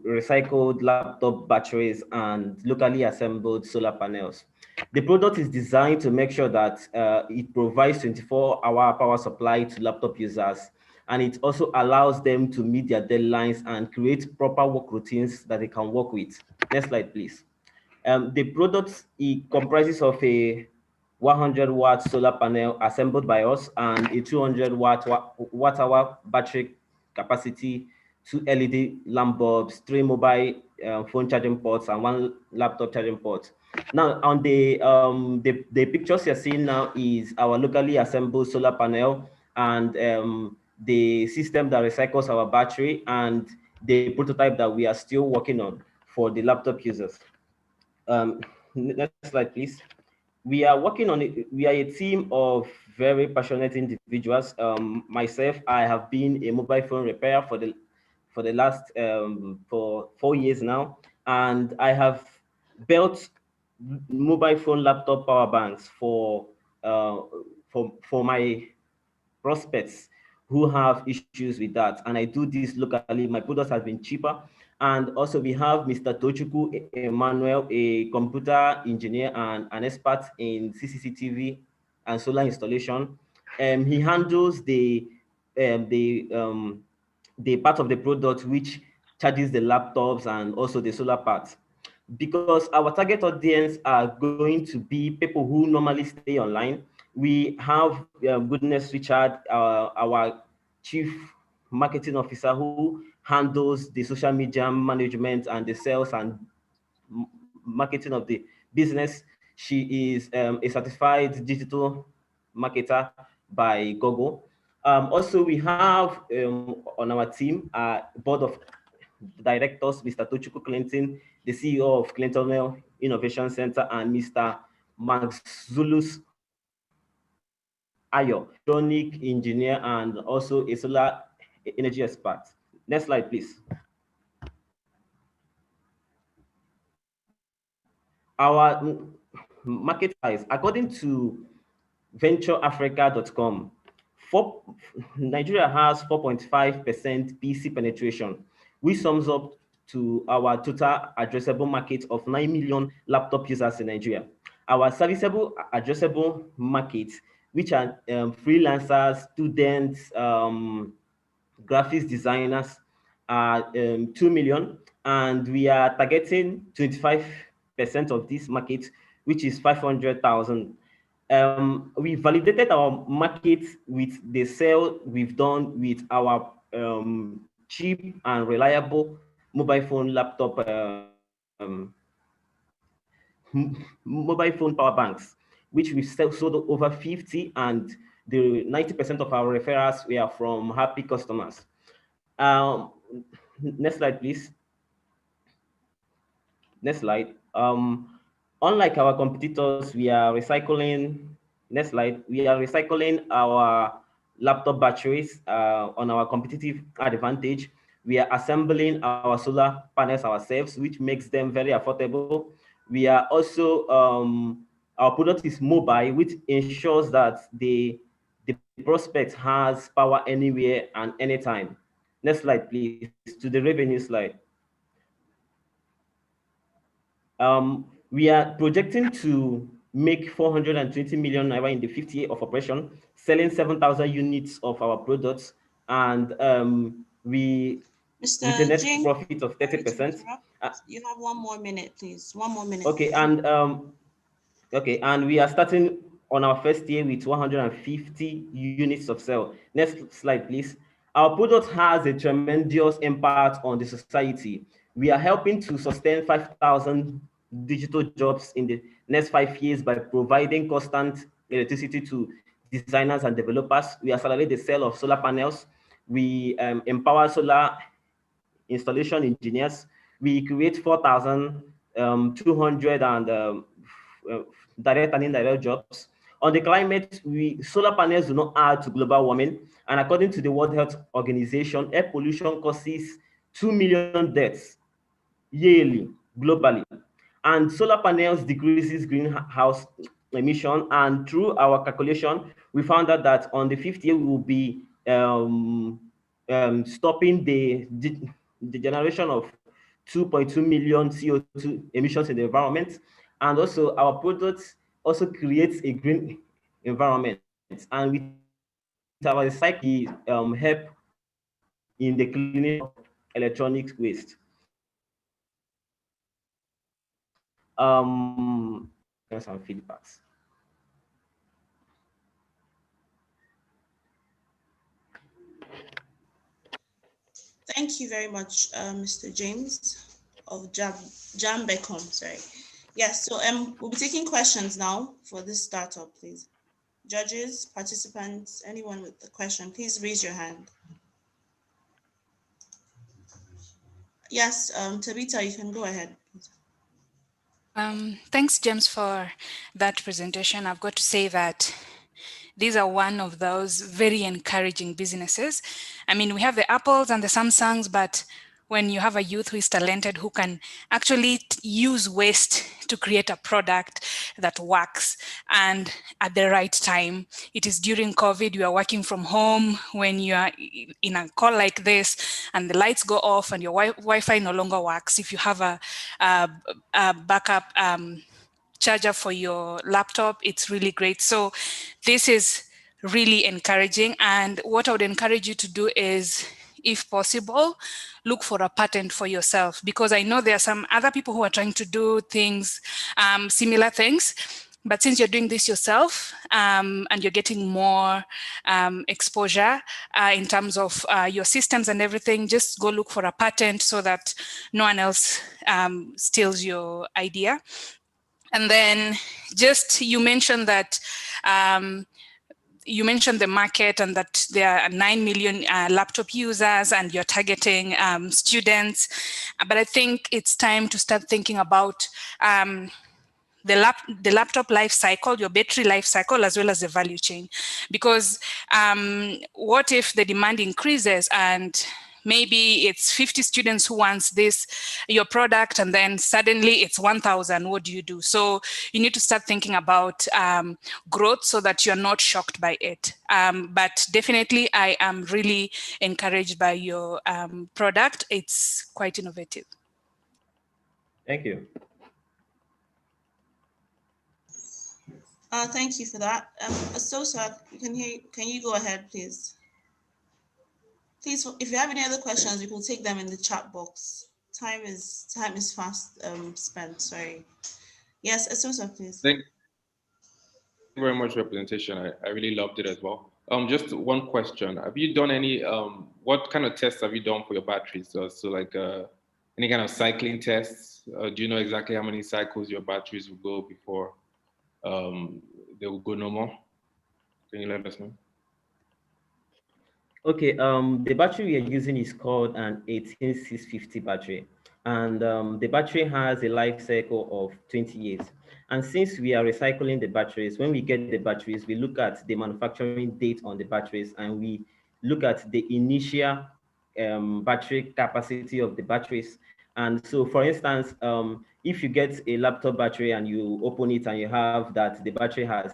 S18: recycled laptop batteries and locally assembled solar panels. The product is designed to make sure that it provides 24-hour power supply to laptop users, and it also allows them to meet their deadlines and create proper work routines that they can work with. Next slide, please. The product, it comprises of a 100-watt solar panel assembled by us and a 200-watt-hour battery capacity, 2 LED lamp bulbs, 3 mobile phone charging ports, and 1 laptop charging port. Now, on the pictures you're seeing now is our locally assembled solar panel and the system that recycles our battery and the prototype that we are still working on for the laptop users. Next slide, please. We are working on it. We are a team of very passionate individuals. Myself, I have been a mobile phone repairer for the last for 4 years now, and I have built mobile phone laptop power banks for my prospects who have issues with that. And I do this locally. My product has been cheaper. And also we have Mr. Tochukwu Emmanuel, a computer engineer and an expert in CCTV and solar installation. He handles the part of the product which charges the laptops and also the solar parts. Because our target audience are going to be people who normally stay online, we have Goodness Richard, our chief marketing officer, who handles the social media management and the sales and marketing of the business. She is a certified digital marketer by Google. Also, we have on our team board of directors, Mr. Tochukwu Clinton, the CEO of Clinton Innovation Center, and Mr. Max Zulus Ayo, electronic engineer and also a solar energy expert. Next slide, please. Our market size, according to ventureafrica.com, Nigeria has 4.5% PC penetration, which sums up to our total addressable market of 9 million laptop users in Nigeria. Our serviceable addressable market, which are freelancers, students, graphics designers, are 2 million, and we are targeting 25% of this market, which is 500,000. We validated our market with the sale we've done with our cheap and reliable mobile phone laptop mobile phone power banks, which we sold over 50, and the 90% of our referrals were from happy customers. Next slide, please. Next slide. Unlike our competitors, we are recycling. Next slide. We are recycling our laptop batteries on our competitive advantage. We are assembling our solar panels ourselves, which makes them very affordable. We are also, our product is mobile, which ensures that the prospect has power anywhere and anytime. Next slide, please, to the revenue slide. We are projecting to make 420 million naira in the 50th year of operation, selling 7,000 units of our products, and we
S2: Mr.
S18: with a net
S2: James,
S18: profit of
S2: sorry to
S18: 30%.
S2: interrupt. You have 1 more minute, please. 1 more minute.
S18: Okay, and we are starting on our first year with 150 units of cell. Next slide, please. Our product has a tremendous impact on the society. We are helping to sustain 5,000 digital jobs in the next 5 years by providing constant electricity to designers and developers. We accelerate the sale of solar panels. We empower solar installation engineers. We create 4,200 direct and indirect jobs. On the climate, solar panels do not add to global warming. And according to the World Health Organization, air pollution causes 2 million deaths yearly, globally. And solar panels decreases greenhouse emission. And through our calculation, we found out that on the 5th year, we will be stopping the generation of 2.2 million CO2 emissions in the environment. And also our products also creates a green environment. And with our recycling, help in the cleaning of electronic waste. Some feedbacks.
S2: Thank you very much, Mr. James of Jambecom. Sorry. Yes, so we'll be taking questions now for this startup, please. Judges, participants, anyone with a question, please raise your hand. Yes, Tabitha, you can go ahead.
S6: Thanks, James, for that presentation. I've got to say that these are one of those very encouraging businesses. I mean, we have the Apples and the Samsungs, but when you have a youth who is talented, who can actually use waste to create a product that works and at the right time. It is during COVID, you are working from home when you are in a call like this and the lights go off and your Wi-Fi no longer works. If you have a backup charger for your laptop, it's really great. So this is really encouraging. And what I would encourage you to do is, if possible, look for a patent for yourself, because I know there are some other people who are trying to do things, similar things. But since you're doing this yourself and you're getting more exposure in terms of your systems and everything, just go look for a patent so that no one else steals your idea. And then just, you mentioned that you mentioned the market and that there are 9 million laptop users and you're targeting students. But I think it's time to start thinking about the laptop life cycle, your battery life cycle, as well as the value chain. Because what if the demand increases and maybe it's 50 students who wants your product, and then suddenly it's 1,000, what do you do? So you need to start thinking about growth so that you're not shocked by it. But definitely I am really encouraged by your product. It's quite innovative.
S18: Thank you.
S2: Thank you for that. Asosa, can you go ahead, please? Please, if you have any other questions, you can take them in the chat box. Time is fast spent. Sorry. Yes, Asosa, please.
S10: Thank you very much for your presentation. I really loved it as well. Just one question: have you done any? What kind of tests have you done for your batteries? So like any kind of cycling tests? Do you know exactly how many cycles your batteries will go before they will go no more? Can you let us know?
S18: Okay, the battery we are using is called an 18650 battery, and the battery has a life cycle of 20 years. And since we are recycling the batteries, when we get the batteries, we look at the manufacturing date on the batteries, and we look at the initial battery capacity of the batteries. And so, for instance, if you get a laptop battery and you open it and you have that the battery has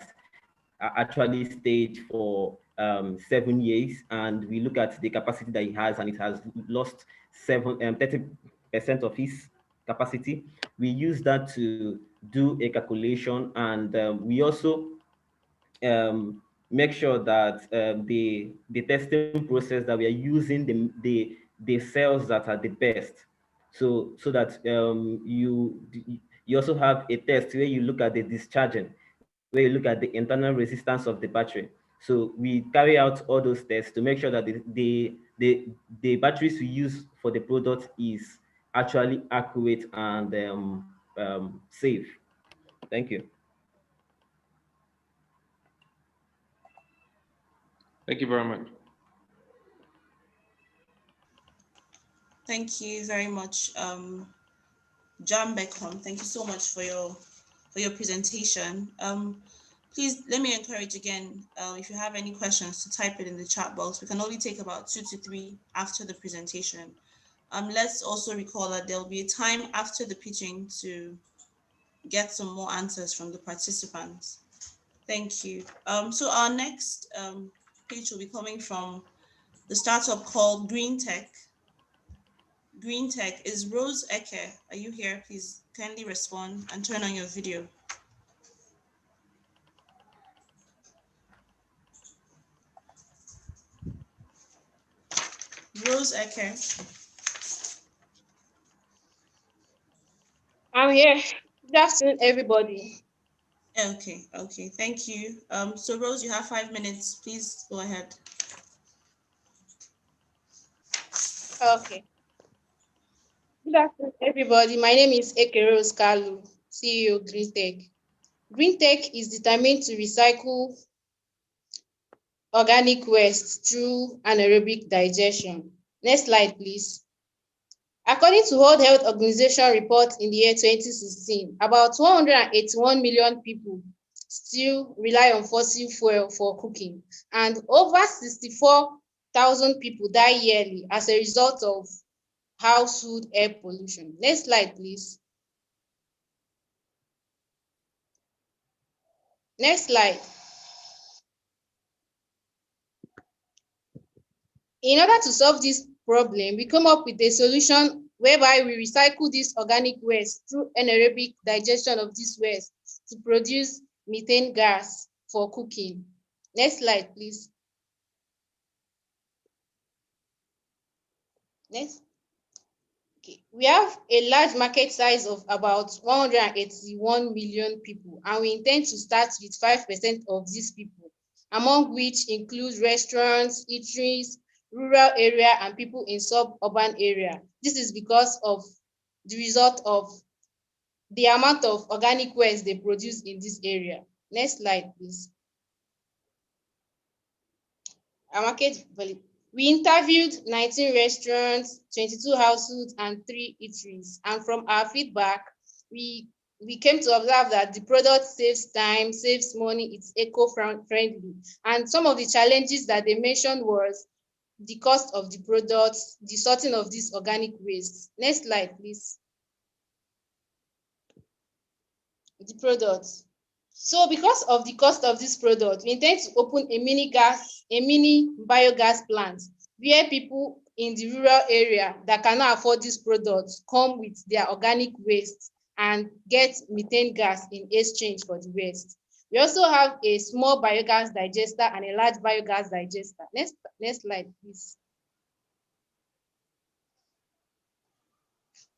S18: actually stayed for 7 years, and we look at the capacity that it has, and it has lost 30% of its capacity. We use that to do a calculation, and we also make sure that the testing process that we are using, the the cells that are the best. So that you also have a test where you look at the discharging, where you look at the internal resistance of the battery. So we carry out all those tests to make sure that the batteries we use for the product is actually accurate and safe. Thank you.
S10: Thank you very much.
S2: Thank you very much, John Beckham. Thank you so much for your presentation. Please let me encourage again, if you have any questions, to type it in the chat box. We can only take about 2 to 3 after the presentation. Let's also recall that there'll be a time after the pitching to get some more answers from the participants. Thank you. So our next pitch will be coming from the startup called Green Tech. Green Tech is Rose Eke. Are you here? Please kindly respond and turn on your video. Rose Eke.
S19: I'm here. Good afternoon, everybody.
S2: Okay, thank you. So Rose, you have 5 minutes. Please go ahead.
S19: Okay. Good afternoon, everybody. My name is Eke Rose Kalu, CEO Green Tech. Green Tech is determined to recycle organic waste through anaerobic digestion. Next slide, please. According to World Health Organization report in the year 2016, about 181 million people still rely on fossil fuel for cooking, and over 64,000 people die yearly as a result of household air pollution. Next slide, please. Next slide. In order to solve this problem, we come up with a solution whereby we recycle this organic waste through anaerobic digestion of this waste to produce methane gas for cooking. Next slide, please. Next. Okay. We have a large market size of about 181 million people, and we intend to start with 5% of these people, among which include restaurants, eateries, rural area, and people in suburban area. This is because of the result of the amount of organic waste they produce in this area. Next slide, please. Our market value. We interviewed 19 restaurants, 22 households, and 3 eateries. And from our feedback, we came to observe that the product saves time, saves money, it's eco-friendly. And some of the challenges that they mentioned was the cost of the products, the sorting of this organic waste. Next slide, please. The products. So because of the cost of this product, we intend to open a mini biogas plant where people in the rural area that cannot afford these products come with their organic waste and get methane gas in exchange for the waste. We also have a small biogas digester and a large biogas digester. Next slide, please.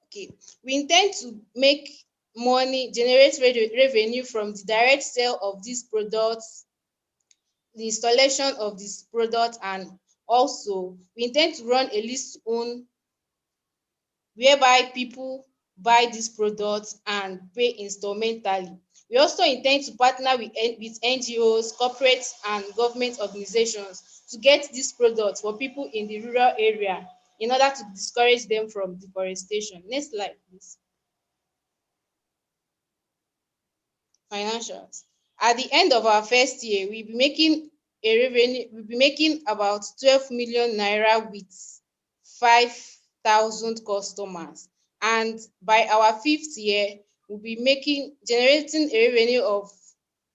S19: Okay, we intend to make money, generate revenue from the direct sale of these products, the installation of this product, and also we intend to run a lease-to-own whereby people buy these products and pay instrumentally. We also intend to partner with NGOs, corporate and government organizations to get these products for people in the rural area in order to discourage them from deforestation. Next slide, please. Financials. At the end of our first year, we'll be making a revenue, we'll be making about 12 million naira with 5,000 customers. And by our 5th year, we'll be generating a revenue of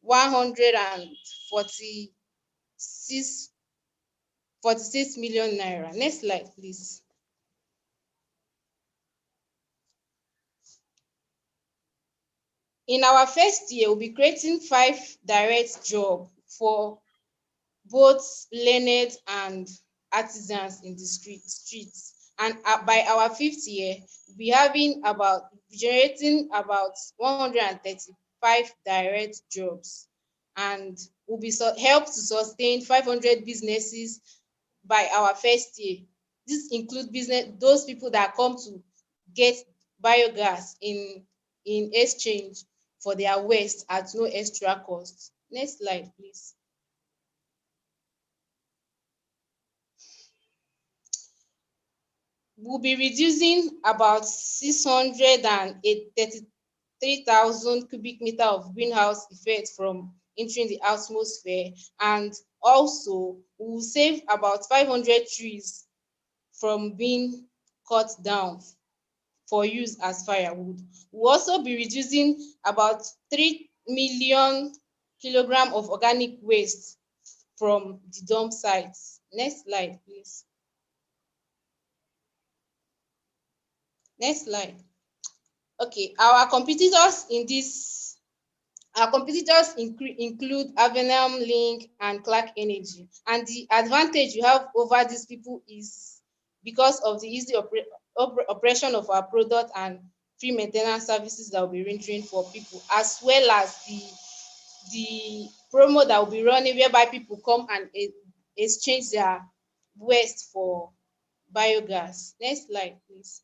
S19: 146 million naira. Next slide, please. In our first year, we'll be creating 5 direct jobs for both learned and artisans in the streets. And by our 5th year, we'll be having generating about 135 direct jobs, and will be help to sustain 500 businesses by our 1st year. This includes those people that come to get biogas in exchange for their waste at no extra cost. Next slide, please. We'll be reducing about 633,000 cubic meter of greenhouse effect from entering the atmosphere, and also we will save about 500 trees from being cut down for use as firewood. We'll also be reducing about 3 million kilograms of organic waste from the dump sites. Next slide, please. Next slide. Okay, our competitors include Avenum, Link, and Clark Energy. And the advantage you have over these people is because of the easy operation of our product and free maintenance services that will be rendering for people, as well as the promo that will be running whereby people come and exchange their waste for biogas. Next slide, please.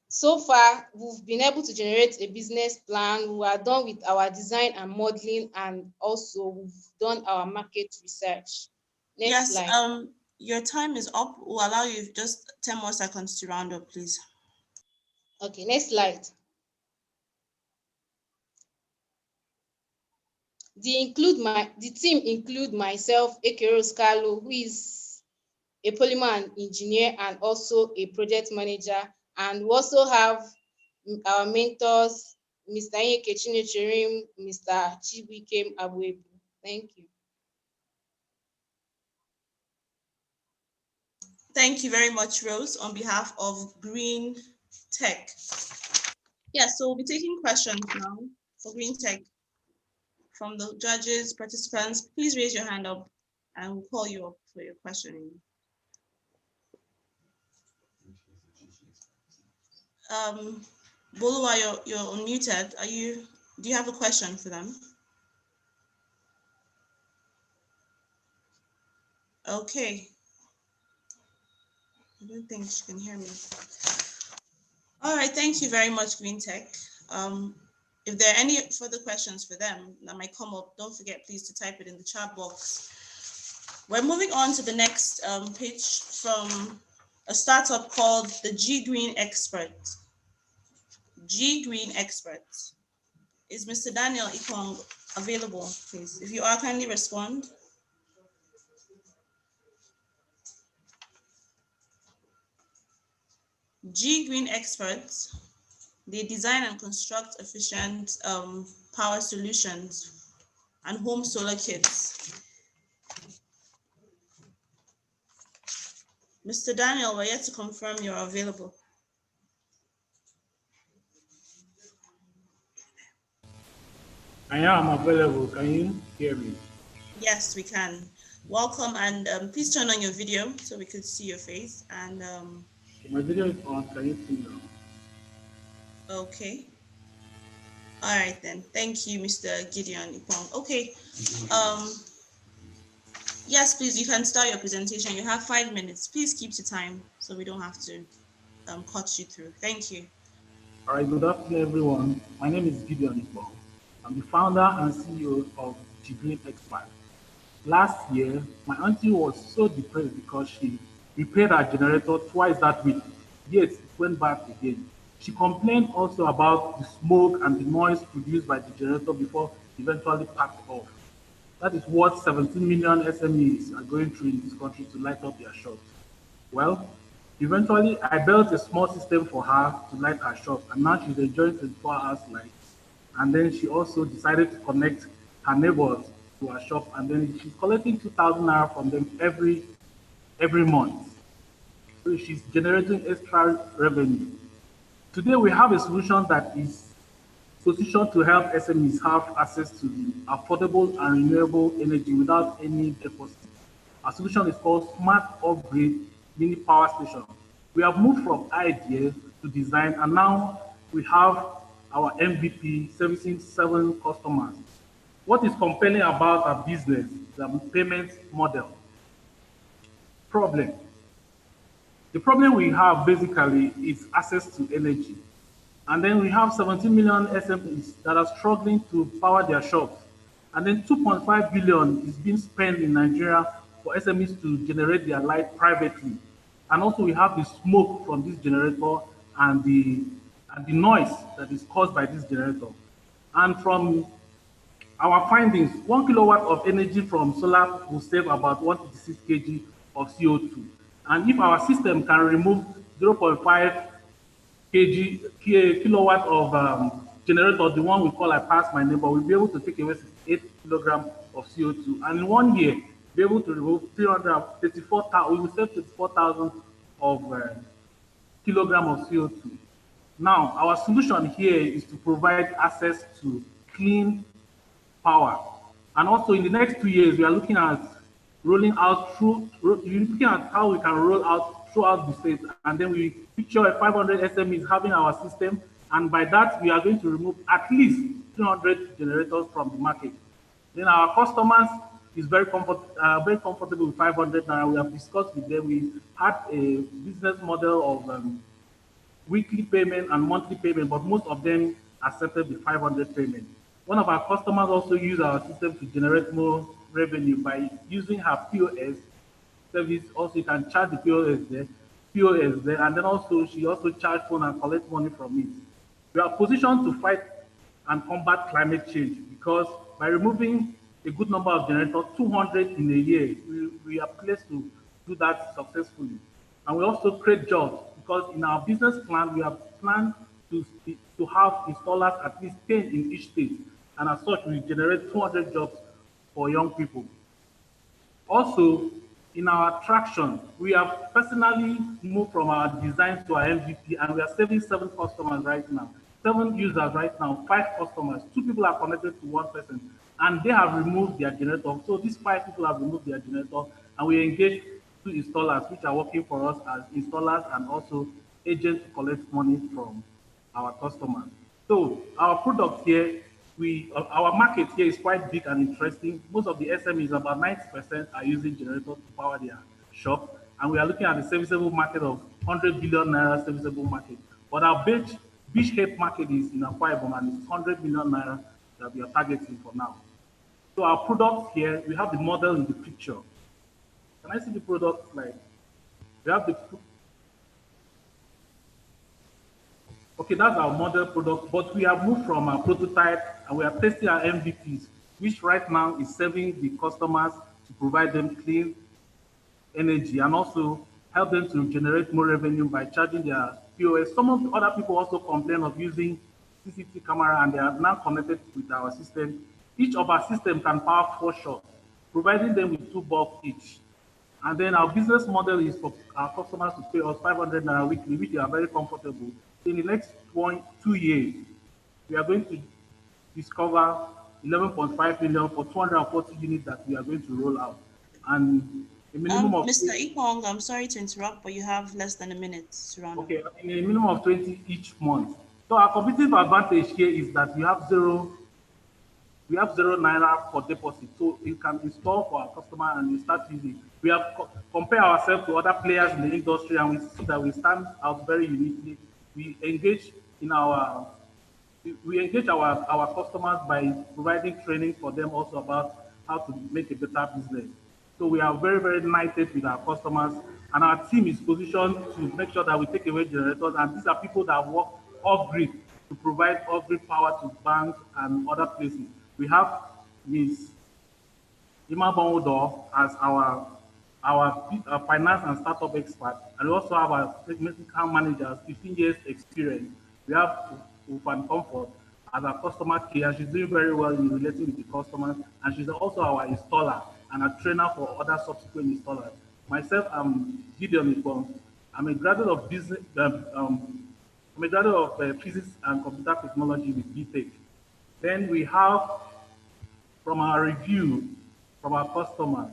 S19: So far, we've been able to generate a business plan. We are done with our design and modeling, and also we've done our market research. Next slide.
S2: Your time is up. We'll allow you just 10 more seconds to round up, please.
S19: Okay, next slide. The team include myself, Ekero Scalo, who is a polymer engineer and also a project manager, and we also have our mentors, Mr. Nyeke Chinecherim, Mr. Chibuikem Abuebu. Thank you.
S2: Thank you very much, Rose, on behalf of Green Tech. Yeah, so we'll be taking questions now for Green Tech from the judges, participants. Please raise your hand up and we'll call you up for your questioning. Bolua, you're unmuted. Do you have a question for them? Okay. I don't think she can hear me. All right, thank you very much, Green Tech. If there are any further questions for them that might come up, don't forget, please, to type it in the chat box. We're moving on to the next pitch from a startup called the G Green Expert. G Green Expert. Is Mr. Daniel Ikong available, please? If you are, kindly respond. G Green Experts, they design and construct efficient power solutions and home solar kits. Mr. Daniel, we're yet to confirm you're available.
S20: I am available. Can you hear me?
S2: Yes, we can. Welcome, and please turn on your video so we could see your face. And
S20: my video is on. Can you see now?
S2: Okay. All right then. Thank you, Mr. Gideon Ipong. Okay. Yes, please. You can start your presentation. You have 5 minutes. Please keep to time so we don't have to cut you through. Thank you.
S20: All right. Good afternoon, everyone. My name is Gideon Ipong. I'm the founder and CEO of G Green Expert. Last year, my auntie was so depressed because she repaired her generator twice that week, yet it went back again. She complained also about the smoke and the noise produced by the generator before eventually packed off. That is what 17 million SMEs are going through in this country to light up their shops. Well, eventually I built a small system for her to light her shop, and now she's enjoying 24 hours light. And then she also decided to connect her neighbors to her shop, and then she's collecting 2,000 naira from them every month. So she's generating extra revenue. Today we have a solution that is positioned to help SMEs have access to the affordable and renewable energy without any deposit. Our solution is called Smart Upgrade mini power station. We have moved from idea to design, and now we have our MVP servicing 7 customers. What is compelling about our business, the payment model? Problem. The problem we have basically is access to energy. And then we have 17 million SMEs that are struggling to power their shops. And then 2.5 billion is being spent in Nigeria for SMEs to generate their light privately. And also we have the smoke from this generator and the noise that is caused by this generator. And from our findings, 1 kilowatt of energy from solar will save about 156 kg of CO2. And if our system can remove 0.5 kilowatt of generator, the one we call I pass my neighbor, we'll be able to take away 68 kilograms of CO2. And in 1 year, be able to remove 334,000, we will save 34,000 of kilogram of CO2. Now, our solution here is to provide access to clean power. And also in the next 2 years, we are looking at rolling out looking at how we can roll out throughout the state. And then we picture 500 SMEs having our system. And by that, we are going to remove at least 300 generators from the market. Then our customers is very comfortable with 500 naira. We have discussed with them. We had a business model of weekly payment and monthly payment, but most of them accepted the 500 payment. One of our customers also used our system to generate more revenue by using her POS service. Also, you can charge the POS there, and then also she also charge phone and collect money from it. We are positioned to fight and combat climate change because by removing a good number of generators, 200 in a year, we are placed to do that successfully. And we also create jobs because in our business plan, we have planned to have installers at least 10 in each state. And as such, we generate 200 jobs for young people. Also, in our traction, we have personally moved from our design to our MVP, and we are serving 7 customers right now. 7 users right now, 5 customers. 2 people are connected to 1 person, and they have removed their generator. So these 5 people have removed their generator, and we engage 2 installers, which are working for us as installers and also agents to collect money from our customers. So our product here, our market here is quite big and interesting. Most of the SMEs, about 90%, are using generators to power their shop. And we are looking at the serviceable market of 100 billion naira serviceable market. But our beach head market is in Akwa Ibom, and it's 100 million naira that we are targeting for now. So our product here, we have the model in the picture. Can I see the product slide? We have the Okay, that's our model product, but we have moved from our prototype and we are testing our MVPs, which right now is serving the customers to provide them clean energy and also help them to generate more revenue by charging their POS. Some of the other people also complain of using CCTV camera and they are now connected with our system. Each of our system can power 4 shops, providing them with 2 bulbs each. And then our business model is for our customers to pay us 500 naira weekly, which they are very comfortable. In the next 2 years, we are going to discover 11.5 million for 240 units that we are going to roll out. And a minimum of
S2: Mr. Ikong, I'm sorry to interrupt, but you have less than a minute to run.
S20: Okay, in a minimum of 20 each month. So our competitive advantage here is that we have zero naira for deposit. So you can install for our customer and you start using. We have compare ourselves to other players in the industry and we see that we stand out very uniquely. We engage our customers by providing training for them also about how to make a better business. So we are very, very united with our customers, and our team is positioned to make sure that we take away generators. And these are people that work off-grid to provide off-grid power to banks and other places. We have Ms. Ima Bonwodo as our finance and startup expert, and we also have our technical managers, 15 years experience. We have Ufan Comfort as our customer care. She's doing very well in relating with the customers, and she's also our installer and a trainer for other subsequent installers. Myself, I'm Gideon Ipon. I'm a graduate of business. I'm a graduate of physics and computer technology with BTech. Then we have from our review from our customers.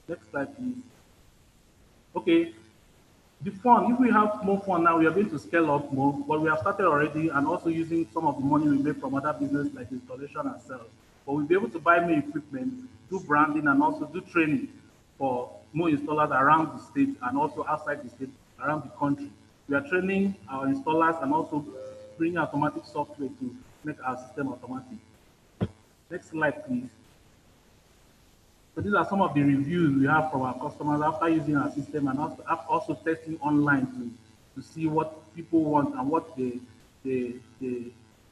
S20: Next slide, please. Okay, the fun, if we have more fun now, we are going to scale up more, but we have started already and also using some of the money we make from other business like installation and sales. But we'll be able to buy more equipment, do branding, and also do training for more installers around the state and also outside the state, around the country. We are training our installers and also bringing automatic software to make our system automatic. Next slide, please. So these are some of the reviews we have from our customers after using our system and also testing online to see what people want and what they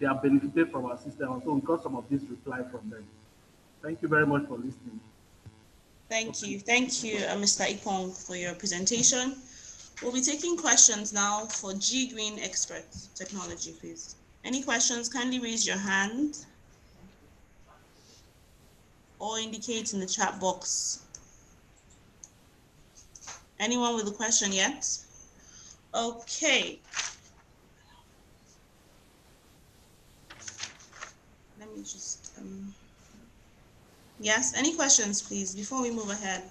S20: are benefited from our system. And so we got some of this reply from them. Thank you very much for listening.
S2: Thank you. Thank you, Mr. Ipong, for your presentation. We'll be taking questions now for G Green Expert Technology, please. Any questions, kindly raise your hand or indicate in the chat box. Anyone with a question yet? Okay. Let me just, yes, any questions, please, before we move ahead?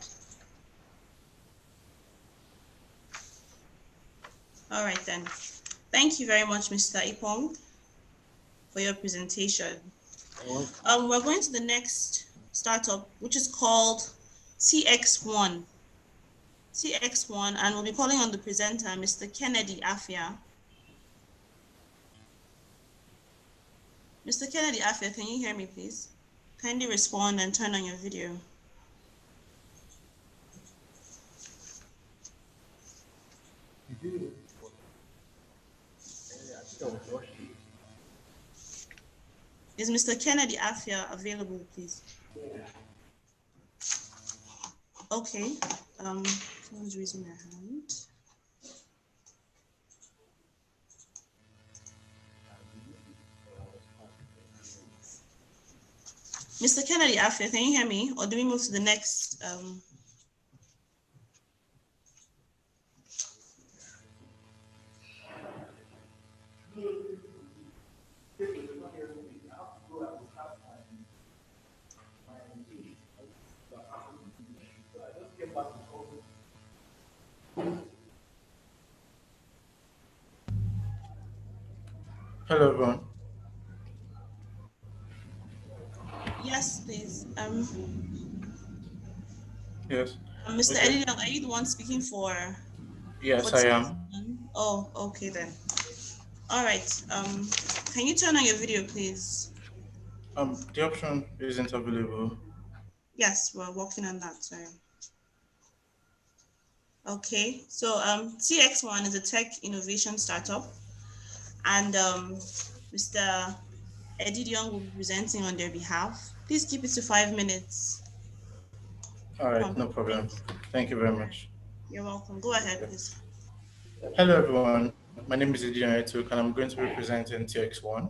S2: All right, then. Thank you very much, Mr. Ipong, for your presentation. We're going to the next startup, which is called TX1. TX1, and we'll be calling on the presenter, Mr. Kennedy Afia. Mr. Kennedy Afia, can you hear me, please? Kindly respond and turn on your video. Is Mr. Kennedy Afia available, please? Okay, someone's raising their hand. Mr. Kennedy Afia, can you hear me? Or do we move to the next?
S21: Hello, everyone.
S2: Yes, please.
S21: Yes.
S2: Mr.
S21: Okay.
S2: Eddie, are you the one speaking for?
S21: Yes, I am.
S2: Oh, okay then. All right. Can you turn on your video, please?
S21: The option isn't available.
S2: Yes, we're working on that. Sorry. Okay. So TX1 is a tech innovation startup, and Mr. Edidion will be presenting on their behalf. Please keep it to 5 minutes.
S21: All right, no problem. Thank you very much.
S2: You're welcome. Go ahead, please.
S21: Hello, everyone. My name is Edidion Etuk, and I'm going to be presenting TX1.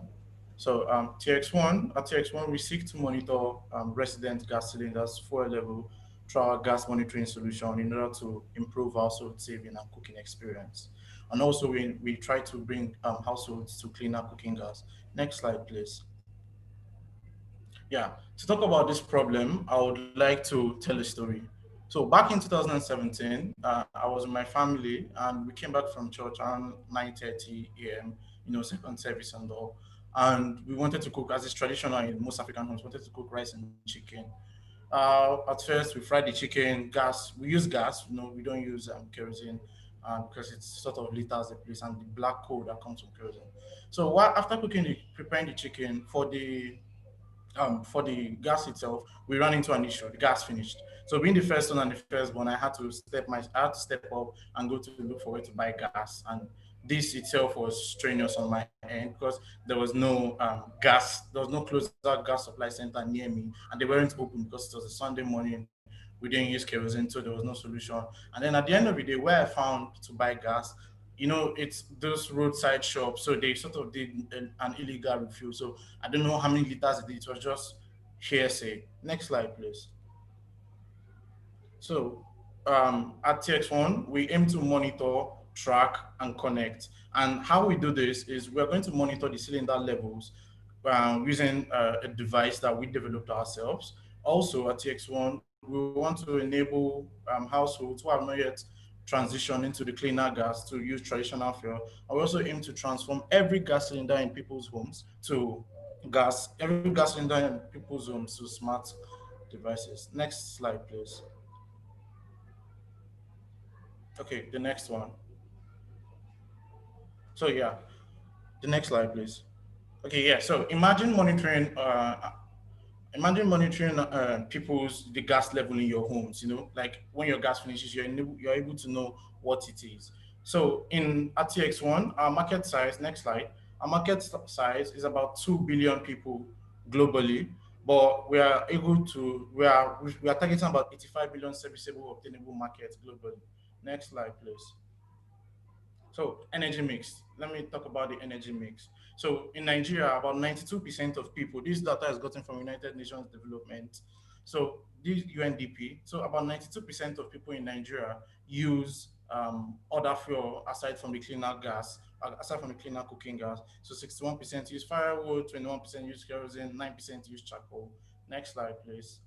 S21: So at TX1, we seek to monitor resident gas cylinders fuel level through our gas monitoring solution in order to improve household saving and cooking experience. And also we try to bring households to cleaner cooking gas. Next slide, please. Yeah, to talk about this problem, I would like to tell a story. So back in 2017, I was with my family and we came back from church around 9:30 a.m., second service and all. And we wanted to cook, as is traditional in most African homes, wanted to cook rice and chicken. At first, we fried the chicken, gas, we use gas, we don't use kerosene because it's sort of lit as a place and the black coal that comes from kerosene. So after preparing the chicken for the gas itself, we ran into an issue. The gas finished. So being the first one and the firstborn, I had to step up and go to look for where to buy gas. And this itself was strenuous on my end because there was no gas, there was no closer gas supply center near me, and they weren't open because it was a Sunday morning. We didn't use kerosene, so there was no solution. And then at the end of the day, where I found to buy gas, it's those roadside shops, so they sort of did an illegal refuel. So I don't know how many liters it did. It was just hearsay. Next slide, please. So at TX1, we aim to monitor, track, and connect. And how we do this is we're going to monitor the cylinder levels using a device that we developed ourselves. Also at TX1, we want to enable households who have not yet transition into the cleaner gas to use traditional fuel. And we also aim to transform every gas cylinder in people's homes to every gas cylinder in people's homes to smart devices. Next slide, please. Okay, the next one. So yeah, the next slide, please. Okay, yeah. So imagine monitoring people's the gas level in your homes. You know, like when your gas finishes, you're able to know what it is. So in RTX1, our market size. Next slide. Our market size is about 2 billion people globally, but we are targeting about 85 billion serviceable obtainable markets globally. Next slide, please. So energy mix. Let me talk about the energy mix. So in Nigeria, about 92% of people, this data is gotten from United Nations Development. So this UNDP, so about 92% of people in Nigeria use other fuel aside from the cleaner gas, aside from the cleaner cooking gas. So 61% use firewood, 21% use kerosene, 9% use charcoal. Next slide, please.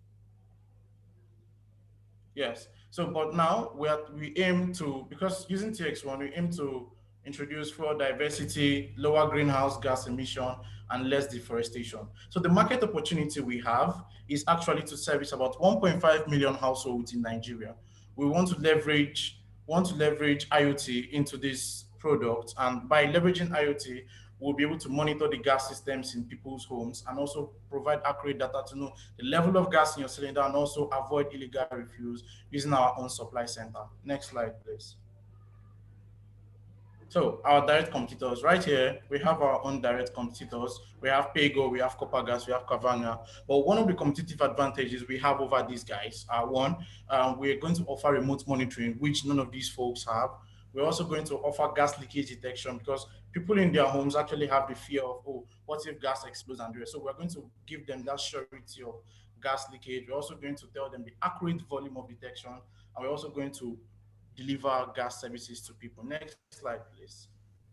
S21: Yes. So, but now we aim to, because using TX1, we aim to introduce fuel diversity, lower greenhouse gas emission, and less deforestation. So the market opportunity we have is actually to service about 1.5 million households in Nigeria. We want to leverage IoT into this product, and by leveraging IoT, we'll be able to monitor the gas systems in people's homes and also provide accurate data to know the level of gas in your cylinder and also avoid illegal refills using our own supply center. Next slide, please. So our direct competitors, right here, we have our own direct competitors. We have Paygo, we have Copagas, we have Cavanga. But one of the competitive advantages we have over these guys are one, we're going to offer remote monitoring, which none of these folks have. We're also going to offer gas leakage detection because people in their homes actually have the fear of, oh, what if gas explodes and the rest? So we're going to give them that surety of gas leakage. We're also going to tell them the accurate volume of detection, and we're also going to deliver gas services to people. Next slide, please.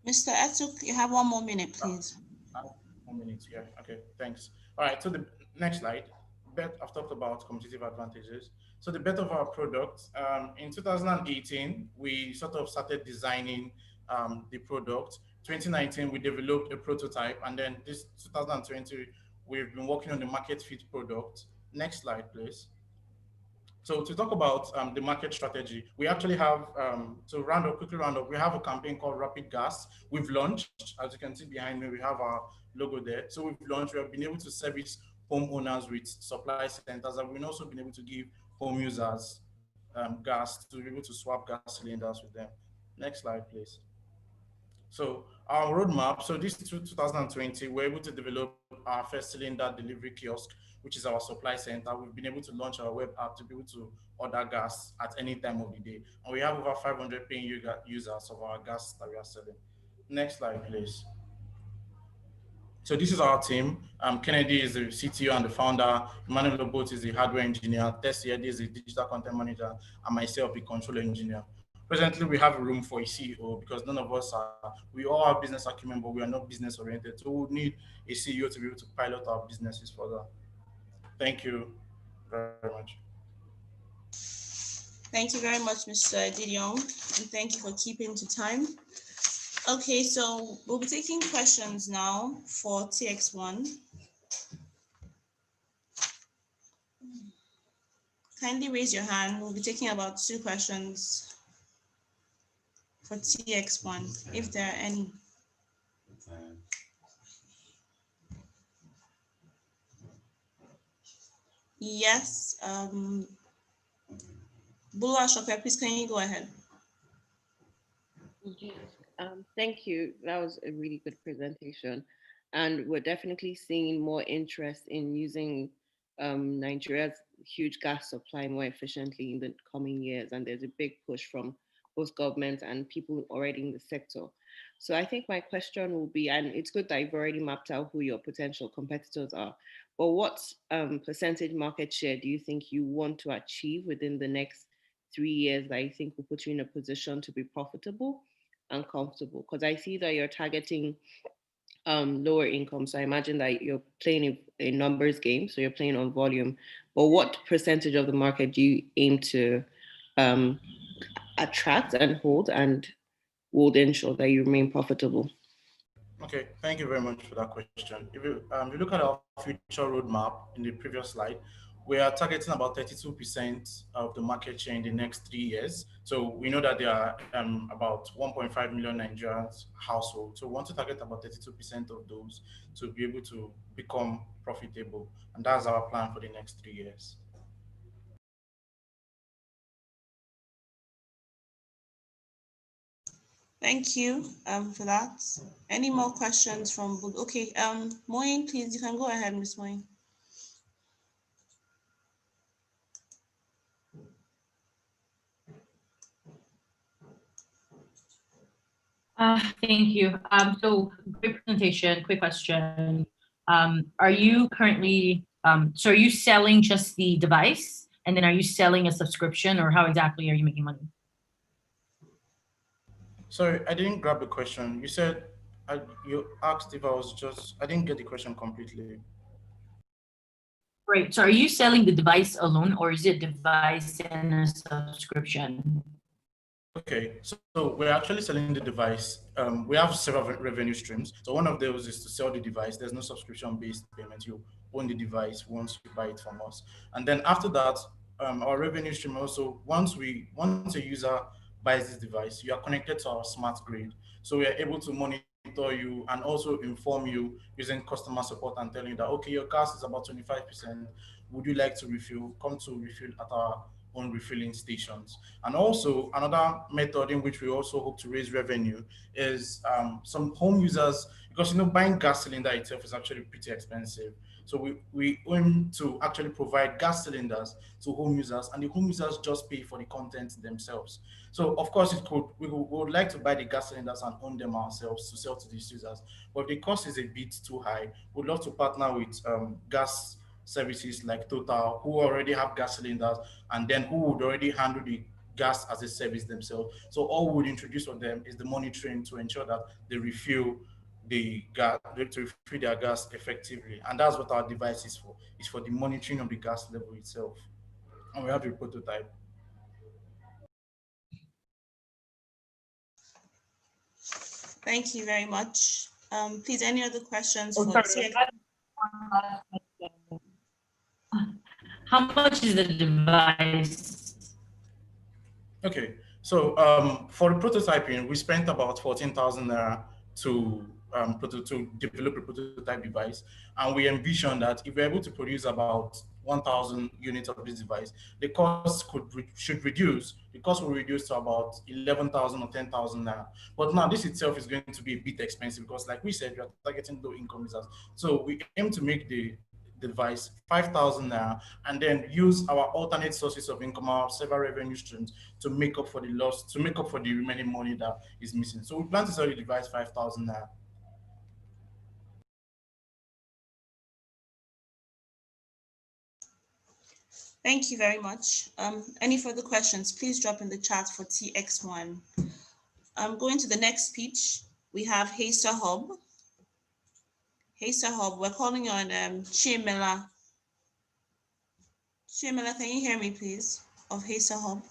S2: Mr. Etuk, you have 1 more minute, please.
S21: 1 minute, yeah. Okay, thanks. All right, so the next slide. I've talked about competitive advantages. So the bet of our product, in 2018, we sort of started designing the product. 2019, we developed a prototype, and then this 2020, we've been working on the market fit product. Next slide, please. So to talk about the market strategy, we actually have, to quickly round up, we have a campaign called Rapid Gas. We've launched, as you can see behind me, we have our logo there. So we've launched, we have been able to service homeowners with supply centers, and we've also been able to give home users gas to be able to swap gas cylinders with them. Next slide, please. So our roadmap, so this 2020, we're able to develop our first cylinder delivery kiosk, which is our supply center. We've been able to launch our web app to be able to order gas at any time of the day. And we have over 500 paying users of our gas that we are selling. Next slide, please. So this is our team. Kennedy is the CTO and the founder. Emmanuel Lobot is the hardware engineer. Tessie is the digital content manager, and myself, the control engineer. Presently, we have a room for a CEO because none of us we all have business acumen, but we are not business oriented. So we would need a CEO to be able to pilot our businesses further. Thank you very much.
S2: Thank you very much, Mr. Didion, and thank you for keeping to time. Okay, so we'll be taking questions now for TX1. Kindly raise your hand. We'll be taking about 2 questions for TX1, if there are any. Yes, Bula Shopper, please can you go ahead?
S7: Yes, thank you. That was a really good presentation. And we're definitely seeing more interest in using Nigeria's huge gas supply more efficiently in the coming years. And there's a big push from both governments and people already in the sector. So I think my question will be, and it's good that you've already mapped out who your potential competitors are, but what percentage market share do you think you want to achieve within the next 3 years that you think will put you in a position to be profitable and comfortable? Because I see that you're targeting lower income. So I imagine that you're playing a numbers game, so you're playing on volume. But what percentage of the market do you aim to attract and hold and would ensure that you remain profitable?
S21: Okay, thank you very much for that question. If you look at our future roadmap in the previous slide, we are targeting about 32% of the market share in the next 3 years. So we know that there are about 1.5 million Nigerians households. So we want to target about 32% of those to be able to become profitable. And that's our plan for the next 3 years.
S2: Thank you for that. Any more questions from, okay, Moin, please, you can go ahead, Miss Moin.
S5: Thank you. So great presentation, quick question. Are you currently, so are you selling just the device and then are you selling a subscription, or how exactly are you making money?
S21: Sorry, I didn't grab the question. You said, you asked if I didn't get the question completely.
S5: Great. So are you selling the device alone, or is it device and a subscription?
S21: Okay, so we're actually selling the device. We have several revenue streams. So one of those is to sell the device. There's no subscription-based payment. You own the device once you buy it from us. And then after that, our revenue stream also, once a user buys this device, you are connected to our smart grid. So we are able to monitor you and also inform you using customer support and telling you that, okay, your gas is about 25%. Would you like to refill? Come to refill at our own refilling stations. And also another method in which we also hope to raise revenue is some home users, because buying gas cylinder itself is actually pretty expensive. So we aim to actually provide gas cylinders to home users, and the home users just pay for the content themselves. So of course we would like to buy the gas cylinders and own them ourselves to sell to these users. But if the cost is a bit too high, we'd love to partner with gas services like Total, who already have gas cylinders and then who would already handle the gas as a service themselves. So all we would introduce for them is the monitoring to ensure that they refill the gas, to refill their gas effectively. And that's what our device is for. It's for the monitoring of the gas level itself. And we have a prototype.
S2: Thank you very much. Please, any other questions?
S5: Sorry, how much is the device?
S21: Okay, so for the prototyping, we spent about 14,000 naira to develop a prototype device, and we envision that if we're able to produce about 1,000 units of this device, the cost should reduce. The cost will reduce to about 11,000 or 10,000 naira. But now this itself is going to be a bit expensive because, like we said, we are targeting low-income users. So we aim to make the device 5,000 naira and then use our alternate sources of income, our several revenue streams, to make up for the loss, to make up for the remaining money that is missing. So we plan to sell the device 5,000 naira.
S2: Thank you very much. Any further questions, please drop in the chat for TX1. Going to the next speech, we have Hesa Hub. Hesa Hub, we're calling on Chimela. Chimela, can you hear me, please, of Hesa Hub?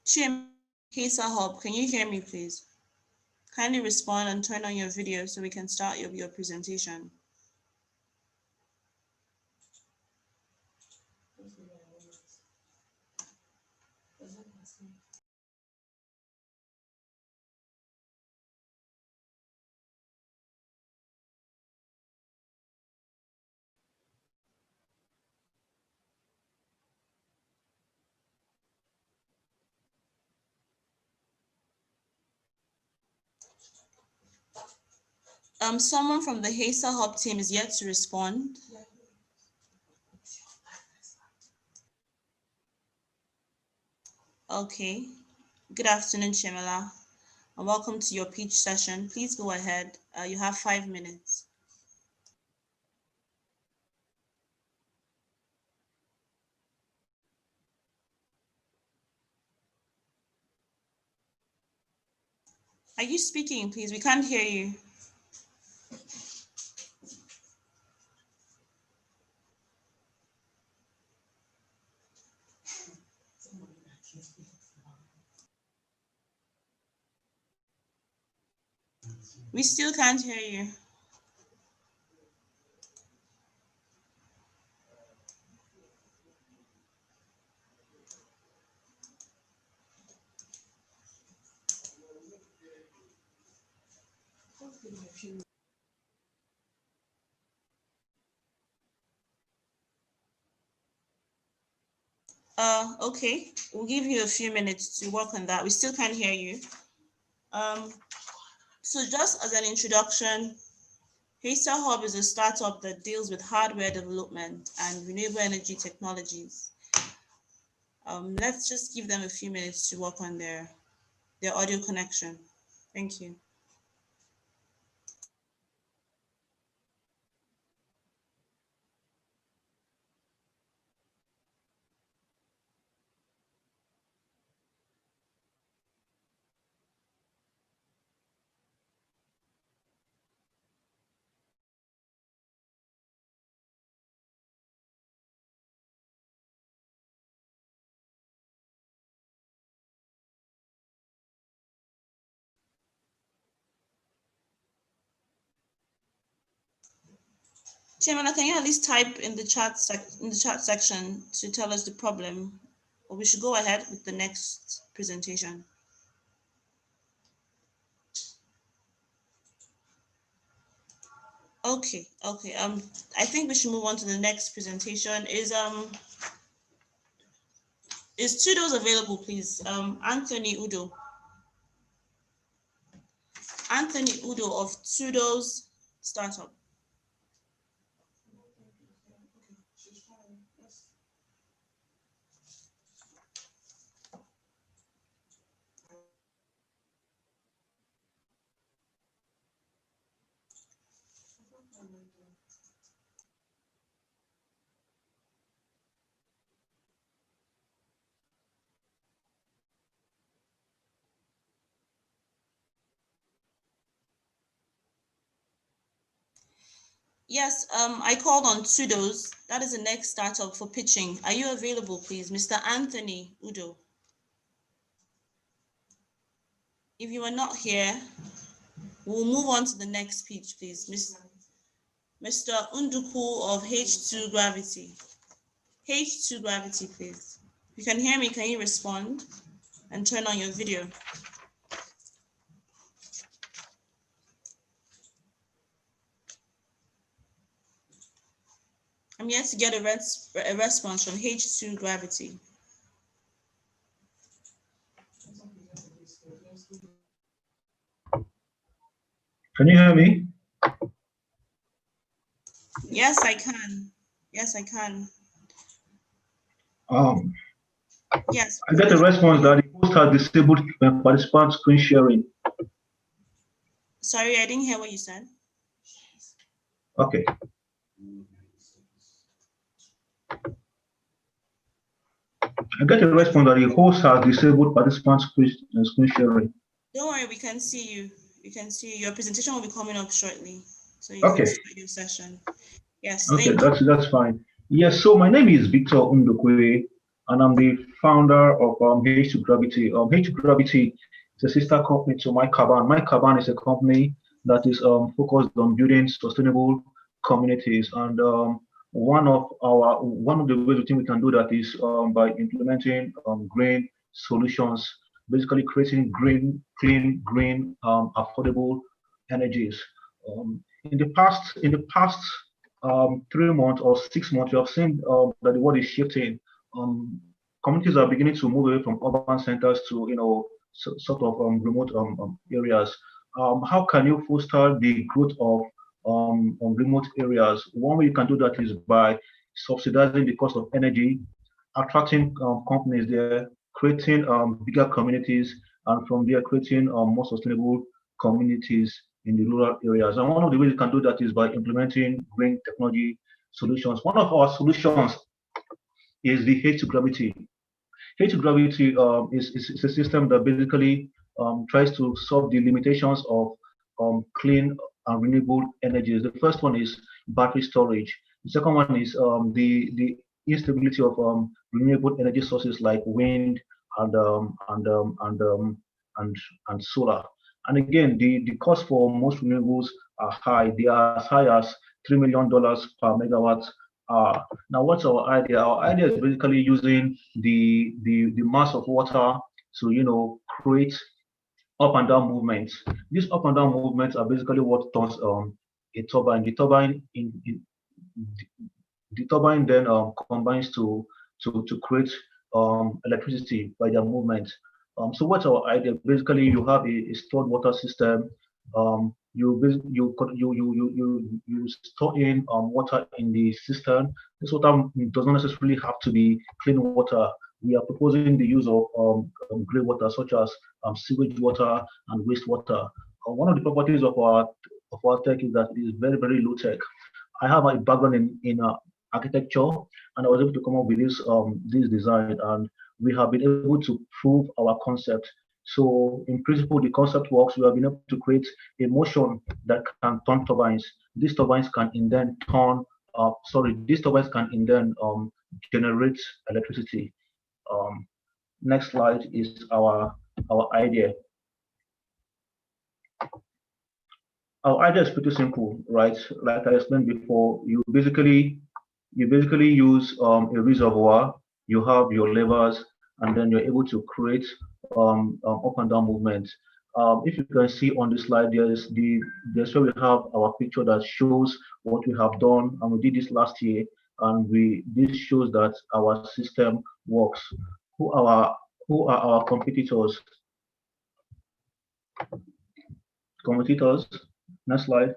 S2: Chim, Hesa Hub, can you hear me, please? Kindly respond and turn on your video so we can start your presentation. Someone from the Hesa Hub team is yet to respond. Okay. Good afternoon, Chimela, and welcome to your pitch session. Please go ahead. You have 5 minutes. Are you speaking, please? We can't hear you. We still can't hear you. Okay, we'll give you a few minutes to work on that. We still can't hear you. So just as an introduction, Haster Hub is a startup that deals with hardware development and renewable energy technologies. Let's just give them a few minutes to work on their audio connection. Thank you. Chimana, can you at least type in the chat section to tell us the problem, or we should go ahead with the next presentation? Okay. I think we should move on to the next presentation. Is Tudos available, please? Anthony Udo of Tudos Startup. Yes, I called on Tudos. That is the next startup for pitching. Are you available, please, Mr. Anthony Udo? If you are not here, we'll move on to the next speech, please. Mr. Unduku of H2 Gravity. H2 Gravity, please. If you can hear me, can you respond and turn on your video? I'm yet to get a response from H2 Gravity.
S4: Can you hear me?
S2: Yes, I can. Yes, I can. Yes.
S4: I get a response that the host has disabled participant screen sharing.
S2: Sorry, I didn't hear what you said.
S4: Okay. I get a response that the host has disabled participant screen sharing.
S2: Don't worry, we can see you. We can see you. Your presentation will be coming up shortly, so you
S4: Okay.
S2: can start your session. Yes,
S4: Okay,
S2: thank you.
S4: that's fine. Yes, so my name is Victor Undokwe, and I'm the founder of H2 Gravity. H2 Gravity is a sister company to My Caban. My Caban is a company that is focused on building sustainable communities, and one of the ways we think we can do that is by implementing green solutions, basically creating clean, green, affordable energies. In the past 3 months or 6 months, you have seen that the world is shifting. Communities are beginning to move away from urban centers to sort of remote areas. How can you foster the growth of remote areas? One way you can do that is by subsidizing the cost of energy, attracting companies there, creating bigger communities, and from there creating more sustainable communities in the rural areas. And one of the ways you can do that is by implementing green technology solutions. One of our solutions is the H2 Gravity. H2 Gravity is a system that basically tries to solve the limitations of clean and renewable energies. The first one is battery storage. The second one is the instability of renewable energy sources like wind and and solar. And again, the cost for most renewables are high. They are as high as $3 million per megawatt. Now, what's our idea? Our idea is basically using the mass of water to create up and down movements. These up and down movements are basically what turns a turbine. The turbine then combines to create electricity by their movement. So what's our idea? Basically, you have a stored water system. You store in water in the system. This water does not necessarily have to be clean water. We are proposing the use of gray water, such as sewage water and wastewater. One of the properties of our tech is that it is very, very low tech. I have a background in architecture, and I was able to come up with this design, and we have been able to prove our concept. So in principle, the concept works. We have been able to create a motion that can turn turbines. These turbines can in then generate electricity. Next slide is our idea. Our idea is pretty simple, right? Like I explained before, you basically use a reservoir. You have your levers, and then you're able to create up and down movement. If you can see on the slide, there's where we have our picture that shows what we have done, and we did this last year, and this shows that our system works. Who are our competitors? Next slide.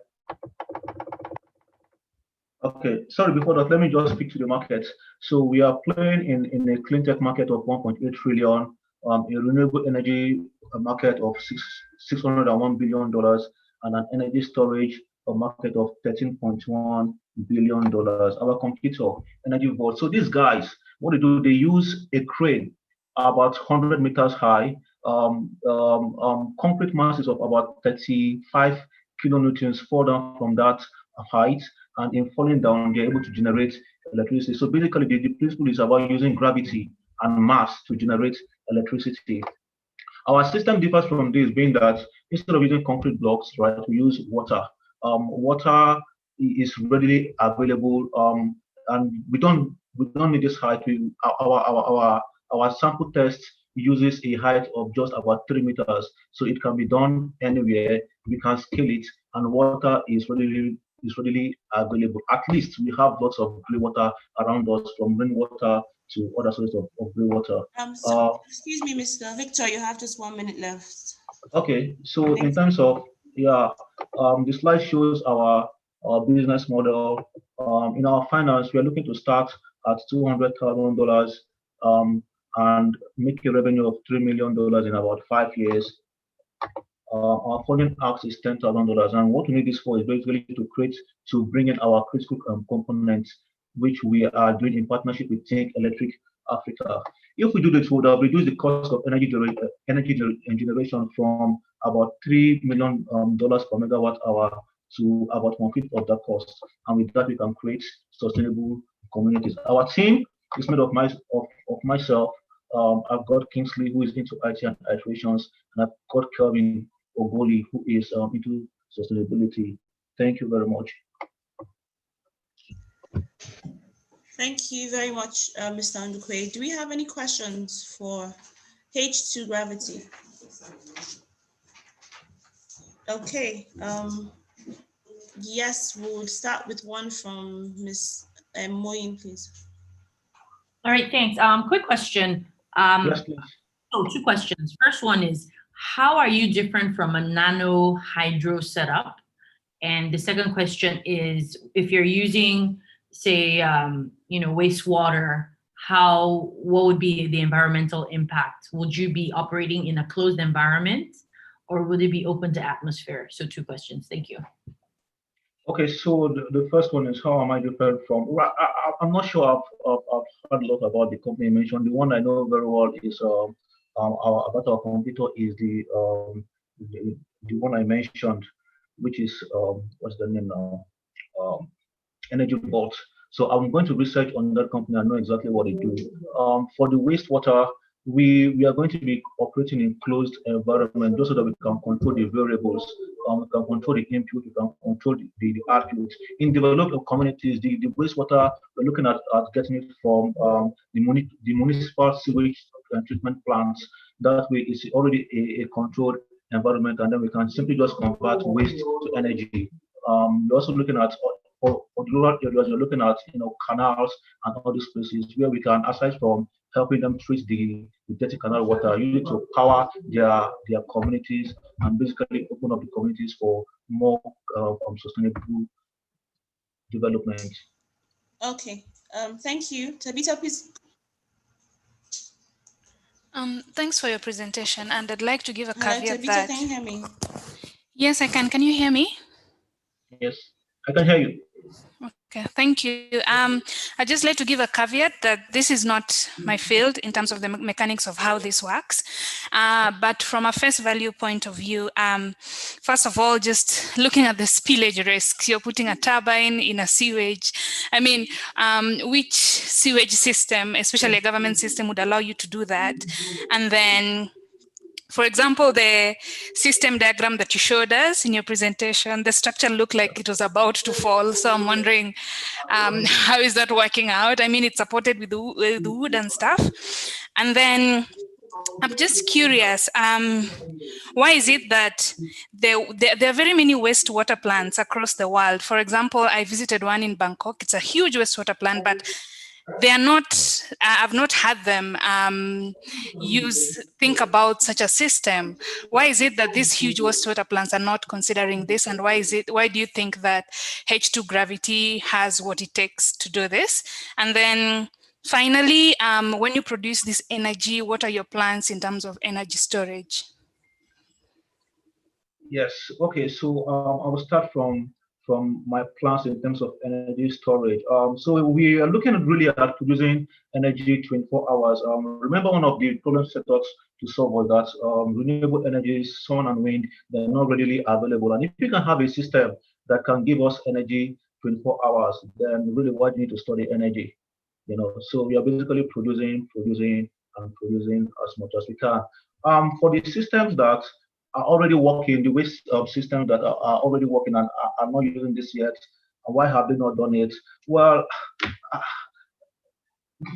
S4: Okay, sorry, before that, let me just speak to the market. So we are playing in a clean tech market of 1.8 trillion, a renewable energy market of $601 billion, and an energy storage market of $13.1 billion. Our competitor, Energy Vault. So these guys, what they do, they use a crane about 100 meters high, concrete masses of about 35 kilonewtons fall down from that height, and in falling down, they're able to generate electricity. So basically, the principle is about using gravity and mass to generate electricity. Our system differs from this, being that instead of using concrete blocks, right, we use water. Water is readily available, and we don't need this height. Our sample test uses a height of just about 3 meters, so it can be done anywhere. We can scale it, and water is readily available. At least we have lots of grey water around us, from rainwater to other sources of grey water.
S2: Excuse me, Mr. Victor, you have just 1 minute left.
S4: Okay, so in terms of, the slide shows our business model. In our finance, we are looking to start at $200,000 and make a revenue of $3 million in about 5 years. Our funding ask is $10,000, and what we need this for is basically to bring in our critical components, which we are doing in partnership with Think Electric Africa. If we do this, we will reduce the cost of energy generation from about $3 million per megawatt hour to about 1/5 of that cost, and with that we can create sustainable communities. Our team is made of myself. I've got Kingsley, who is into IT and iterations, and I've got Kelvin Ogoli, who is into sustainability. Thank you very much.
S2: Thank you very much, Mr. Ndukwe. Do we have any questions for H2 Gravity? Okay. Yes, we'll start with one from Ms. Moyin, please.
S5: All right, thanks. Quick question.
S4: Yes, please.
S5: Oh, two questions. First one is, how are you different from a nano hydro setup? And the second question is, if you're using, say, wastewater, what would be the environmental impact? Would you be operating in a closed environment, or would it be open to atmosphere? So 2 questions. Thank you.
S4: Okay, so the first one is, how am I different from? Well, I'm not sure I've heard a lot about the company mentioned. The one I know very well is about our competitor is the one I mentioned, which is what's the name now? Energy Vault. So I'm going to research on that company and know exactly what they do. For the wastewater, we are going to be operating in closed environment just so that we can control the variables, we can control the input, we can control the output. In developed communities, the wastewater, we're looking at getting it from the municipal sewage treatment plants. That way, it's already a controlled environment, and then we can simply just convert waste to energy. We're also looking at for the rural areas, you're looking at canals and all these places where we can, aside from helping them treat the dirty canal water, use it to power their communities and basically open up the communities for more sustainable development.
S2: Okay. Thank you. Tabitha, please.
S6: Thanks for your presentation, and I'd like to give a
S2: Hello,
S6: caveat
S2: Tabitha,
S6: that.
S2: can you hear me?
S6: Yes, I can. Can you hear me?
S4: Yes, I can hear you.
S6: Okay, thank you. I'd just like to give a caveat that this is not my field in terms of the mechanics of how this works. But from a face value point of view, first of all, just looking at the spillage risks, you're putting a turbine in a sewage. I mean, which sewage system, especially a government system, would allow you to do that? And then, for example, the system diagram that you showed us in your presentation, the structure looked like it was about to fall. So I'm wondering, how is that working out? I mean, it's supported with the wood and stuff. And then I'm just curious, why is it that there are very many wastewater plants across the world? For example, I visited one in Bangkok. It's a huge wastewater plant, but they are not, I've not had them think about such a system. Why is it that these huge wastewater plants are not considering this? And why do you think that H2 gravity has what it takes to do this? And then finally, when you produce this energy, what are your plans in terms of energy storage?
S4: Yes. Okay. So I will start from my plans in terms of energy storage. So we are looking at really at producing energy 24 hours. Remember, one of the problem set us to solve was that renewable energy, sun and wind, they're not readily available. And if you can have a system that can give us energy 24 hours, then really why do you need to store the energy? So we are basically producing as much as we can. For the systems that are already working, the waste systems that are already working and are not using this yet, and why have they not done it? Well,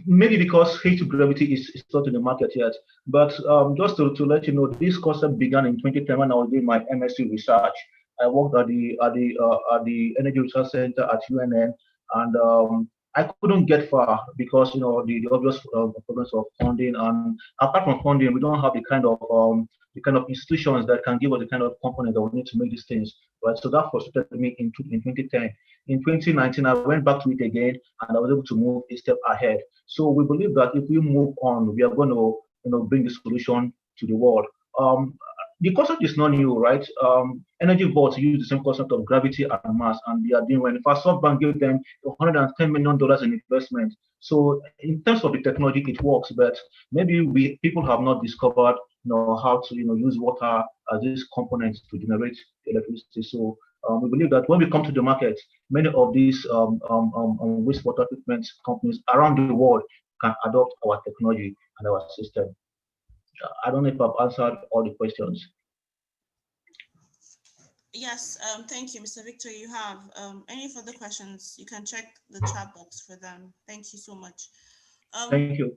S4: maybe because H2 gravity is not in the market yet. But just to let you know, this concept began in 2010 when I was doing my MSc research. I worked at the Energy Research Center at UNN, and I couldn't get far because the obvious problems of funding. And apart from funding, we don't have the kind of institutions that can give us the kind of component that we need to make these things, right? So that frustrated me in 2010. In 2019, I went back to it again, and I was able to move a step ahead. So we believe that if we move on, we are going to bring the solution to the world. The concept is not new, right? Energy vaults use the same concept of gravity and mass, and they are doing well. In fact, SoftBank gave them $110 million in investment. So in terms of the technology, it works, but maybe people have not discovered how to use water as these components to generate electricity. So we believe that when we come to the market, many of these wastewater treatment companies around the world can adopt our technology and our system. I don't know if I've answered all the questions.
S2: Yes, thank you, Mr. Victor. You have any further questions, you can check the chat box for them. Thank you so much.
S4: Thank you.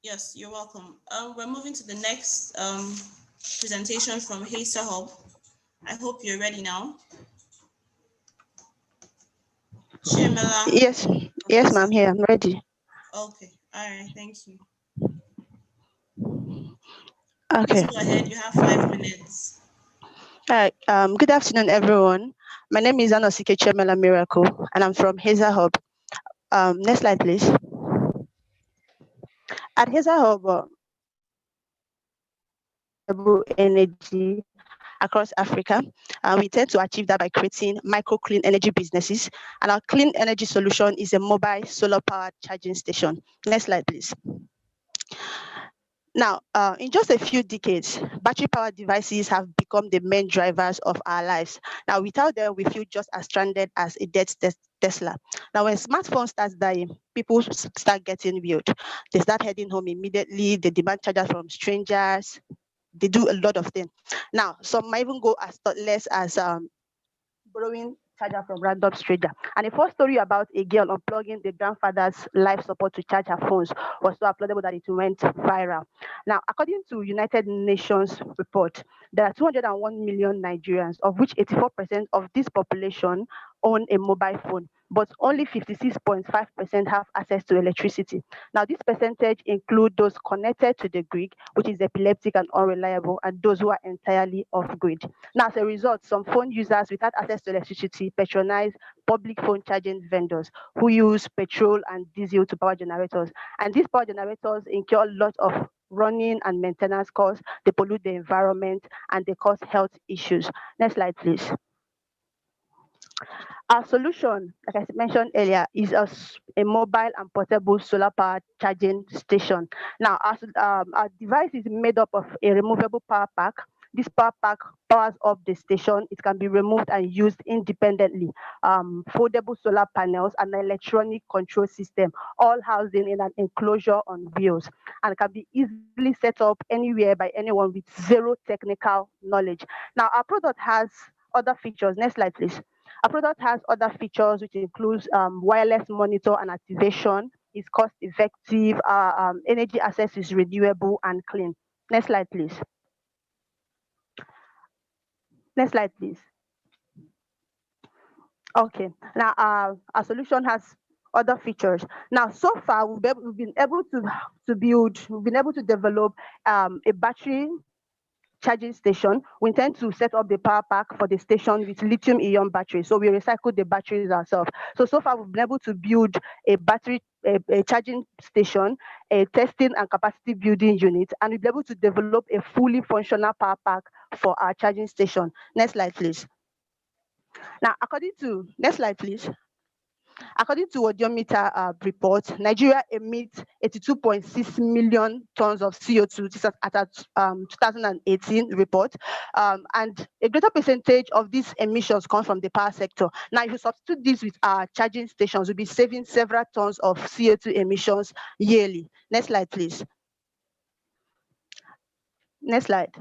S2: Yes, you're welcome. We're moving to the next presentation from Hazer Hub. I hope you're ready now. Shemela.
S8: Yes, ma'am. Here, I'm ready.
S2: Okay, all right, thank you.
S8: Okay.
S2: Please go ahead. You have 5 minutes.
S8: All right. Good afternoon, everyone. My name is Anosike Chemela Miracle, and I'm from Hazer Hub. Next slide, please. At Hazer Hub, energy across Africa. We tend to achieve that by creating micro clean energy businesses. And our clean energy solution is a mobile solar powered charging station. Next slide, please. Now, in just a few decades, battery-powered devices have become the main drivers of our lives. Now, without them, we feel just as stranded as a dead Tesla. Now, when smartphones start dying, people start getting weird. They start heading home immediately. They demand chargers from strangers. They do a lot of things. Now, some might even go as thoughtless as borrowing charger from random stranger. And a false story about a girl unplugging the grandfather's life support to charge her phones was so uploadable that it went viral. Now, according to United Nations report, there are 201 million Nigerians, of which 84% of this population own a mobile phone, but only 56.5% have access to electricity. Now, this percentage include those connected to the grid, which is epileptic and unreliable, and those who are entirely off grid. Now, as a result, some phone users without access to electricity patronize public phone charging vendors who use petrol and diesel to power generators. And these power generators incur a lot of running and maintenance costs, they pollute the environment, and they cause health issues. Next slide, please. Our solution, like I mentioned earlier, is a mobile and portable solar power charging station. Now, our device is made up of a removable power pack. This power pack powers up the station. It can be removed and used independently. Foldable solar panels and an electronic control system, all housing in an enclosure on wheels, and can be easily set up anywhere by anyone with zero technical knowledge. Now, our product has other features. Next slide, please. Our product has other features, which includes wireless monitor and activation. It's cost effective. Energy access is renewable and clean. Next slide, please. Next slide, please. Okay. Now, our solution has other features. Now, so far, we've been able we've been able to develop a battery charging station. We intend to set up the power pack for the station with lithium-ion batteries. So we recycle the batteries ourselves. So far we've been able to build a a charging station, a testing and capacity building unit, and we'll be able to develop a fully functional power pack for our charging station. Next slide, please. Now, next slide, please. According to Odiometer report, Nigeria emits 82.6 million tons of CO2. This is at 2018 report, and a greater percentage of these emissions come from the power sector. Now, if you substitute this with our charging stations, we'll be saving several tons of CO2 emissions yearly. Next slide, please. Next slide.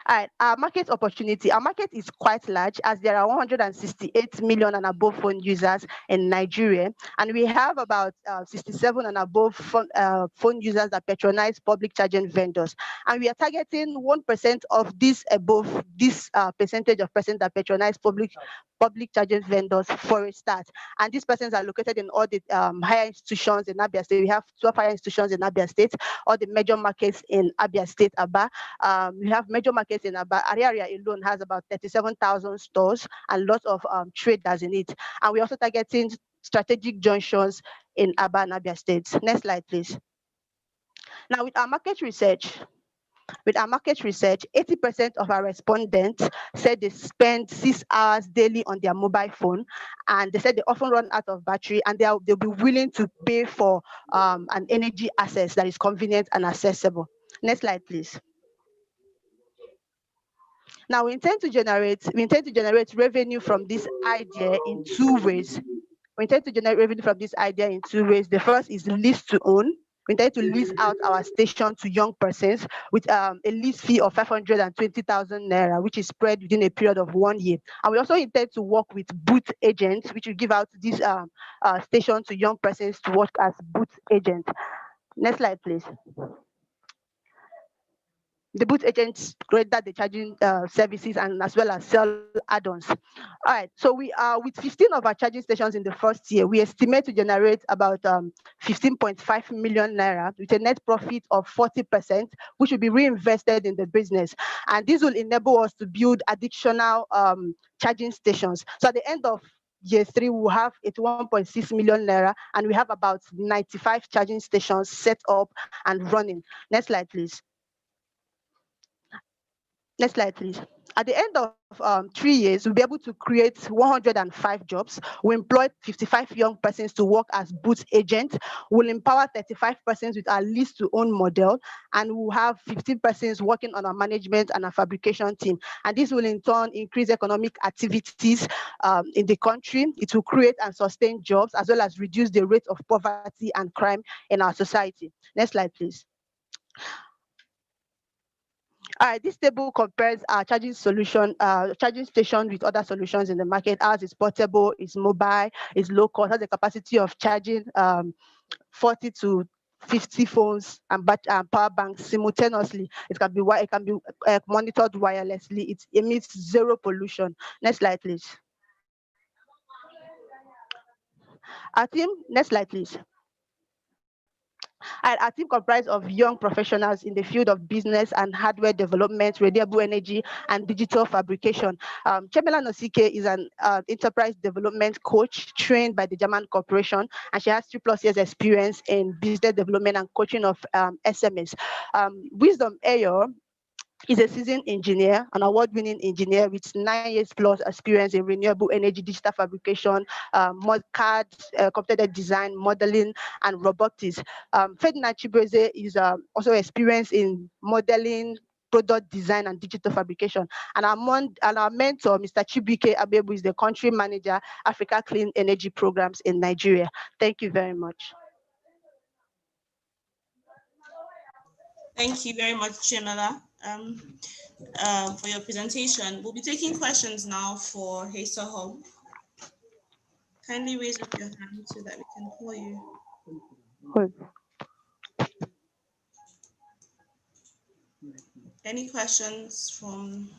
S8: All right, our market opportunity. Our market is quite large as there are 168 million and above phone users in Nigeria, and we have about 67 and above phone users that patronize public charging vendors. And we are targeting 1% of this above this percentage of persons that patronize public charging vendors for a start. And these persons are located in all the higher institutions in Abia State. We have 12 higher institutions in Abia State, all the major markets in Abia State, Aba. We have major markets in Aba. Area alone has about 37,000 stores and lots of traders in it. And we're also targeting strategic junctions in Aba and Abia States. Next slide, please. Now, with our market research, 80% of our respondents said they spend 6 hours daily on their mobile phone, and they said they often run out of battery, and they'll be willing to pay for an energy access that is convenient and accessible. Next slide, please. Now, we intend to generate revenue from this idea in two ways. We intend to generate revenue from this idea in two ways. The first is lease to own. We intend to lease out our station to young persons with a lease fee of 520,000 naira, which is spread within a period of 1 year. And we also intend to work with booth agents, which will give out this station to young persons to work as booth agents. Next slide, please. The booth agents create that the charging services and as well as sell add-ons. All right, so we are with 15 of our charging stations in the first year. We estimate to generate about 15.5 million naira with a net profit of 40%, which will be reinvested in the business. And this will enable us to build additional charging stations. So at the end of year 3, we'll have 81.6 million naira, and we have about 95 charging stations set up and running. Next slide, please. Next slide, please. At the end of 3 years, we'll be able to create 105 jobs. We employ 55 young persons to work as booth agents. We'll empower 35 persons with our lease to own model, and we'll have 15 persons working on our management and our fabrication team. And this will in turn increase economic activities in the country. It will create and sustain jobs, as well as reduce the rate of poverty and crime in our society. Next slide, please. All right, this table compares our charging solution, charging station with other solutions in the market. Ours is portable, it's mobile, it's low cost, has the capacity of charging 40 to 50 phones and power banks simultaneously. It can be monitored wirelessly. It emits zero pollution. Next slide, please. Our team, next slide, please. Our team comprised of young professionals in the field of business and hardware development, renewable energy, and digital fabrication. Chemela Nosike is an enterprise development coach trained by the German corporation, and she has 3+ years experience in business development and coaching of SMEs. Wisdom Ayo is a seasoned engineer, an award-winning engineer with 9 years plus experience in renewable energy, digital fabrication, CAD, computer design, modeling, and robotics. Ferdinand Chibreze is also experienced in modeling, product design, and digital fabrication. And our mentor, Mr. Chibuike Abebu, is the country manager, Africa Clean Energy Programs in Nigeria. Thank you very much.
S2: Thank you very much, Chimela, for your presentation. We'll be taking questions now for Hesa Hub. Kindly raise up your hand so that we can call you. Any questions from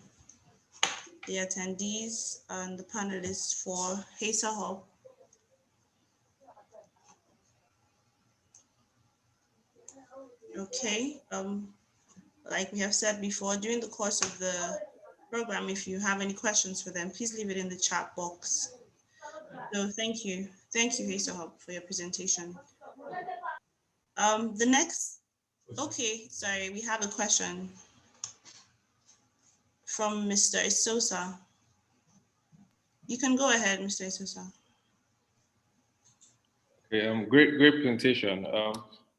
S2: the attendees and the panelists for Hesa Hub? Okay, like we have said before, during the course of the program, if you have any questions for them, please leave it in the chat box. So thank you, Hesa Hub, for your presentation. The next, okay, sorry, we have a question from Mr. Isosa. You can go ahead, Mr. Isosa.
S10: Okay, great presentation.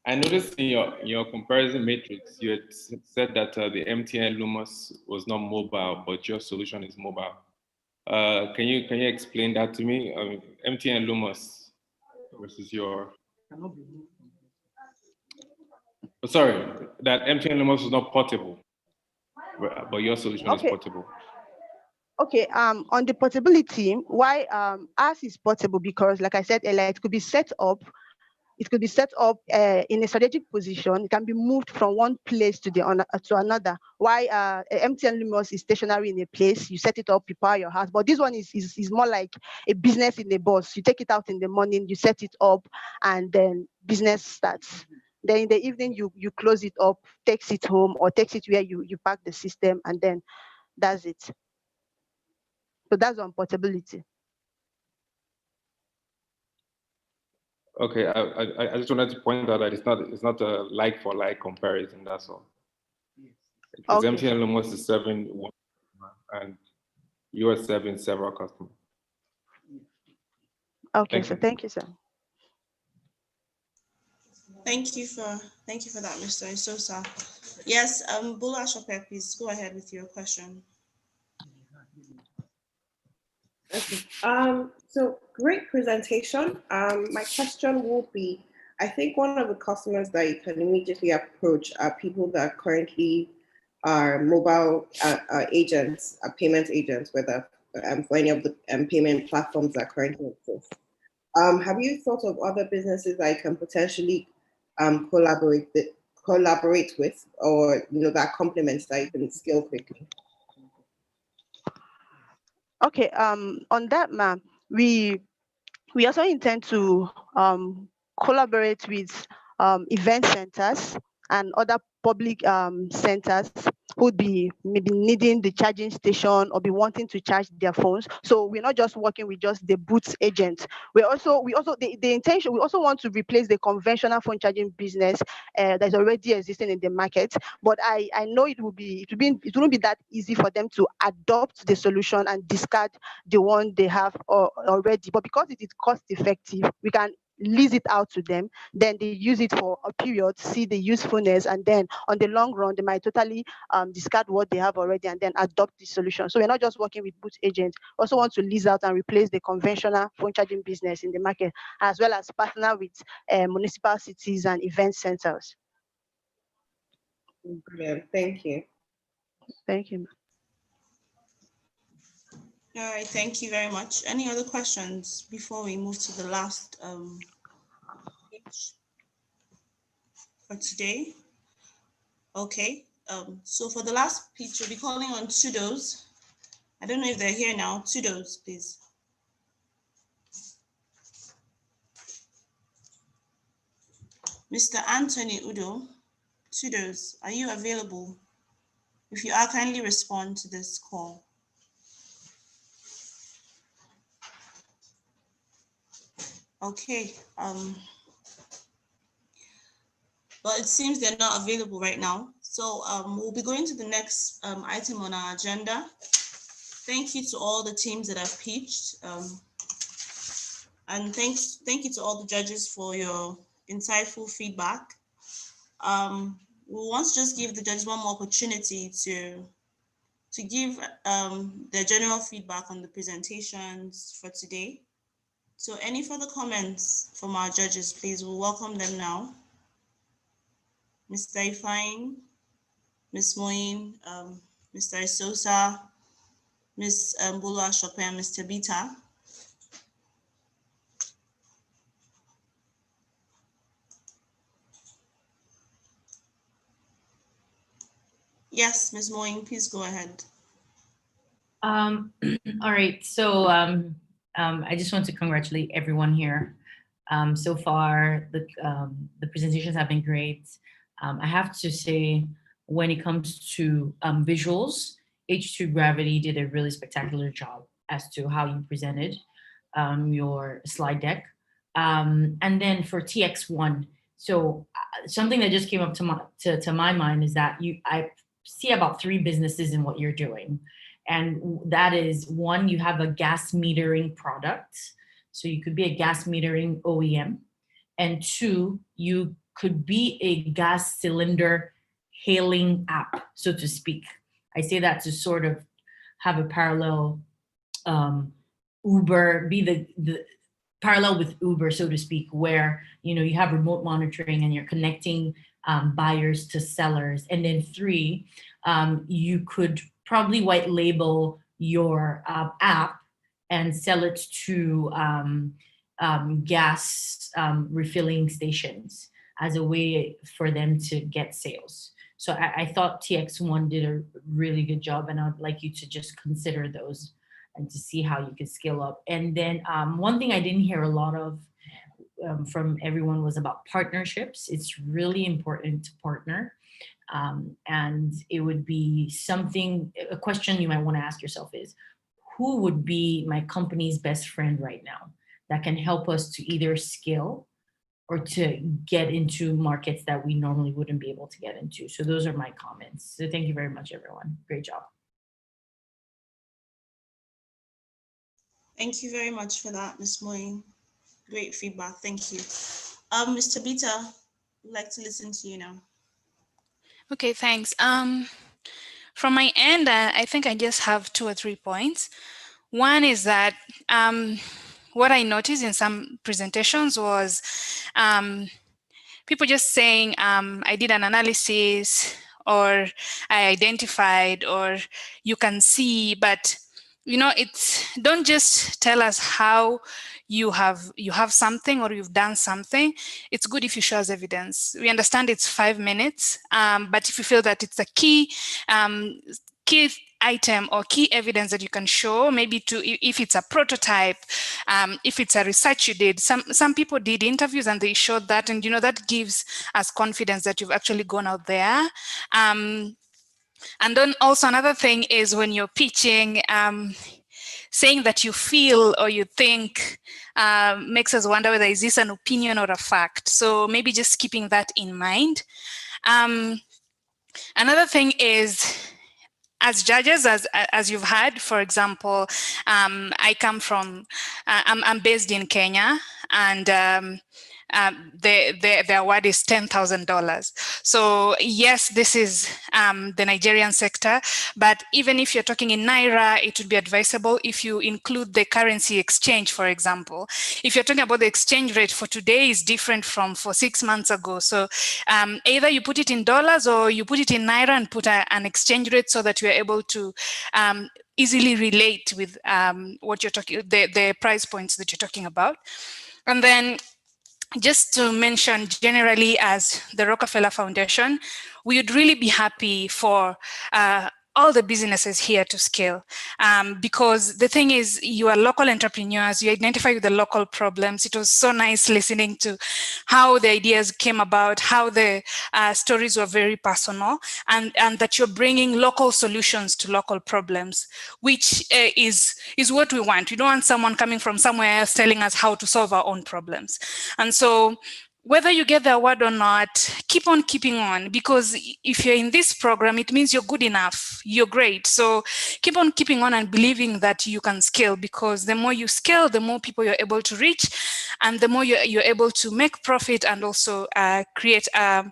S10: I noticed in your comparison matrix, you had said that the MTN Lumos was not mobile, but your solution is mobile. Can you explain that to me? MTN Lumos versus your. Sorry, that MTN Lumos is not portable, but your solution is portable.
S8: Okay, on the portability, why ours is portable? Because, like I said earlier, it could be set up. It could be set up in a strategic position. It can be moved from one place to another. Why MTN Lumos is stationary in a place, you set it up, you power your house. But this one is more like a business in a bus. You take it out in the morning, you set it up, and then business starts. Then in the evening, you close it up, takes it home, or takes it where you park the system, and then that's it. So that's on portability.
S10: Okay, I just wanted to point out that it's not a like for like comparison. That's all. Because
S8: Okay.
S10: MTN Lumos is serving one customer and you are serving several customers.
S8: Okay, so thank you, sir.
S2: Thank you for that, Mr. Isosa. Yes, Bula Shopper, please go ahead with your question.
S7: Okay. So great presentation. My question will be, I think one of the customers that you can immediately approach are people that currently are mobile agents, payment agents, whether for any of the payment platforms that currently exist. Have you thought of other businesses that you can potentially collaborate with, or that complements that you can scale quickly?
S8: Okay, on that, ma'am, we also intend to collaborate with event centers and other public centers who'd be maybe needing the charging station or be wanting to charge their phones. So we're not just working with just the booth agents. We also the intention, we also want to replace the conventional phone charging business that's already existing in the market. But I know it wouldn't be that easy for them to adopt the solution and discard the one they have already. But because it is cost effective, we can lease it out to them, then they use it for a period, see the usefulness, and then on the long run they might totally discard what they have already and then adopt the solution. So we're not just working with booth agents, we also want to lease out and replace the conventional phone charging business in the market, as well as partner with municipal cities and event centers.
S7: Brilliant. Thank you.
S8: Thank you.
S2: All right, thank you very much. Any other questions before we move to the last page for today? Okay, so for the last page, we'll be calling on Tudos. I don't know if they're here now. Tudos, please. Mr. Anthony Udo, Tudos, are you available? If you are, kindly respond to this call. Okay, but it seems they're not available right now. So we'll be going to the next item on our agenda. Thank you to all the teams that have pitched. And thank you to all the judges for your insightful feedback. We want to just give the judges one more opportunity to give their general feedback on the presentations for today. So any further comments from our judges, please, we'll welcome them now. Mr. Ifeanyi, Ms. Moin, Mr. Isosa, Ms. Bulu Ashope, and Mr. Bita. Yes, Ms. Moin, please go ahead.
S5: All right, so I just want to congratulate everyone here. So far, the presentations have been great. I have to say, when it comes to visuals, H2 Gravity did a really spectacular job as to how you presented your slide deck. And then for TX1, so something that just came up to my mind is that I see about 3 businesses in what you're doing. And that is, one, you have a gas metering product. So you could be a gas metering OEM. And 2, you could be a gas cylinder hailing app, so to speak. I say that to sort of have a parallel Uber, be the parallel with Uber, so to speak, where you have remote monitoring and you're connecting buyers to sellers. And then 3, you could probably white label your app and sell it to gas refilling stations as a way for them to get sales. So I thought TX1 did a really good job, and I'd like you to just consider those and to see how you could scale up. And then one thing I didn't hear a lot of from everyone was about partnerships. It's really important to partner. And it would be a question you might want to ask yourself is, who would be my company's best friend right now that can help us to either scale or to get into markets that we normally wouldn't be able to get into? So those are my comments. So thank you very much, everyone. Great job.
S2: Thank you very much for that, Ms. Moin. Great feedback. Thank you. Mr. Bita, I'd like to listen to you now.
S6: Okay, thanks. From my end, I think I just have 2 or 3 points. One is that what I noticed in some presentations was people just saying, I did an analysis, or I identified, or you can see, but don't just tell us how you have something or you've done something. It's good if you show us evidence. We understand it's 5 minutes, but if you feel that it's a key item or key evidence that you can show, maybe if it's a prototype, if it's a research you did. Some people did interviews and they showed that, and that gives us confidence that you've actually gone out there. And then also another thing is when you're pitching, saying that you feel or you think makes us wonder whether is this an opinion or a fact. So maybe just keeping that in mind. Another thing is, as judges, as you've heard, for example, I come from, I'm based in Kenya, and the award is $10,000. So yes, this is the Nigerian sector, but even if you're talking in Naira, it would be advisable if you include the currency exchange, for example. If you're talking about the exchange rate for today is different from for 6 months ago. So either you put it in dollars or you put it in Naira and put an exchange rate so that you're able to easily relate with what you're talking, the price points that you're talking about. And then just to mention generally, as the Rockefeller Foundation, we would really be happy for all the businesses here to scale, because the thing is, you are local entrepreneurs, you identify with the local problems. It was so nice listening to how the ideas came about, how the stories were very personal, and that you're bringing local solutions to local problems, which is what we want. We don't want someone coming from somewhere else telling us how to solve our own problems. And so whether you get the award or not, keep on keeping on, because if you're in this program, it means you're good enough, you're great. So keep on keeping on and believing that you can scale, because the more you scale, the more people you're able to reach, and the more you're able to make profit and also create a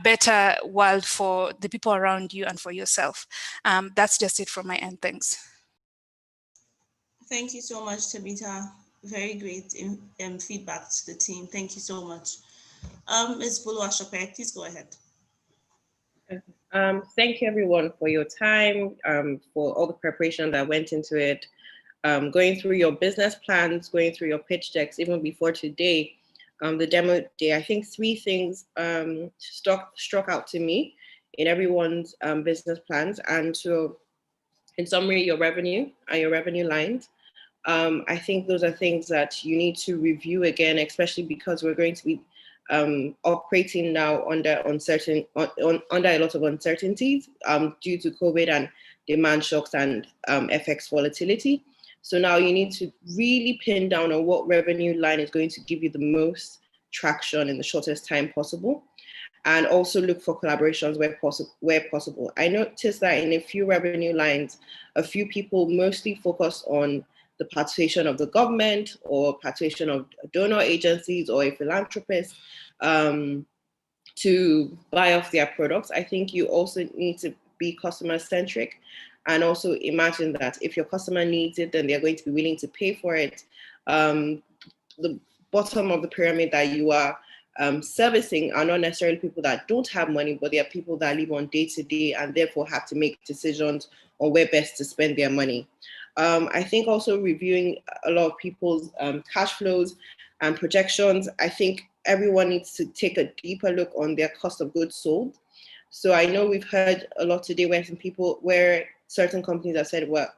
S6: better world for the people around you and for yourself. That's just it from my end. Thanks.
S2: Thank you so much, Tabitha. Very great feedback to the team. Thank you so much. Ms. Buluashope, please go ahead.
S7: Thank you everyone for your time, for all the preparation that went into it, going through your business plans, going through your pitch decks, even before today, the demo day. I think 3 things struck out to me in everyone's business plans. And so in summary, your revenue and your revenue lines. I think those are things that you need to review again, especially because we're going to be operating now under under a lot of uncertainties due to COVID and demand shocks and FX volatility. So now you need to really pin down on what revenue line is going to give you the most traction in the shortest time possible, and also look for collaborations where possible. I noticed that in a few revenue lines, a few people mostly focus on the participation of the government or participation of donor agencies or a philanthropist to buy off their products. I think you also need to be customer centric and also imagine that if your customer needs it, then they're going to be willing to pay for it. The bottom of the pyramid that you are servicing are not necessarily people that don't have money, but they are people that live on day to day and therefore have to make decisions on where best to spend their money. I think also reviewing a lot of people's cash flows and projections. I think everyone needs to take a deeper look on their cost of goods sold. So I know we've heard a lot today where certain companies have said, well,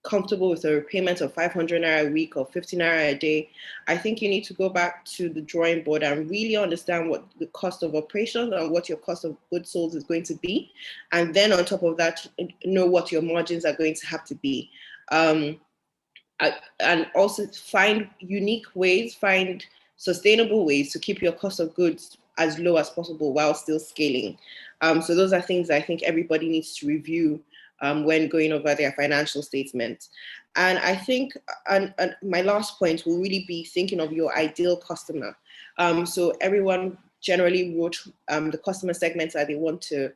S7: comfortable with a repayment of 500 naira a week or 50 naira a day. I think you need to go back to the drawing board and really understand what the cost of operations and what your cost of goods sold is going to be. And then on top of that, know what your margins are going to have to be. And also find unique ways, find sustainable ways to keep your cost of goods as low as possible while still scaling. So those are things I think everybody needs to review when going over their financial statements. And I think and my last point will really be thinking of your ideal customer. So everyone generally wrote the customer segments that they want to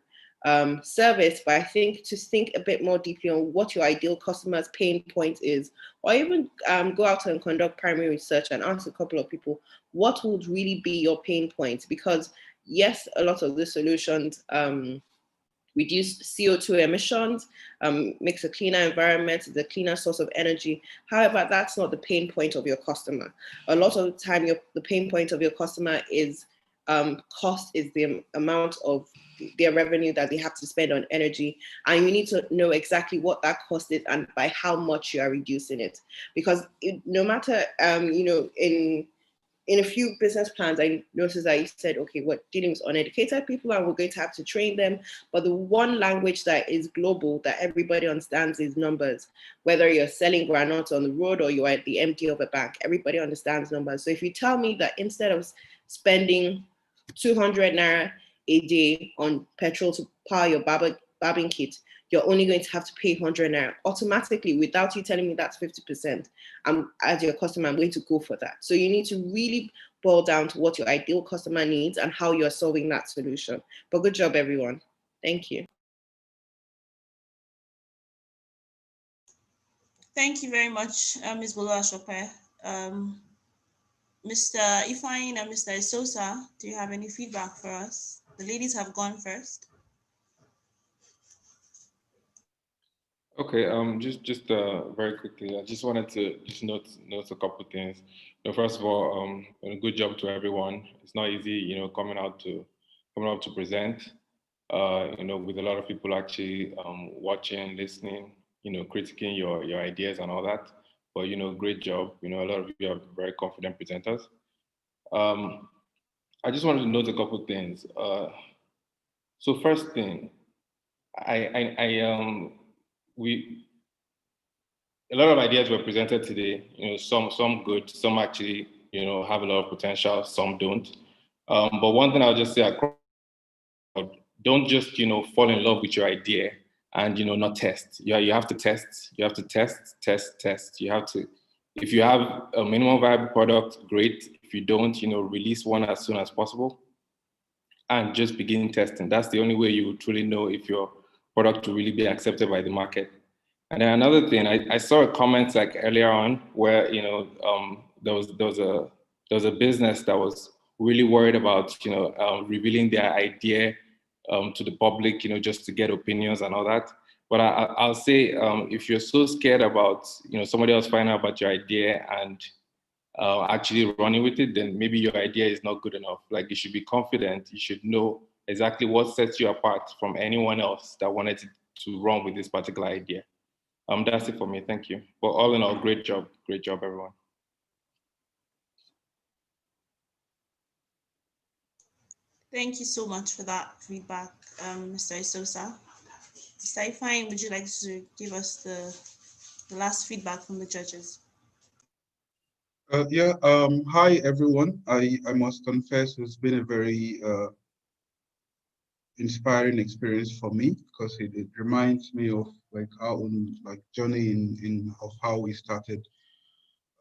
S7: service, but I think to think a bit more deeply on what your ideal customer's pain point is, or even go out and conduct primary research and ask a couple of people, what would really be your pain point? Because yes, a lot of the solutions reduce CO2 emissions, makes a cleaner environment, the cleaner source of energy. However, that's not the pain point of your customer. A lot of the time, the pain point of your customer is cost is the amount of their revenue that they have to spend on energy, and you need to know exactly what that cost is and by how much you are reducing it. Because no matter, in a few business plans, I noticed that you said, okay, we're dealing with uneducated people and we're going to have to train them. But the one language that is global that everybody understands is numbers. Whether you're selling granules on the road or you're at the MD of a bank, everybody understands numbers. So if you tell me that instead of spending 200 naira a day on petrol to power your barbing kit, you're only going to have to pay 100 naira automatically without you telling me that's 50%. As your customer, I'm going to go for that. So you need to really boil down to what your ideal customer needs and how you're solving that solution. But good job, everyone. Thank you.
S2: Thank you very much, Ms. Boluashope. Mr. Ifeanyi and Mr. Isosa, do you have any feedback for us? The ladies have gone first.
S10: Okay, just very quickly, I just wanted to note a couple of things. First of all, a good job to everyone. It's not easy, coming up to present, with a lot of people actually watching, listening, critiquing your ideas and all that. But great job. A lot of you are very confident presenters. I just wanted to note a couple of things. So first thing, a lot of ideas were presented today. Some good, some actually, have a lot of potential, some don't. But one thing I'll just say, don't just, fall in love with your idea and, not test. You have to test. You have to test. You have to, if you have a minimum viable product, great. If you don't, release one as soon as possible and just begin testing. That's the only way you will truly know if your product will really be accepted by the market. And then another thing, I saw a comment like earlier on where there was a business that was really worried about revealing their idea to the public, just to get opinions and all that. But I'll say if you're so scared about somebody else finding out about your idea and actually running with it, then maybe your idea is not good enough. Like you should be confident. You should know exactly what sets you apart from anyone else that wanted to run with this particular idea. That's it for me. Thank you. But all in all, great job. Great job, everyone.
S2: Thank you so much for that feedback, Mr. Isosa. Mr. Ifeanyi, would you like to give us the last feedback from the judges?
S11: Hi, everyone. I must confess it's been a very inspiring experience for me because it reminds me of like our own journey in of how we started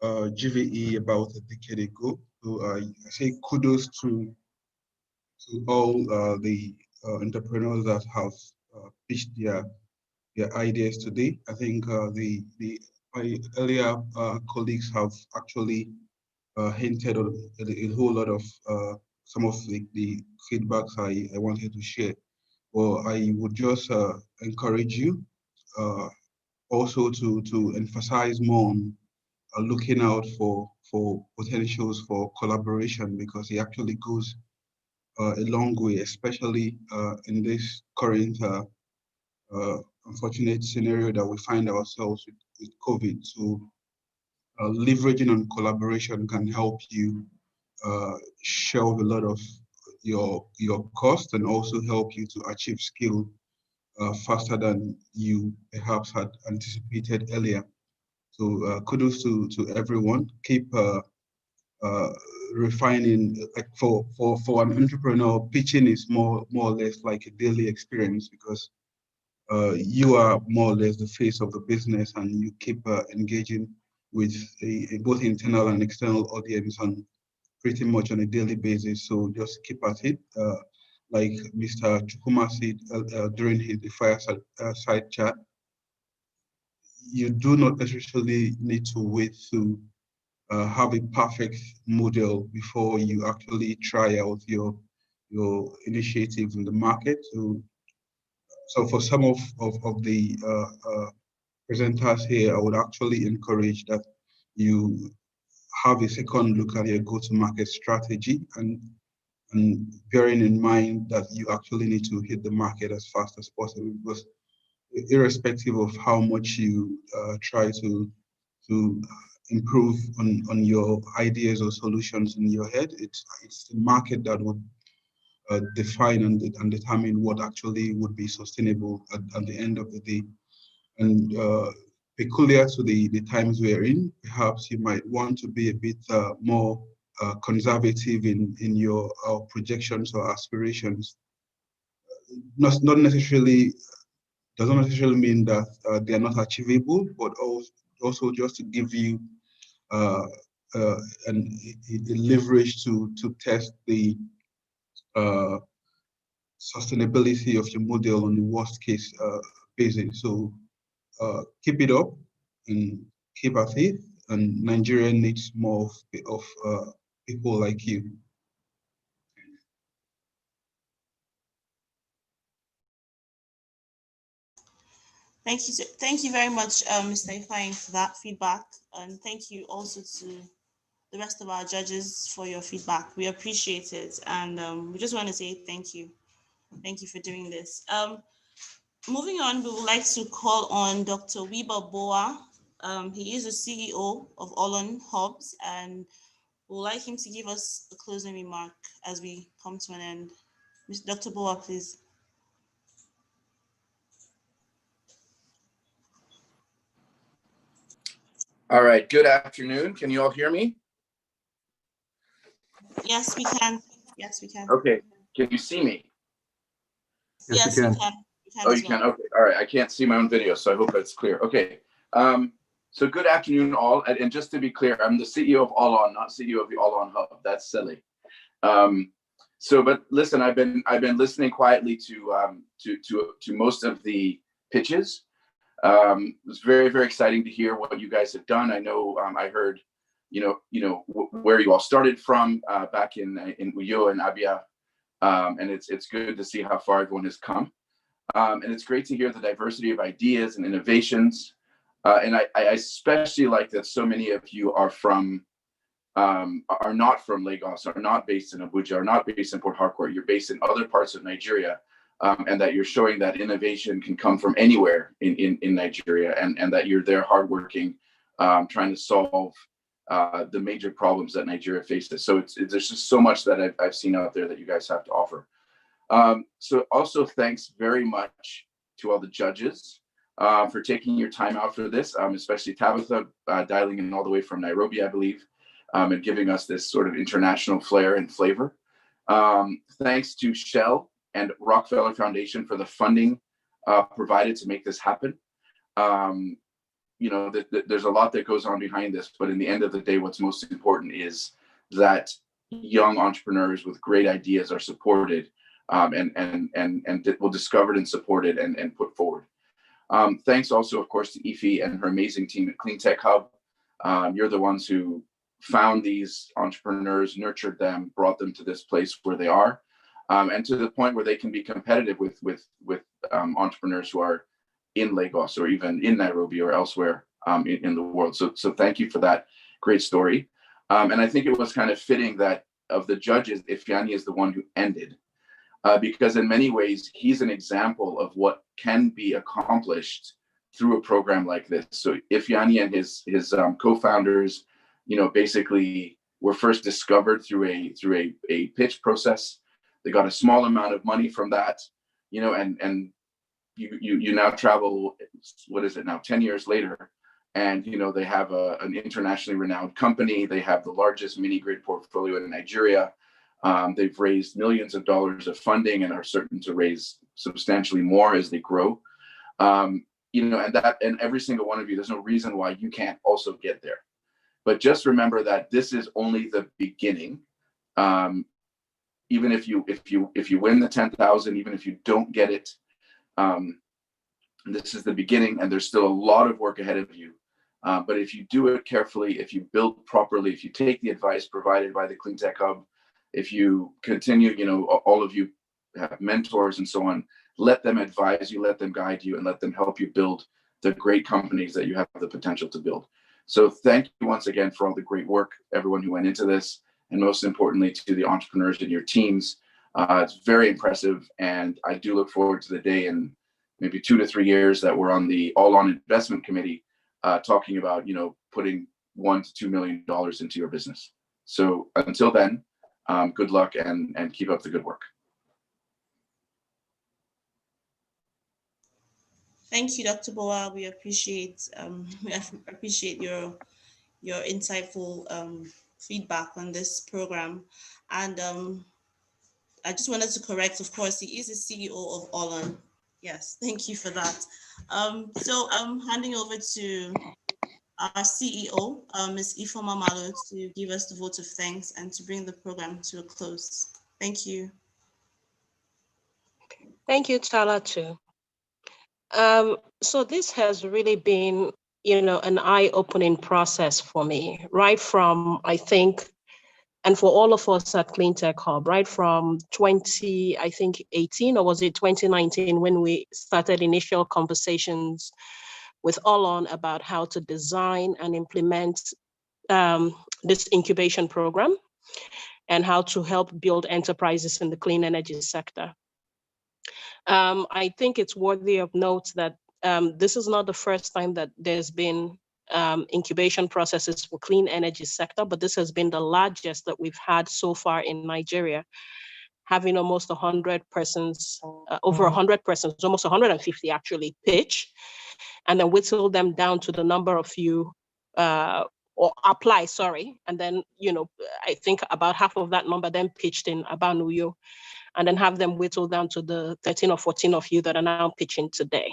S11: GVE about a decade ago. So I say kudos to all the entrepreneurs that have pitched their ideas today. I think my earlier colleagues have actually hinted on a whole lot of some of the feedbacks I wanted to share. Well, I would just encourage you also to emphasize more on looking out for potentials for collaboration because it actually goes a long way, especially in this current unfortunate scenario that we find ourselves with COVID. So leveraging on collaboration can help you shelve a lot of your cost and also help you to achieve skill faster than you perhaps had anticipated earlier. So kudos to everyone. Keep refining. Like for an entrepreneur, pitching is more or less like a daily experience because you are more or less the face of the business and you keep engaging with a both internal and external audience on pretty much on a daily basis. So just keep at it. Like Mr. Chukuma said during the fireside chat, you do not necessarily need to wait to have a perfect model before you actually try out your initiatives in the market. So for some of the presenters here, I would actually encourage that you have a second look at your go-to-market strategy and and bearing in mind that you actually need to hit the market as fast as possible, because irrespective of how much you try to improve on your ideas or solutions in your head, it's the market that would define and determine what actually would be sustainable at the end of the day. And peculiar to the times we're in, perhaps you might want to be a bit more conservative in your projections or aspirations. Not necessarily, doesn't necessarily mean that they are not achievable, but also just to give you a leverage to test the sustainability of your model on the worst case basis. So keep it up and keep at it. And Nigeria needs more of people like you.
S2: Thank you very much, Mr. Ifeanyi, for that feedback, and thank you also to the rest of our judges for your feedback. We appreciate it, and we just want to say thank you. Thank you for doing this. Moving on, we would like to call on Dr. Wiba Boa. He is the CEO of Olon Hubs, and we would like him to give us a closing remark as we come to an end. Dr. Boa, please.
S12: All right, good afternoon. Can you all hear me?
S2: Yes, we can. Yes, we can.
S12: Okay, can you see me?
S2: Yes, we can.
S12: Oh, you can? Okay, all right. I can't see my own video, so I hope that's clear. Okay, so good afternoon all. And just to be clear, I'm the CEO of Olon, not CEO of the Olon Hub. That's silly. But listen, I've been listening quietly to most of the pitches. It was very, very exciting to hear what you guys have done. I know I heard, where you all started from back in Uyo and Abia, and it's good to see how far everyone has come. And it's great to hear the diversity of ideas and innovations. And I especially like that so many of you are not from Lagos, are not based in Abuja, are not based in Port Harcourt. You're based in other parts of Nigeria. And that you're showing that innovation can come from anywhere in Nigeria, and that you're there hardworking, trying to solve the major problems that Nigeria faces. So there's just so much that I've seen out there that you guys have to offer. So also thanks very much to all the judges for taking your time out for this, especially Tabitha dialing in all the way from Nairobi, I believe, and giving us this sort of international flair and flavor. Thanks to Shell and Rockefeller Foundation for the funding provided to make this happen. There's a lot that goes on behind this, but in the end of the day, what's most important is that young entrepreneurs with great ideas are supported and will discovered and supported and put forward. Thanks also, of course, to Ify and her amazing team at Clean Tech Hub. You're the ones who found these entrepreneurs, nurtured them, brought them to this place where they are. And to the point where they can be competitive with entrepreneurs who are in Lagos or even in Nairobi or elsewhere in the world. So thank you for that great story. And I think it was kind of fitting that of the judges, Ifeanyi is the one who ended, because in many ways, he's an example of what can be accomplished through a program like this. So Ifeanyi and his co-founders, basically were first discovered through a pitch process. They got a small amount of money from that, and you now travel, what is it now, 10 years later, and they have an internationally renowned company. They have the largest mini grid portfolio in Nigeria. They've raised millions of dollars of funding and are certain to raise substantially more as they grow. And every single one of you, there's no reason why you can't also get there. But just remember that this is only the beginning. Even if you win the 10,000, even if you don't get it, this is the beginning, and there's still a lot of work ahead of you. But if you do it carefully, if you build properly, if you take the advice provided by the Clean Tech Hub, if you continue, all of you have mentors and so on, let them advise you, let them guide you, and let them help you build the great companies that you have the potential to build. So thank you once again for all the great work, everyone who went into this. and most importantly to the entrepreneurs in your teams. It's very impressive, and I do look forward to the day in maybe 2 to 3 years that we're on the all-on investment committee talking about, putting $1 to $2 million into your business. So until then, good luck and keep up the good work.
S2: Thank you, Dr. Boa. We appreciate your insightful feedback on this program. And I just wanted to correct, of course, he is the CEO of Allon. Yes, thank you for that. So I'm handing over to our CEO, Ms. Ifeoma Malo, to give us the vote of thanks and to bring the program to a close. Thank you.
S16: Thank you, Talatu. So this has really been, an eye-opening process for me, right from, I think, and for all of us at CleanTech Hub, right from 2018, or was it 2019, when we started initial conversations with Allon about how to design and implement this incubation program and how to help build enterprises in the clean energy sector. I think it's worthy of note that this is not the first time that there's been incubation processes for clean energy sector, but this has been the largest that we've had so far in Nigeria, having almost 100 persons, over 100 persons, almost 150 actually pitch, and then whittle them down to the number of you, or apply, sorry. And then, I think about half of that number then pitched in Abanuyo, and then have them whittle down to the 13 or 14 of you that are now pitching today.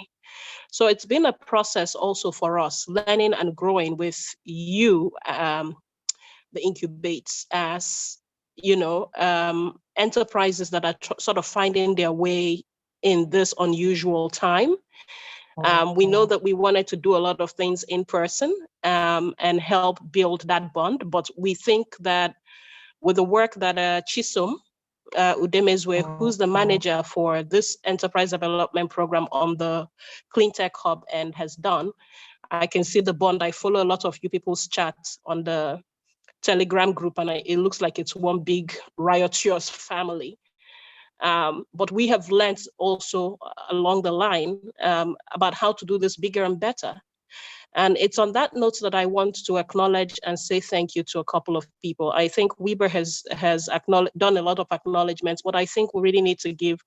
S16: So it's been a process also for us, learning and growing with you, the incubates, as, enterprises that are sort of finding their way in this unusual time. We know that we wanted to do a lot of things in person and help build that bond, but we think that with the work that Chisom Udemezwe, who's the manager for this enterprise development program on the CleanTech Hub and has done, I can see the bond. I follow a lot of you people's chats on the Telegram group, and it looks like it's one big riotous family. But we have learned also along the line about how to do this bigger and better. And it's on that note that I want to acknowledge and say thank you to a couple of people. I think Weber has done a lot of acknowledgements, but I think we really need to give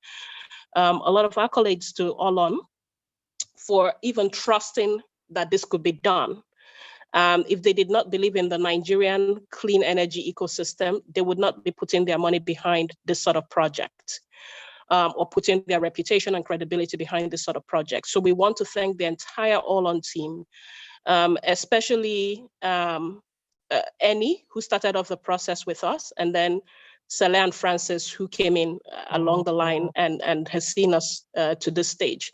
S16: a lot of accolades to Allon for even trusting that this could be done. If they did not believe in the Nigerian clean energy ecosystem, they would not be putting their money behind this sort of project. Or putting their reputation and credibility behind this sort of project. So we want to thank the entire Allon team, especially Annie, who started off the process with us, and then Saleh and Francis, who came in along the line and has seen us to this stage.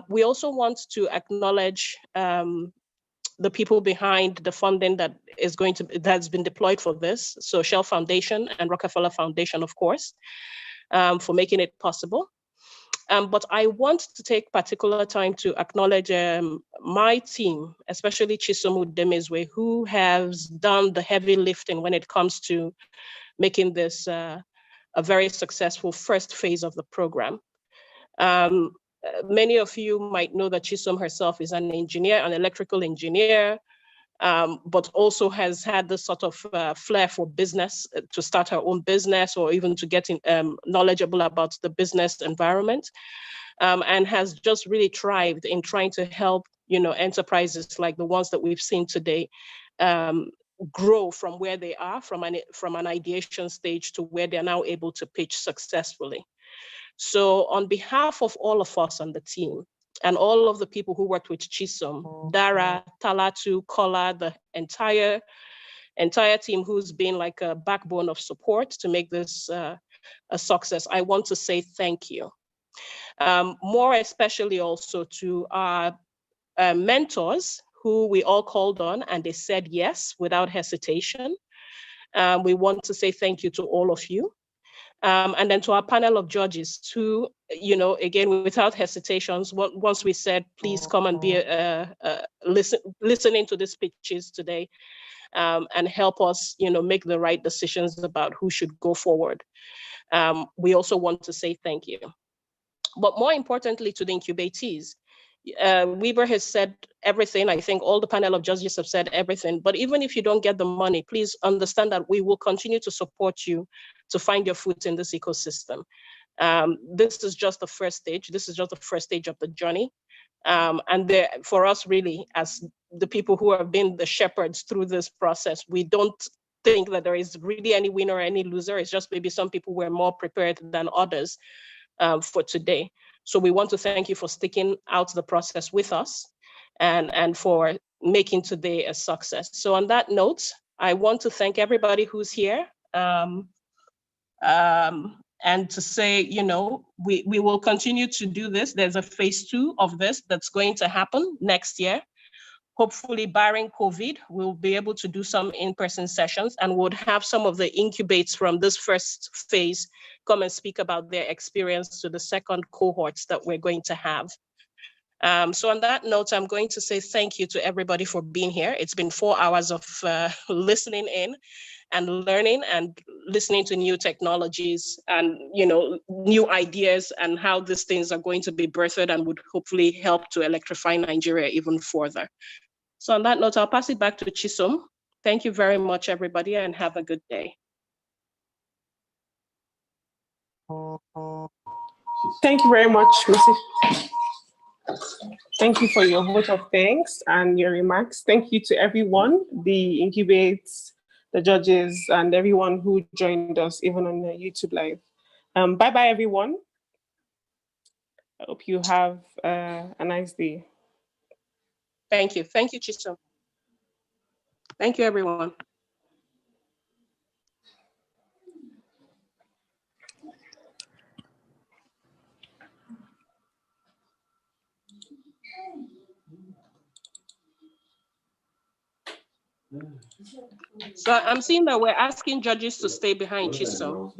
S16: We also want to acknowledge the people behind the funding that's been deployed for this. So Shell Foundation and Rockefeller Foundation, of course. For making it possible. But I want to take particular time to acknowledge my team, especially Chisom Udemezwe, who has done the heavy lifting when it comes to making this a very successful first phase of the program. Many of you might know that Chisom herself is an engineer, an electrical engineer, but also has had this sort of flair for business, to start her own business or even to get knowledgeable about the business environment, and has just really thrived in trying to help enterprises like the ones that we've seen today grow from where they are, from an ideation stage to where they're now able to pitch successfully. So on behalf of all of us on the team, and all of the people who worked with Chisom, Dara, Talatu, Kola, the entire team who's been like a backbone of support to make this a success, I want to say thank you. More especially also to our mentors who we all called on and they said yes without hesitation. We want to say thank you to all of you. And then to our panel of judges who, again, without hesitations, once we said, please come and be listening to these pitches today, and help us, make the right decisions about who should go forward. We also want to say thank you. But more importantly, to the incubatees, Weber has said everything. I think all the panel of judges have said everything. But even if you don't get the money, please understand that we will continue to support you to find your foot in this ecosystem. This is just the first stage. This is just the first stage of the journey. And for us, really, as the people who have been the shepherds through this process, we don't think that there is really any winner or any loser. It's just maybe some people were more prepared than others for today. So we want to thank you for sticking out the process with us and for making today a success. So on that note, I want to thank everybody who's here. And to say, we will continue to do this. There's a phase 2 of this that's going to happen next year. Hopefully, barring COVID, we'll be able to do some in-person sessions and would have some of the incubates from this first phase come and speak about their experience to the second cohorts that we're going to have. So on that note, I'm going to say thank you to everybody for being here. It's been 4 hours of listening in and learning and listening to new technologies and new ideas and how these things are going to be birthed and would hopefully help to electrify Nigeria even further. So on that note, I'll pass it back to Chisom. Thank you very much, everybody, and have a good day.
S1: Thank you very much, Mrs. Thank you for your vote of thanks and your remarks. Thank you to everyone, the incubates, the judges, and everyone who joined us, even on the YouTube Live. Bye-bye, everyone. I hope you have a nice day.
S16: Thank you. Thank you, Chisom. Thank you, everyone. So I'm seeing that we're asking judges to stay behind, Chisom.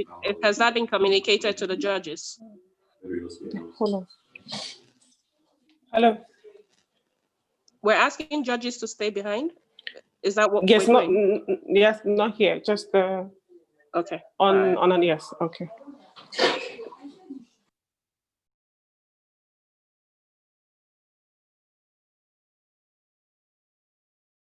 S16: Has that been communicated to the judges?
S1: Hold on. Hello.
S16: We're asking judges to stay behind? Is that what
S1: yes,
S16: we're doing?
S1: Yes, not here, just
S16: okay.
S1: on an yes, okay.